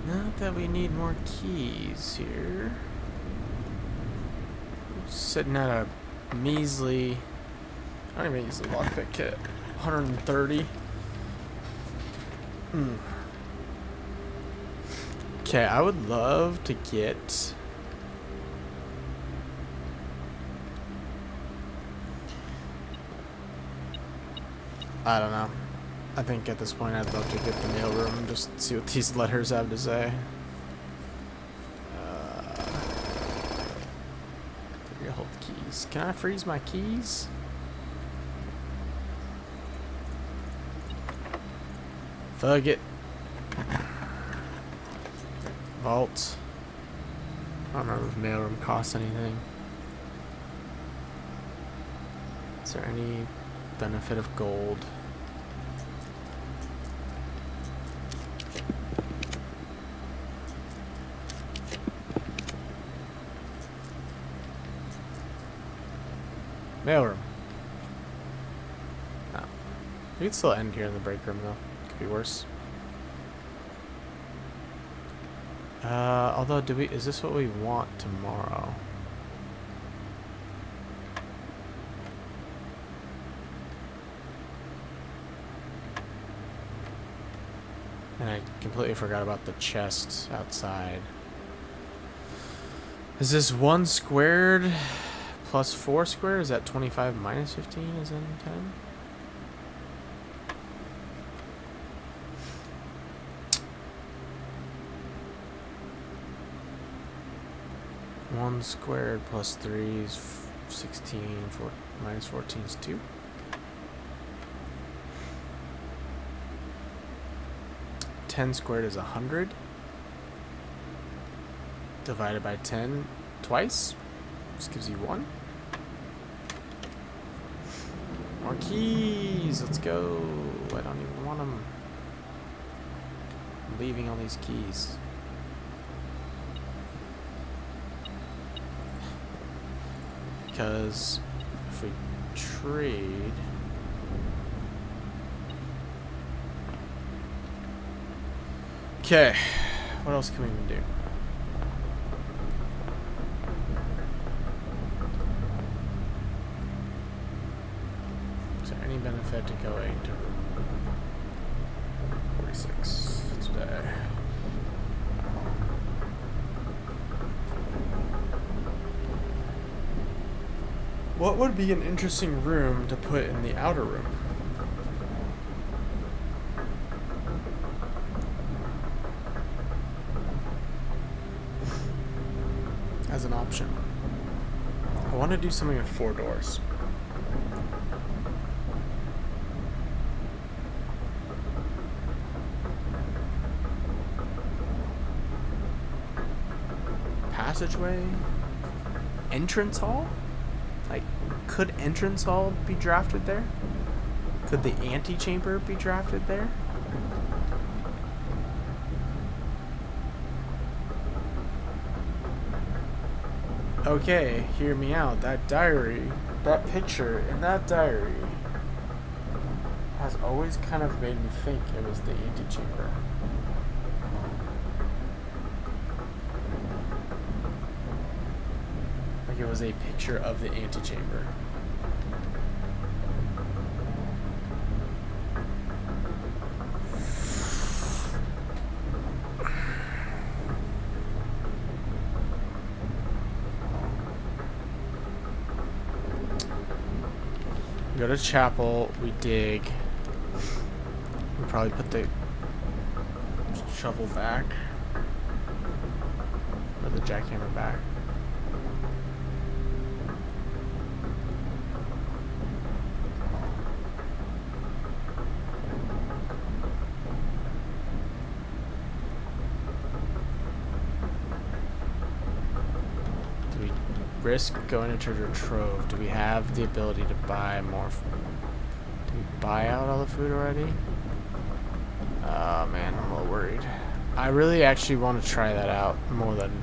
Not that we need more keys here. Sitting at a measly... I don't even use the lockpick kit. 130. Okay, I would love to get... I don't know. I think at this point I'd love to get the mailroom and just see what these letters have to say. Hold keys. Can I freeze my keys? Fuck it. Vault. I don't remember if mailroom costs anything. Is there any benefit of gold? Mailroom. No. We could still end here in the break room though. Could be worse. Although is this what we want tomorrow? And I completely forgot about the chest outside. Is this 1 squared plus 4 squared? Is that 25 minus 15? Is that 10? One squared plus 3 is 16. 4 minus 14 is 2. Ten squared is 100. Divided by 10 twice. This gives you 1. More keys. Let's go. I don't even want them. I'm leaving all these keys. Because if we trade... Okay, what else can we even do? Is there any benefit to going to room 46 today? What would be an interesting room to put in the outer room? As an option. I want to do something with 4 doors. Passageway? Entrance hall? Like, could entrance hall be drafted there? Could the antechamber be drafted there? Okay, hear me out. That diary, that picture in that diary has always kind of made me think it was the antechamber. Like it was a picture of the antechamber. We go to chapel, we dig. We probably put the shovel back. Or the jackhammer back. Risk going into treasure trove. Do we have the ability to buy more? Do we buy out all the food already? Oh man, I'm a little worried. I really actually want to try that out more than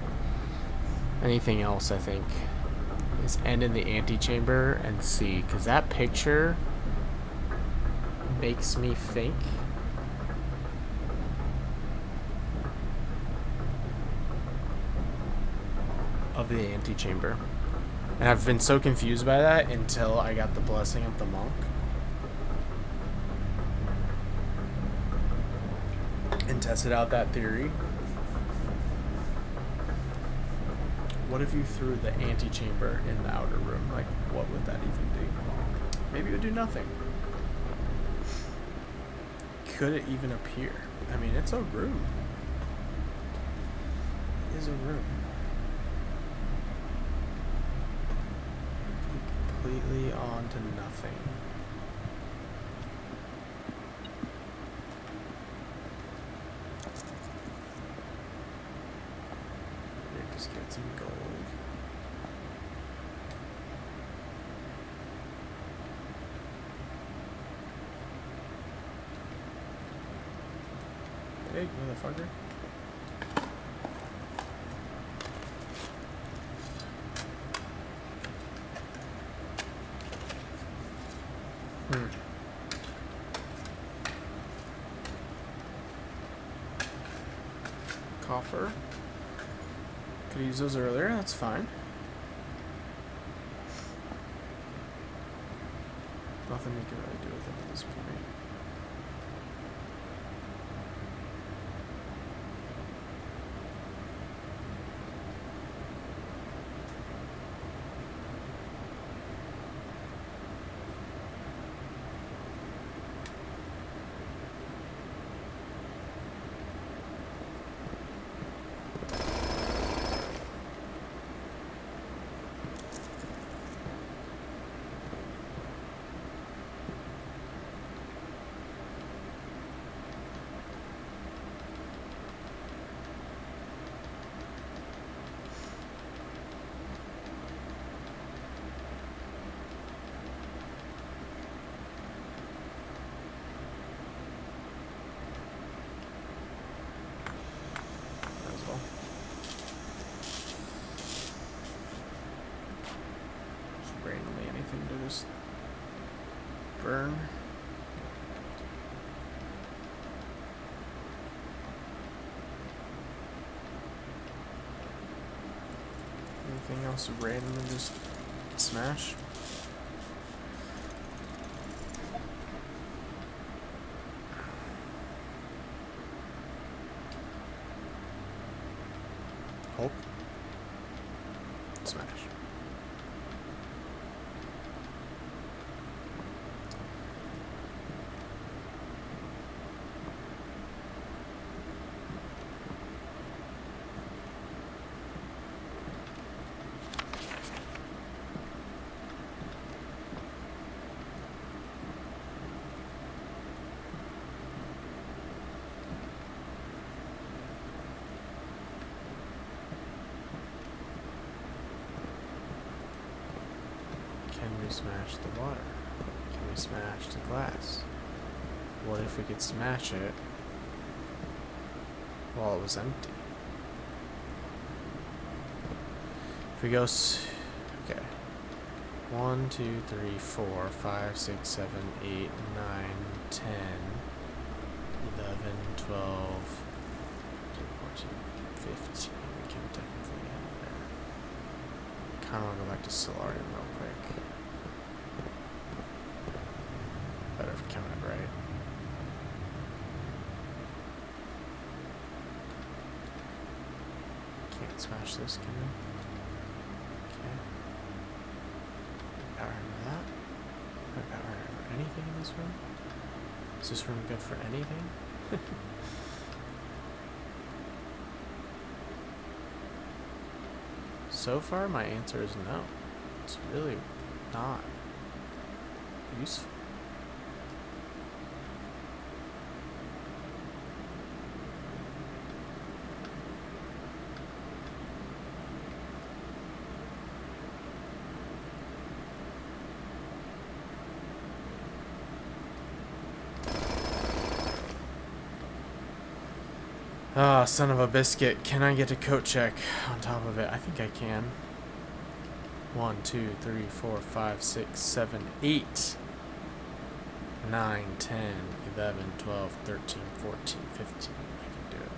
anything else, I think. Is end in the antechamber and see, because that picture makes me think of the antechamber. And I've been so confused by that until I got the blessing of the monk. tested out that theory. What if you threw the antechamber in the outer room? Like, what would that even do? Maybe it would do nothing. Could it even appear? I mean, it's a room. It is a room. Completely on to nothing. Here, just get some gold. Hey, motherfucker. Coffer. Could use those earlier, that's fine. Nothing we can really do with them at this point. Randomly anything to just burn. Anything else randomly just smash? Hope. Smash. Can we smash the water? Can we smash the glass? What if we could smash it while it was empty? If we go, okay. 1, 2, 3, 4, 5, 6, 7, 8, 9, 10, 11, 12, 14, 15. We can technically end there. Kind of want to go back to Solarium real quick. Better if we count it right. Can't smash this, can we? Okay. Power into that. No power over anything in this room? Is this room good for anything? So far, my answer is no. It's really not useful. Ah, son of a biscuit. Can I get a coat check on top of it? I think I can. 1, 2, 3, 4, 5, 6, 7, 8, 9, 10, 11, 12, 13, 14, 15. I can do it.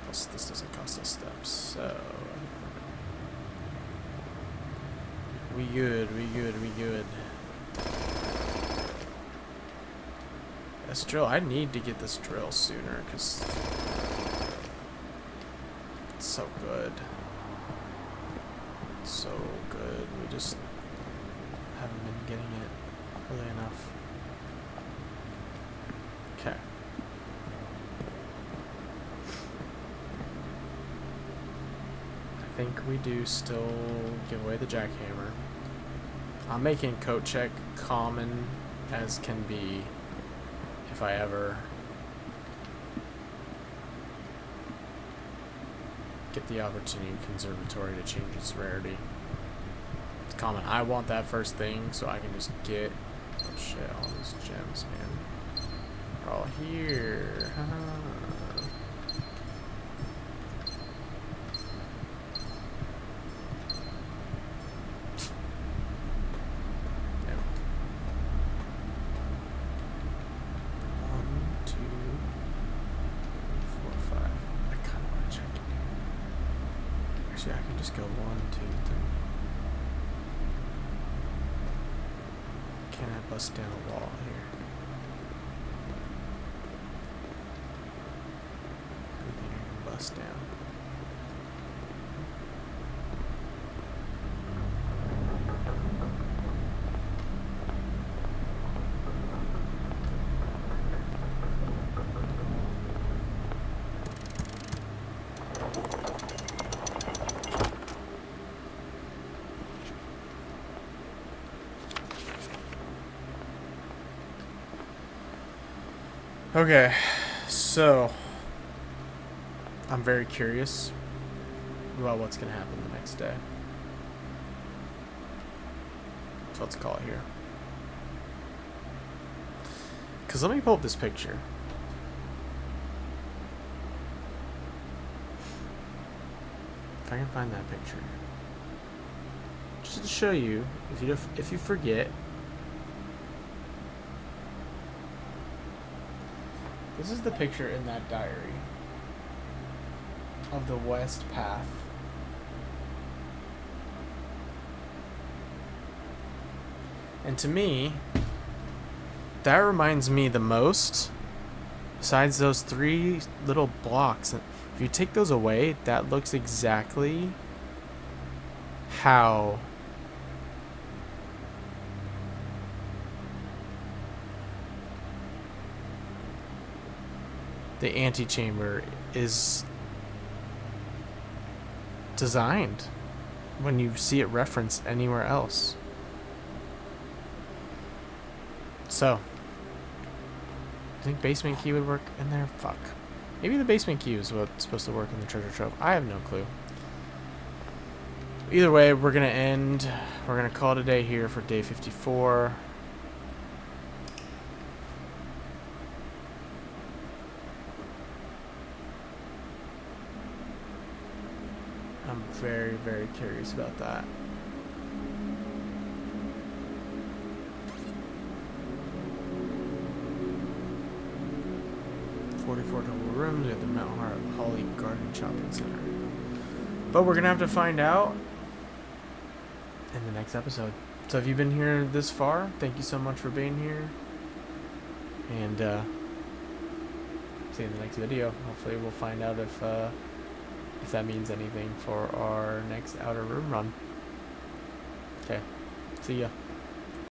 Plus, this doesn't cost us steps, so... We good. This drill, I need to get this drill sooner because it's so good. It's so good. We just haven't been getting it early enough. Okay. I think we do still give away the jackhammer. I'm making coat check common as can be if I ever get the opportunity in conservatory to change its rarity. It's common. I want that first thing so I can just get, oh shit, all these gems, man. They're all here. I can just go 1, 2, 3. Can I bust down a wall here? Everything I can bust down. Okay, so I'm very curious about what's going to happen the next day. So let's call it here. Because let me pull up this picture. If I can find that picture. Just to show you, if you forget, this is the picture in that diary of the West Path. And to me, that reminds me the most, besides those 3 little blocks. If you take those away, that looks exactly how the antechamber is designed when you see it referenced anywhere else. So, I think basement key would work in there? Fuck. Maybe the basement key is what's supposed to work in the treasure trove. I have no clue. Either way, we're going to call it a day here for day 54. I'm very, very curious about that. $44 total rooms at the Mount Holly Garden Shopping Center. But we're gonna have to find out in the next episode. So if you've been here this far, thank you so much for being here. And see you in the next video. Hopefully we'll find out if that means anything for our next outer room run. Okay, see ya.